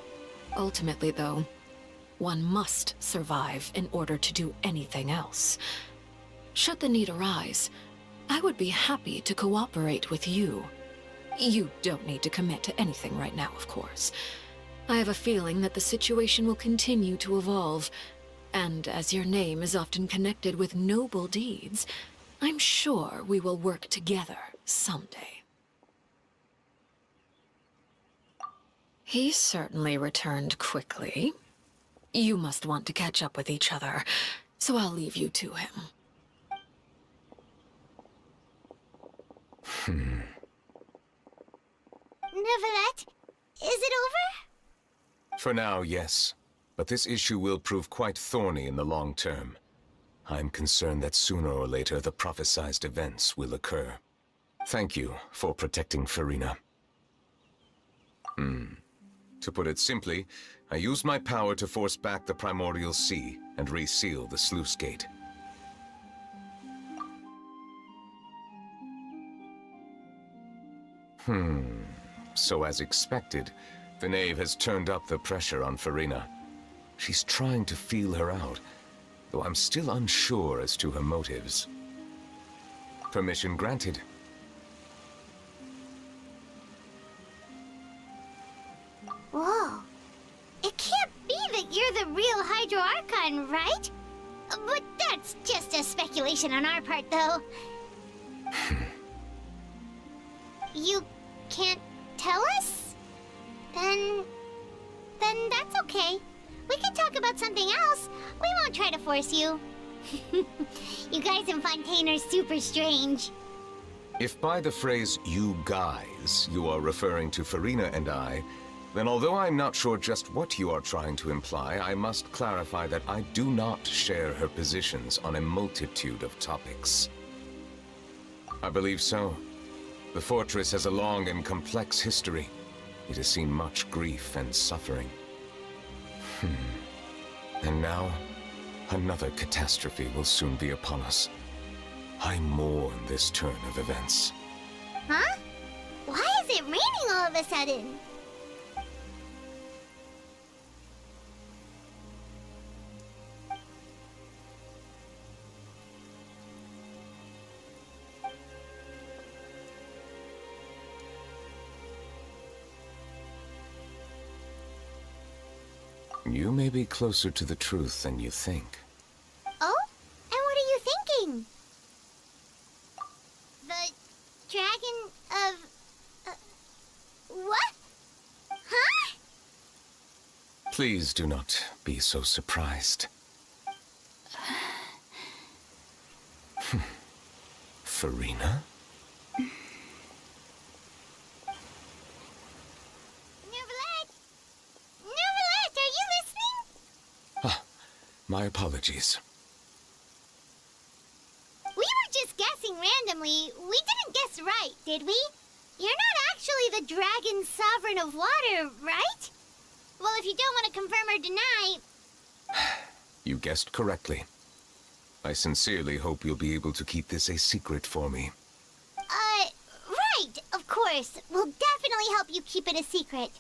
Ultimately, though, one must survive in order to do anything else. Should the need arise, I would be happy to cooperate with you. You don't need to commit to anything right now, of course. I have a feeling that the situation will continue to evolve, and as your name is often connected with noble deeds, I'm sure we will work together someday. He certainly returned quickly. You must want to catch up with each other, so I'll leave you to him. Neuvillette, is it over? For now, yes. But this issue will prove quite thorny in the long term. I'm concerned that sooner or later the prophesized events will occur. Thank you for protecting Farina. To put it simply, I used my power to force back the Primordial Sea and reseal the sluice gate. So as expected, the Knave has turned up the pressure on Farina. She's trying to feel her out, though I'm still unsure as to her motives. Permission granted. Whoa. It can't be that you're the real Hydro Archon, right? But that's just a speculation on our part, though. You can't tell us? Then that's okay. We can talk about something else. We won't try to force you. You guys in Fontaine are super strange. If by the phrase, "you guys," you are referring to Farina and I, then although I'm not sure just what you are trying to imply, I must clarify that I do not share her positions on a multitude of topics. I believe so. The fortress has a long and complex history. It has seen much grief and suffering. And now, another catastrophe will soon be upon us. I mourn this turn of events. Huh? Why is it raining all of a sudden? You may be closer to the truth than you think. Oh? And what are you thinking? Please do not be so surprised. Farina? Neuvillette! Neuvillette, are you listening? Ah, my apologies. We were just guessing randomly. We didn't guess right, did we? You're not actually the dragon sovereign of water, right? Well, if you don't want to confirm or deny... You guessed correctly. I sincerely hope you'll be able to keep this a secret for me. Right, of course. We'll definitely help you keep it a secret.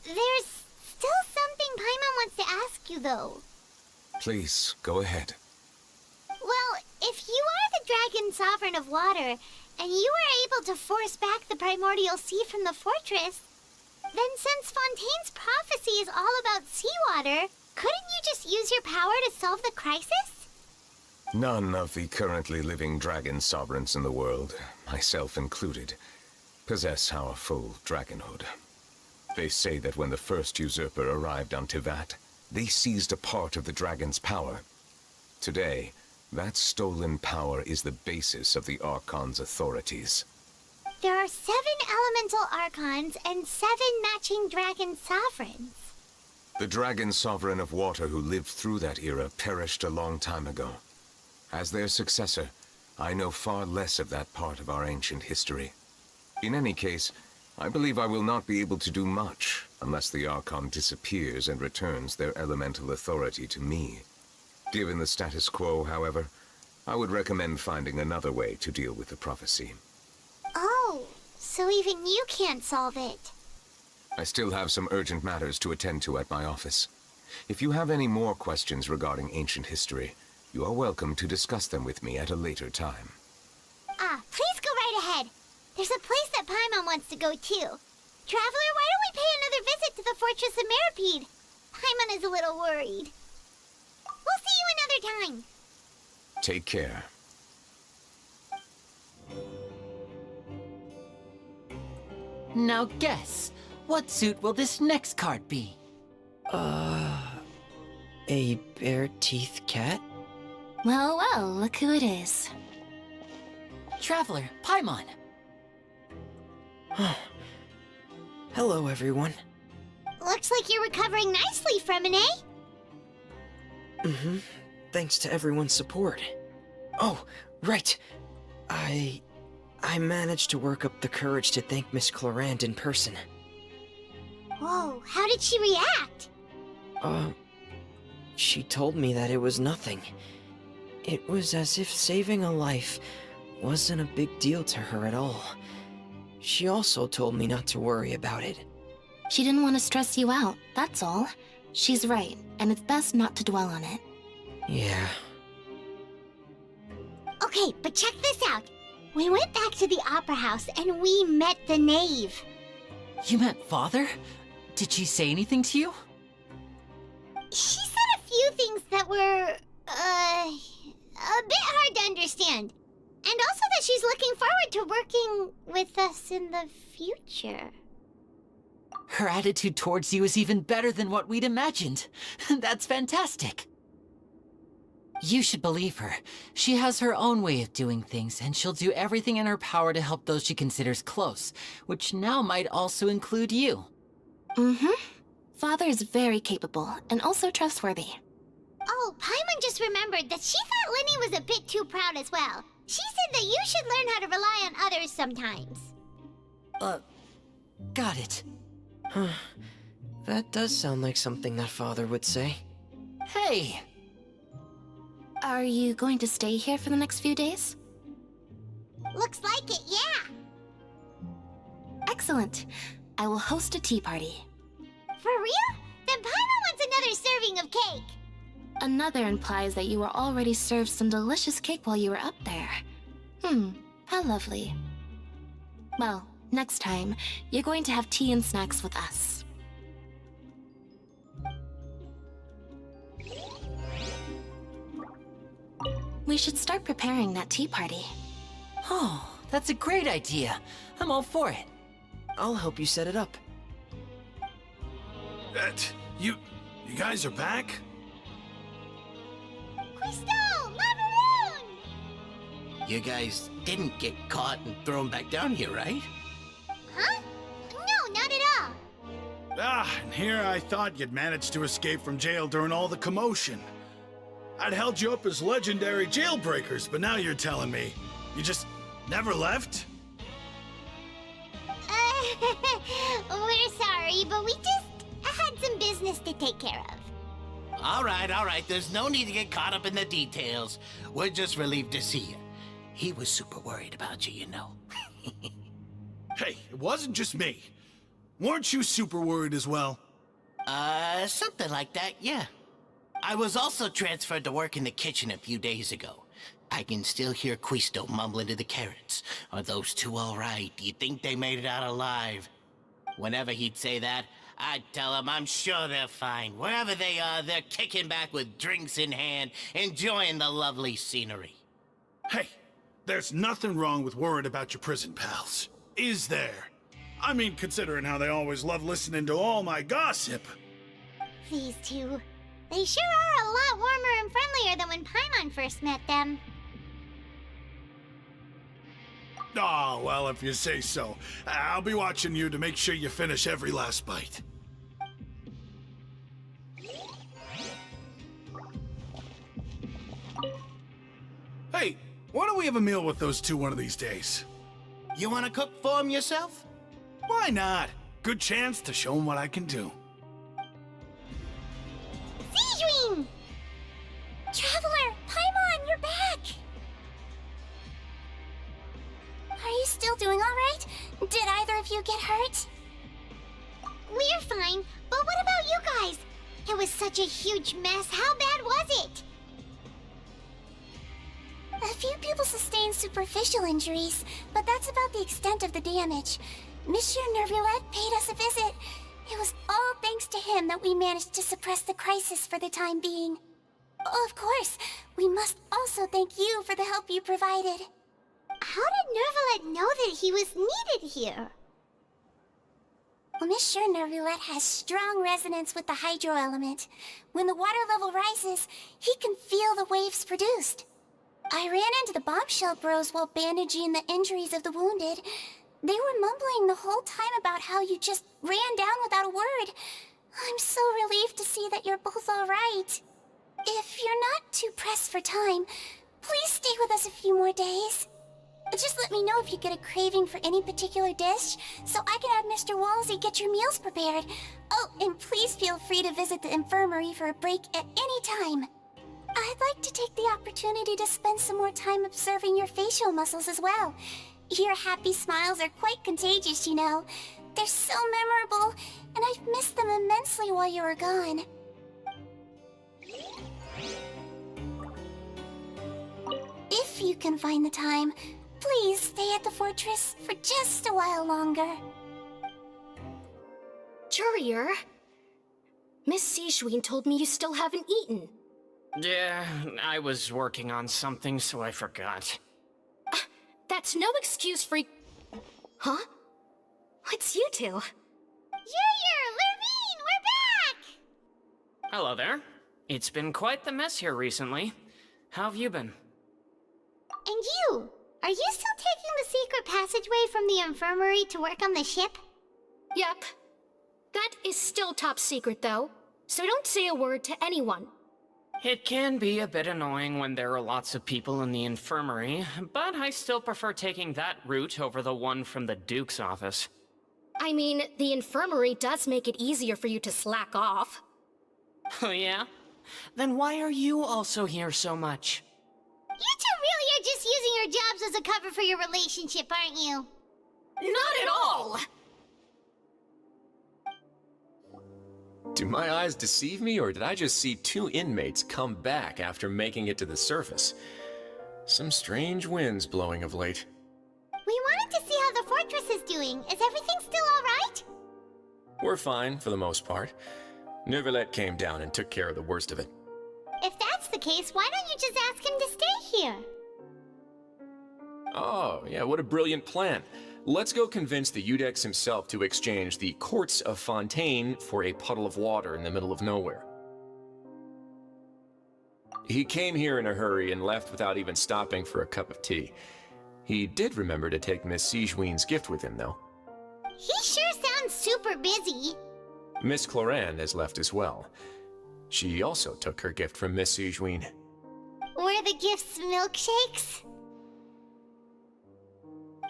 There's still something Paimon wants to ask you, though. Please, go ahead. Well, if you are the dragon sovereign of water, and you were able to force back the primordial sea from the fortress, then since Fontaine's prophecy is all about seawater, couldn't you just use your power to solve the crisis? None of the currently living dragon sovereigns in the world, myself included, possess our full dragonhood. They say that when the first usurper arrived on Tivat, they seized a part of the dragon's power. Today, that stolen power is the basis of the Archon's authorities. There are 7 elemental Archons and 7 matching dragon sovereigns. The dragon sovereign of water who lived through that era perished a long time ago. As their successor, I know far less of that part of our ancient history. In any case, I believe I will not be able to do much unless the Archon disappears and returns their elemental authority to me. Given the status quo, however, I would recommend finding another way to deal with the prophecy. Oh, so even you can't solve it. I still have some urgent matters to attend to at my office. If you have any more questions regarding ancient history, you are welcome to discuss them with me at a later time. Please go right ahead. There's a place that Paimon wants to go too. Traveler, why don't we pay another visit to the Fortress of Meropide? Paimon is a little worried. We'll see you another time. Take care. Now guess, what suit will this next card be? A bare-teeth cat? Well, well, look who it is. Traveler, Paimon. Hello, everyone. Looks like you're recovering nicely from it, eh? Mm-hmm. Thanks to everyone's support. Oh, right. I managed to work up the courage to thank Miss Clorand in person. Whoa, how did she react? She told me that it was nothing. It was as if saving a life wasn't a big deal to her at all. She also told me not to worry about it. She didn't want to stress you out, that's all. She's right, and it's best not to dwell on it. Yeah. Okay, but check this out. We went back to the Opera House and we met the knave. You met Father? Did she say anything to you? She said a few things that were, a bit hard to understand. And also that she's looking forward to working with us in the future. Her attitude towards you is even better than what we'd imagined. That's fantastic. You should believe her. She has her own way of doing things, and she'll do everything in her power to help those she considers close, which now might also include you. Mm-hmm. Father is very capable, and also trustworthy. Oh, Paimon just remembered that she thought Linny was a bit too proud as well. She said that you should learn how to rely on others sometimes. Got it. That does sound like something that Father would say. Hey! Are you going to stay here for the next few days? Looks like it, yeah. Excellent. I will host a tea party. For real? Then Paimon wants another serving of cake. Another implies that you were already served some delicious cake while you were up there. How lovely. Well, next time, you're going to have tea and snacks with us. We should start preparing that tea party. Oh, that's a great idea. I'm all for it. I'll help you set it up. You guys are back? Quisto! Lavaroon! You guys didn't get caught and thrown back down here, right? Huh? No, not at all. And here I thought you'd managed to escape from jail during all the commotion. I'd held you up as legendary jailbreakers, but now you're telling me you just never left? We're sorry, but we just had some business to take care of. All right. There's no need to get caught up in the details. We're just relieved to see you. He was super worried about you, you know. Hey, it wasn't just me. Weren't you super worried as well? Something like that, yeah. I was also transferred to work in the kitchen a few days ago. I can still hear Quisto mumbling to the carrots. Are those two all right? Do you think they made it out alive? Whenever he'd say that, I'd tell him I'm sure they're fine. Wherever they are, they're kicking back with drinks in hand, enjoying the lovely scenery. Hey, there's nothing wrong with worried about your prison pals. Is there? I mean, considering how they always love listening to all my gossip. These two. They sure are a lot warmer and friendlier than when Paimon first met them. Oh, well, if you say so. I'll be watching you to make sure you finish every last bite. Hey, why don't we have a meal with those two one of these days? You want to cook for them yourself? Why not? Good chance to show them what I can do. Sijuin! Traveler, Paimon, you're back! Are you still doing all right? Did either of you get hurt? We're fine, but what about you guys? It was such a huge mess. How bad was it? A few people sustained superficial injuries, but that's about the extent of the damage. Monsieur Nervulette paid us a visit. It was all thanks to him that we managed to suppress the crisis for the time being. Of course, we must also thank you for the help you provided. How did Nervulette know that he was needed here? Well, Monsieur Nervulette has strong resonance with the hydro element. When the water level rises, he can feel the waves produced. I ran into the bombshell bros while bandaging the injuries of the wounded. They were mumbling the whole time about how you just ran down without a word. I'm so relieved to see that you're both all right. If you're not too pressed for time, please stay with us a few more days. Just let me know if you get a craving for any particular dish, so I can have Mr. Walsey get your meals prepared. Oh, and please feel free to visit the infirmary for a break at any time. I'd like to take the opportunity to spend some more time observing your facial muscles as well. Your happy smiles are quite contagious, you know. They're so memorable, and I've missed them immensely while you were gone. If you can find the time, please stay at the fortress for just a while longer. Courier, Miss Sijuin told me you still haven't eaten. Yeah, I was working on something, so I forgot. That's no excuse for... Huh? It's you two. Courier, Lurvine, we're back! Hello there. It's been quite the mess here recently. How have you been? And you? Are you still taking the secret passageway from the infirmary to work on the ship? Yep. That is still top secret, though. So don't say a word to anyone. It can be a bit annoying when there are lots of people in the infirmary, but I still prefer taking that route over the one from the Duke's office. I mean, the infirmary does make it easier for you to slack off. Oh yeah? Then why are you also here so much? You two really are just using your jobs as a cover for your relationship, aren't you? Not at all! Do my eyes deceive me, or did I just see two inmates come back after making it to the surface? Some strange winds blowing of late. We wanted to see how the fortress is doing. Is everything still all right? We're fine, for the most part. Nervulette came down and took care of the worst of it. If that's the case, why don't you just ask him to stay here? Oh, yeah, what a brilliant plan. Let's go convince the Udex himself to exchange the Courts of Fontaine for a puddle of water in the middle of nowhere. He came here in a hurry and left without even stopping for a cup of tea. He did remember to take Miss Sigewinne's gift with him, though. He sure sounds super busy. Miss Cloran has left as well. She also took her gift from Miss Sigewinne. Were the gifts milkshakes?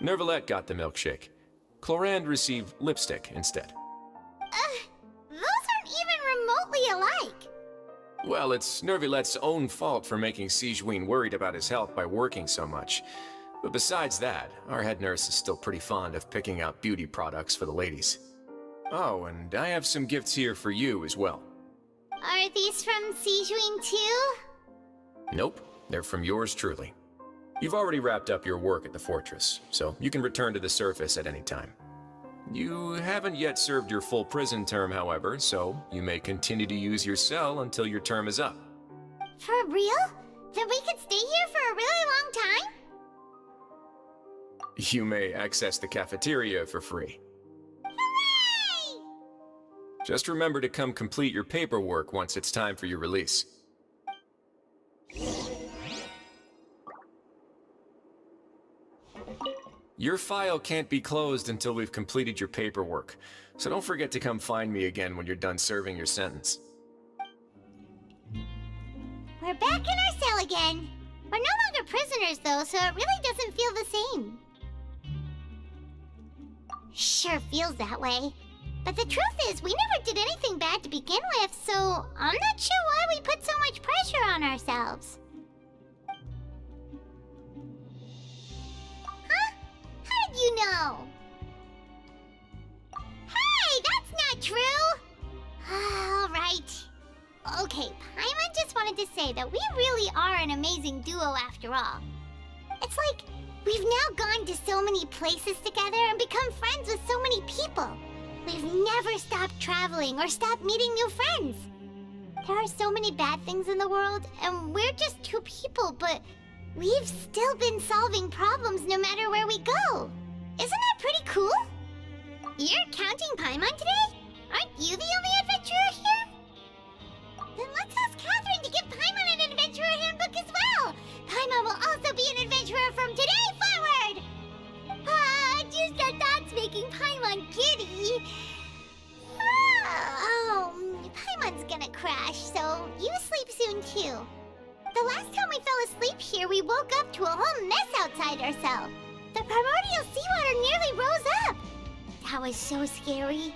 Nervalette got the milkshake. Cloran received lipstick instead. Those aren't even remotely alike. Well, it's Nervalette's own fault for making Sigewinne worried about his health by working so much. But besides that, our head nurse is still pretty fond of picking out beauty products for the ladies. Oh, and I have some gifts here for you as well. Are these from Sigewinne too? Nope, they're from yours truly. You've already wrapped up your work at the fortress, so you can return to the surface at any time. You haven't yet served your full prison term, however, so you may continue to use your cell until your term is up. For real? Then we could stay here for a really long time? You may access the cafeteria for free. Hooray! Just remember to come complete your paperwork once it's time for your release. Your file can't be closed until we've completed your paperwork, so don't forget to come find me again when you're done serving your sentence. We're back in our cell again. We're no longer prisoners though, so it really doesn't feel the same. Sure feels that way. But the truth is, we never did anything bad to begin with, so I'm not sure why we put so much pressure on ourselves. Huh? How did you know? Hey, that's not true! Alright. Okay, Paimon just wanted to say that we really are an amazing duo after all. It's like we've now gone to so many places together and become friends with so many people. We've never stopped traveling or stopped meeting new friends. There are so many bad things in the world, and we're just two people, but we've still been solving problems no matter where we go. Isn't that pretty cool? You're counting Paimon today? Aren't you the only adventurer here? Then let's ask Catherine to give Paimon an adventurer handbook as well. Paimon will also be an adventurer from today forward. Just our thoughts making Paimon giddy. Oh, Paimon's gonna crash, so you sleep soon too. The last time we fell asleep here, we woke up to a whole mess outside our cell. The primordial seawater nearly rose up. That was so scary.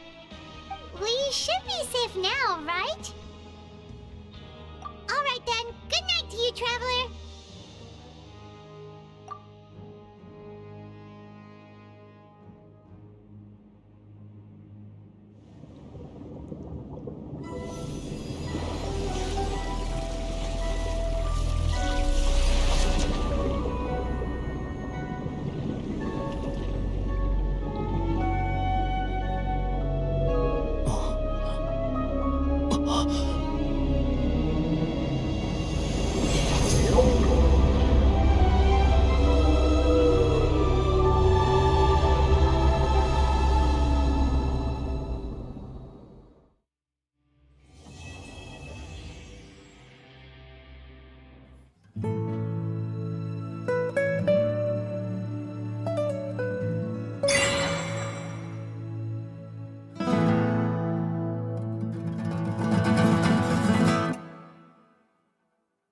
We should be safe now, right? Alright then, good night to you, traveler.